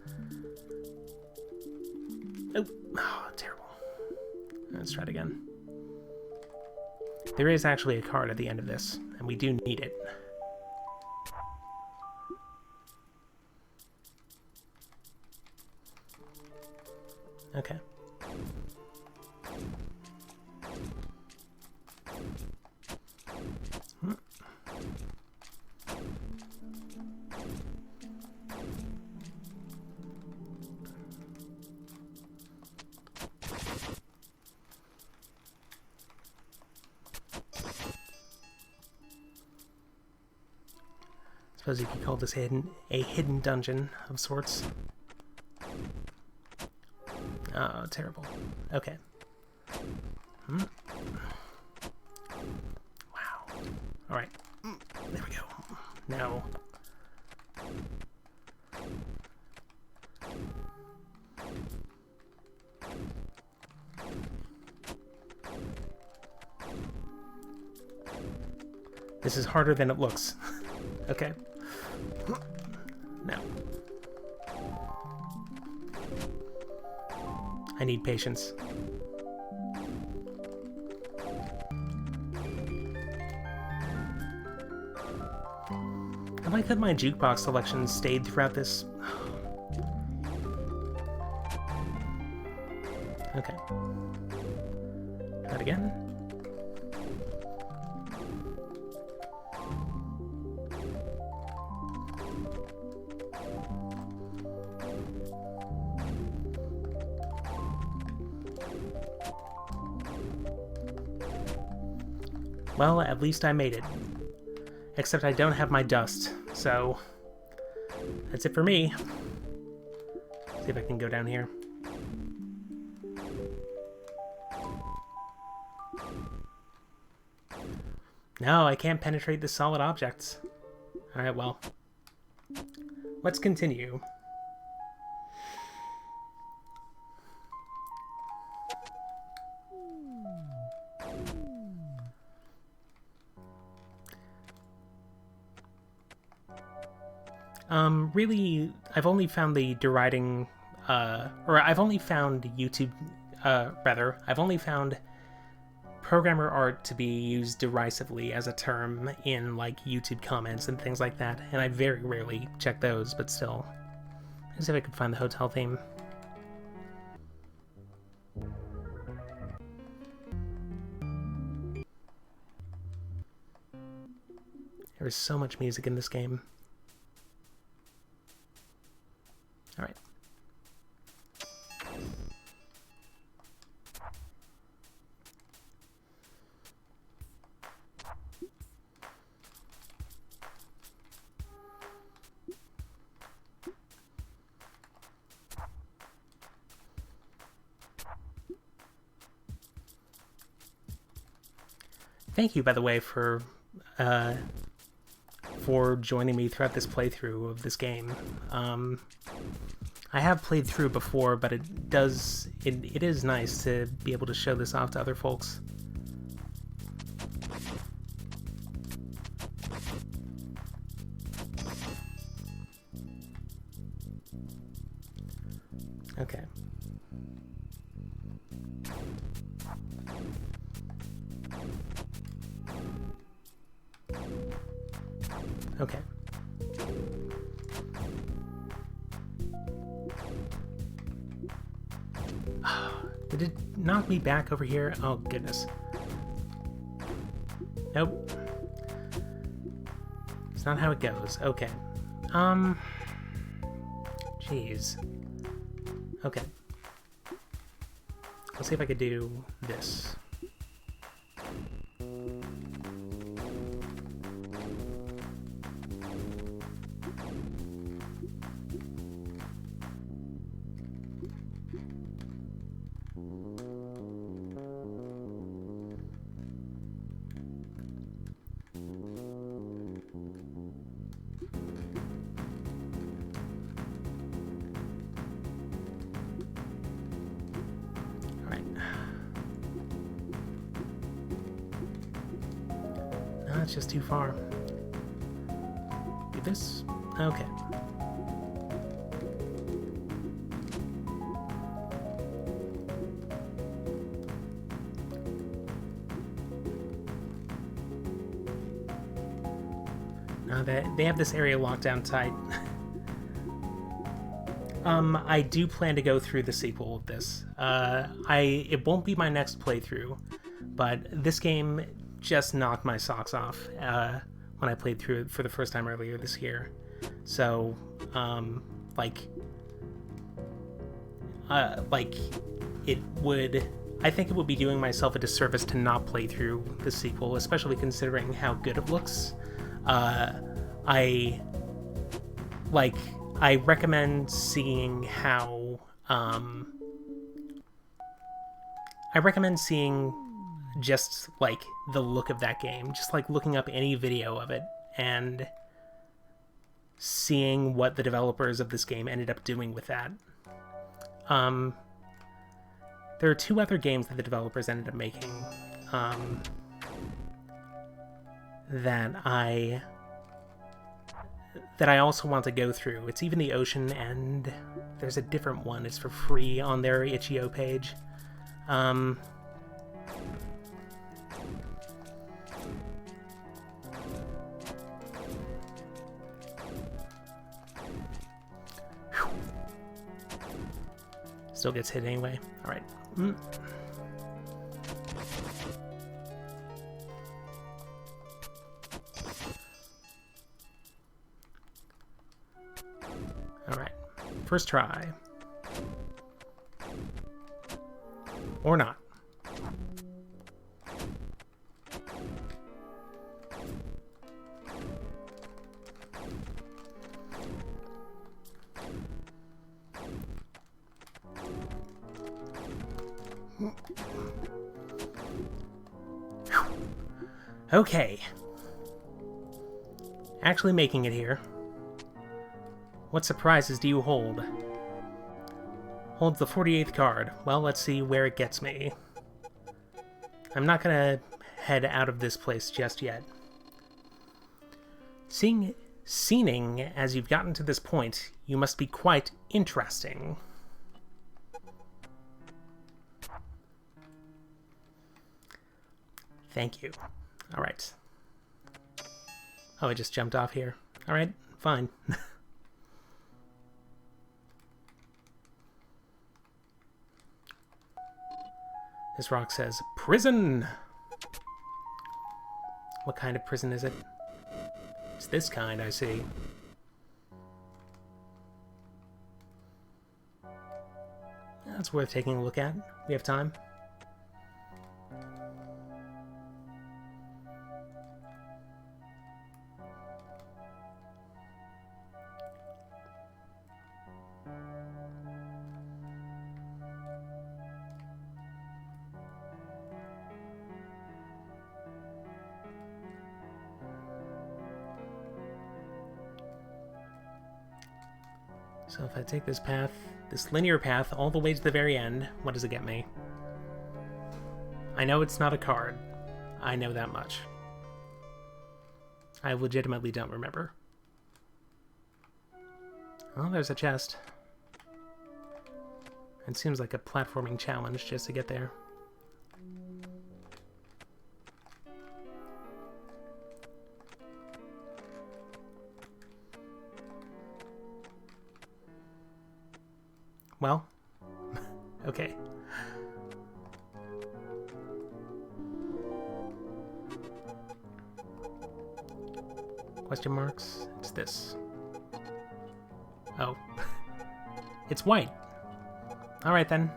Oh, terrible. Let's try it again. There is actually a card at the end of this, and we do need it. Okay. Suppose you could call this a hidden dungeon of sorts. Oh, terrible. Okay. Wow. Alright. There we go. Now. This is harder than it looks. Okay. Now. I need patience. I like that my jukebox selection stayed throughout this. Okay. That again. Well, at least I made it. Except I don't have my dust, so that's it for me. See if I can go down here. No, I can't penetrate the solid objects. Alright, well. Let's continue. Really, I've only found the deriding, or I've only found YouTube, I've only found programmer art to be used derisively as a term in, like, YouTube comments and things like that, and I very rarely check those, but still. Let's see if I can find the hotel theme. There is so much music in this game. Alright. Thank you, by the way, for joining me throughout this playthrough of this game. I have played through before, but it is nice to be able to show this off to other folks. Okay. Okay. Did it knock me back over here? Oh, goodness. Nope. It's not how it goes. Okay. Jeez. Okay. Let's see if I could do this. That's just too far. Do this? Okay. Now that they have this area locked down tight. I do plan to go through the sequel of this. It won't be my next playthrough, but this game just knocked my socks off when I played through it for the first time earlier this year. So, I think it would be doing myself a disservice to not play through the sequel, especially considering how good it looks. I recommend seeing how, just like the look of that game, just like looking up any video of it and seeing what the developers of this game ended up doing with that. There are two other games that the developers ended up making that I also want to go through. It's Even the Ocean, and there's a different one. It's for free on their itch.io page. Still gets hit anyway. Alright. Alright. First try. Or not. Okay. Actually making it here. What surprises do you hold? Holds the 48th card. Well, let's see where it gets me. I'm not gonna head out of this place just yet. Seeing as you've gotten to this point, you must be quite interesting. Thank you. Alright. Oh, I just jumped off here. Alright, fine. This rock says, prison! What kind of prison is it? It's this kind, I see. That's worth taking a look at. We have time. So if I take this path, this linear path, all the way to the very end, what does it get me? I know it's not a card. I know that much. I legitimately don't remember. Oh, there's a chest. It seems like a platforming challenge just to get there. Well, okay. Question marks? It's this. Oh. It's white. Alright then.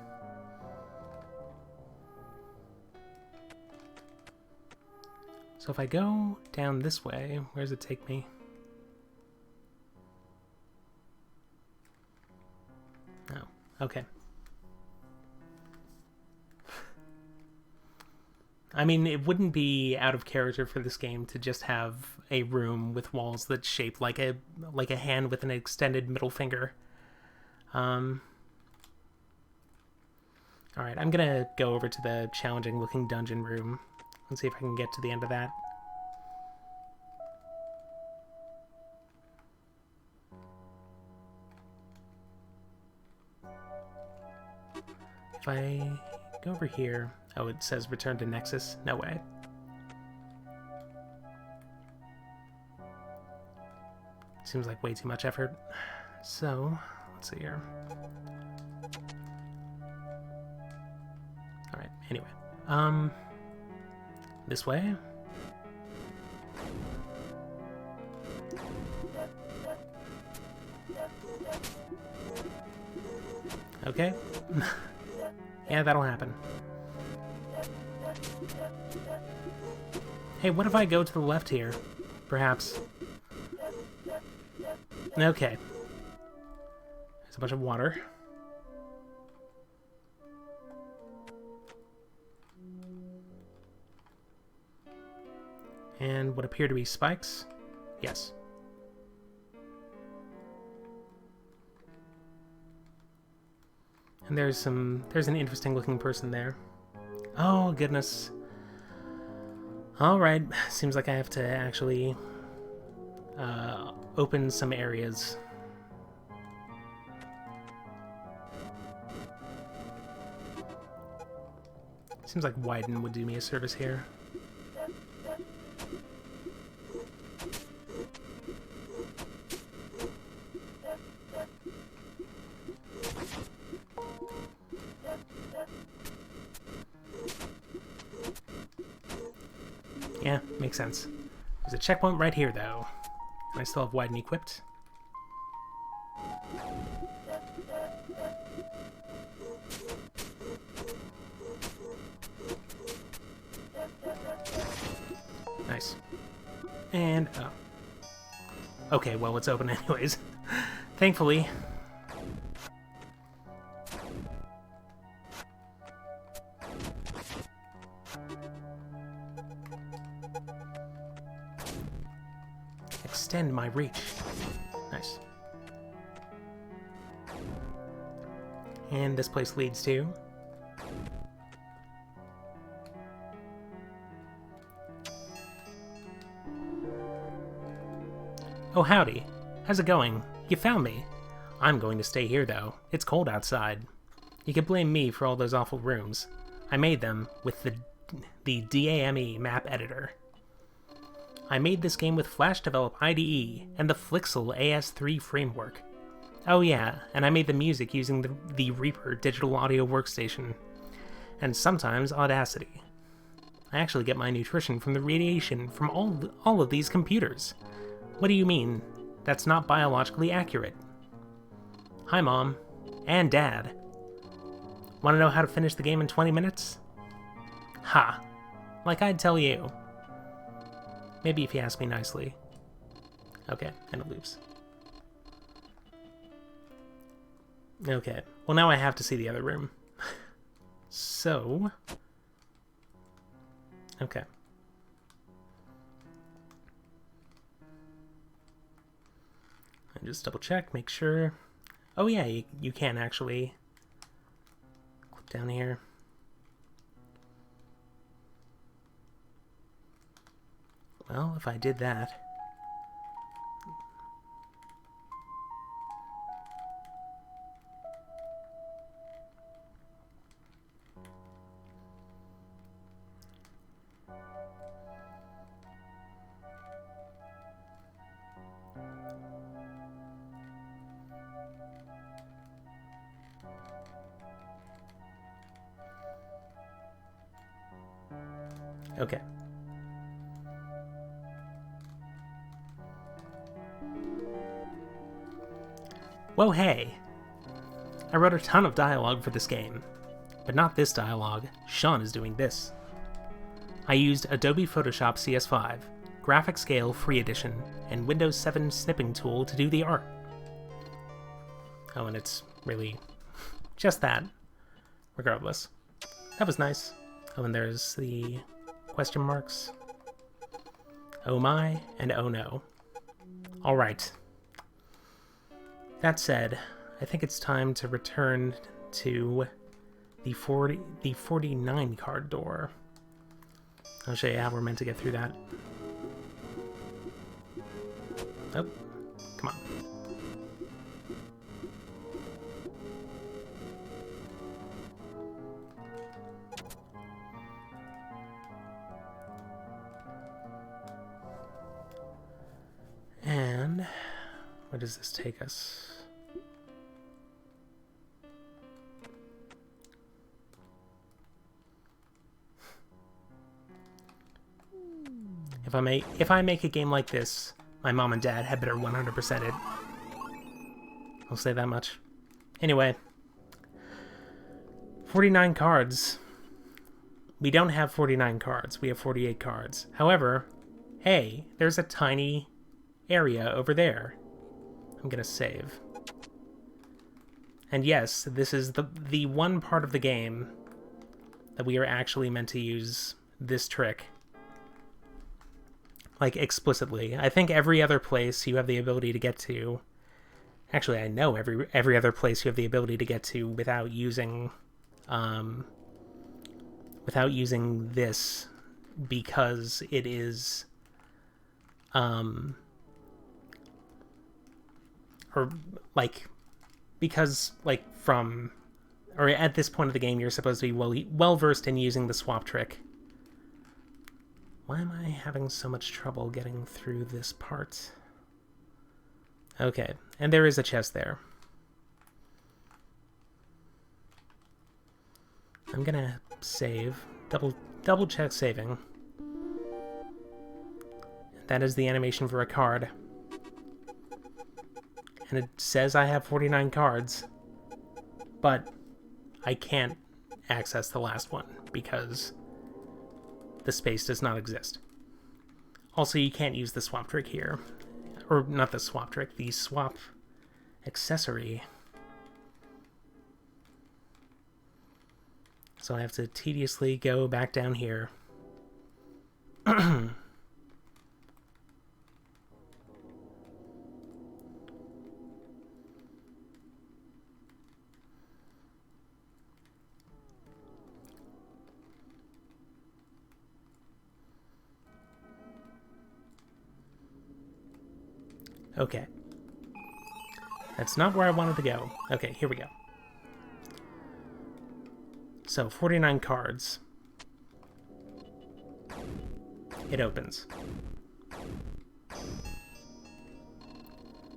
So if I go down this way, where does it take me? Oh, okay. I mean, it wouldn't be out of character for this game to just have a room with walls that's shaped like a hand with an extended middle finger. Alright, I'm gonna go over to the challenging looking dungeon room and see if I can get to the end of that. If I go over here... Oh, it says return to Nexus? No way. Seems like way too much effort. So, let's see here. Alright, anyway. This way? Okay. Yeah, that'll happen. Hey, what if I go to the left here? Perhaps. Okay. There's a bunch of water. And what appear to be spikes? Yes. And there's an interesting looking person there. Oh, goodness. Alright, seems like I have to actually open some areas. Seems like Widen would do me a service here. Yeah, makes sense. There's a checkpoint right here, though. And I still have Widen equipped. Nice. And, oh. Okay, well, it's open anyways. Thankfully. extend my reach. Nice. And this place leads to... Oh, howdy. How's it going? You found me. I'm going to stay here, though. It's cold outside. You can blame me for all those awful rooms. I made them with the DAME map editor. I made this game with Flash Develop IDE and the Flixel AS3 framework. Oh yeah, and I made the music using the Reaper digital audio workstation. And sometimes Audacity. I actually get my nutrition from the radiation from all of these computers. What do you mean? That's not biologically accurate. Hi, Mom. And Dad. Want to know how to finish the game in 20 minutes? Ha. Like I'd tell you. Maybe if you ask me nicely. Okay, and it loops. Okay, well now I have to see the other room. So... Okay. And just double check, make sure. Oh yeah, you can actually click down here. Well, if I did that... Okay. Whoa, hey! I wrote a ton of dialogue for this game. But not this dialogue. Sean is doing this. I used Adobe Photoshop CS5, Graphic Scale Free Edition, and Windows 7 Snipping Tool to do the art. Oh, and it's really just that. Regardless. That was nice. Oh, and there's the question marks. Oh my, and oh no. Alright. That said, I think it's time to return to the 49 card door. I'll show you how we're meant to get through that. Oh, come on. And where does this take us? If I make a game like this, my mom and dad had better 100% it. I'll say that much. Anyway. 49 cards. We don't have 49 cards. We have 48 cards. However, hey, there's a tiny area over there. I'm gonna save. And yes, this is the one part of the game that we are actually meant to use this trick. Like, explicitly. I think every other place you have the ability to get to... Actually, I know every other place you have the ability to get to without using this, because it is... or, like... Because, like, from... Or at this point of the game, you're supposed to be well-versed in using the swap trick. Why am I having so much trouble getting through this part? Okay, and there is a chest there. I'm gonna save. Double check saving. That is the animation for a card. And it says I have 49 cards. But I can't access the last one because the space does not exist. Also, you can't use the swap trick here. Or not the swap trick, the swap accessory. So I have to tediously go back down here. Okay. That's not where I wanted to go. Okay, here we go. So, 49 cards. It opens.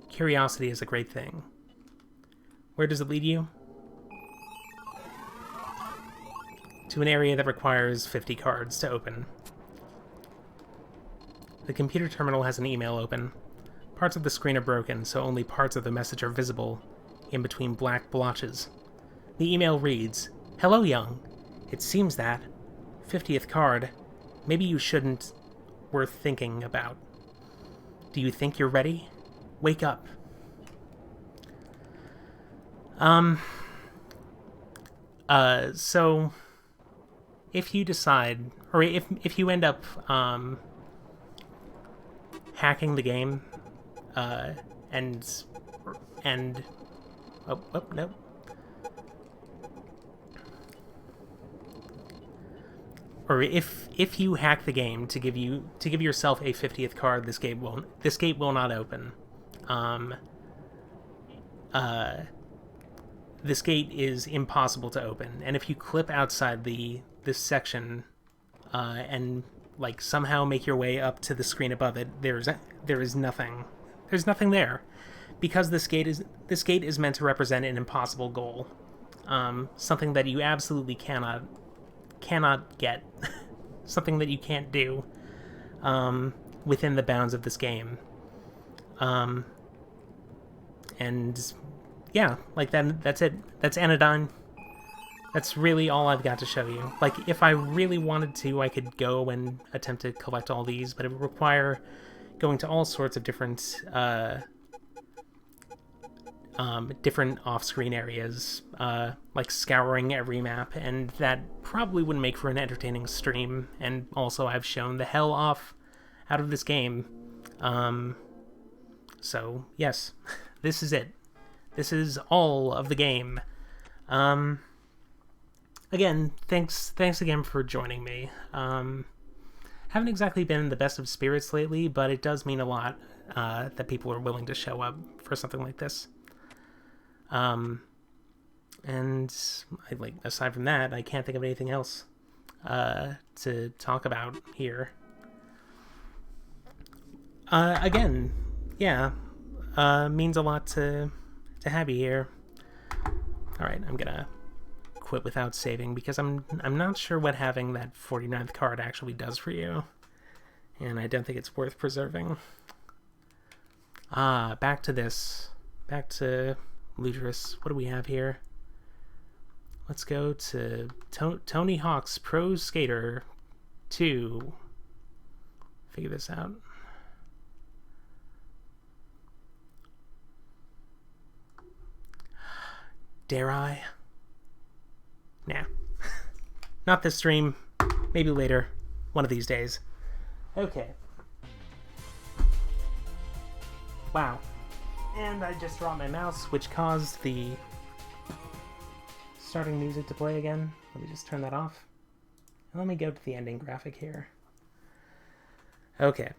Curiosity is a great thing. Where does it lead you? To an area that requires 50 cards to open. The computer terminal has an email open. Parts of the screen are broken, so only parts of the message are visible, in between black blotches. The email reads, "Hello, Young. It seems that 50th card. Maybe you shouldn't. Worth thinking about. Do you think you're ready? Wake up." So if you decide, or if you end up hacking the game, and no. Or if you hack the game to give yourself a 50th card, this gate will not open. This gate is impossible to open, and if you clip outside this section, and like somehow make your way up to the screen above it, there is nothing. There's nothing there, because this gate is meant to represent an impossible goal, something that you absolutely cannot get, something that you can't do within the bounds of this game. And yeah, like that's it. That's Anodyne. That's really all I've got to show you. Like, if I really wanted to, I could go and attempt to collect all these, but it would require going to all sorts of different different off-screen areas, like scouring every map, and that probably wouldn't make for an entertaining stream. And also, I've shown the hell out of this game. So yes, this is it. This is all of the game. Again, thanks again for joining me. Haven't exactly been in the best of spirits lately, but it does mean a lot that people are willing to show up for something like this. And aside from that, I can't think of anything else to talk about here. Again, yeah, means a lot to have you here. All right, I'm gonna quit without saving because I'm not sure what having that 49th card actually does for you, and I don't think it's worth preserving. Back to this. Back to Ludrus. What do we have here? Let's go to Tony Hawk's Pro Skater 2. Figure this out. Dare I? Nah. Not this stream. Maybe later. One of these days. Okay. Wow. And I just dropped my mouse, which caused the starting music to play again. Let me just turn that off. And let me go to the ending graphic here. Okay.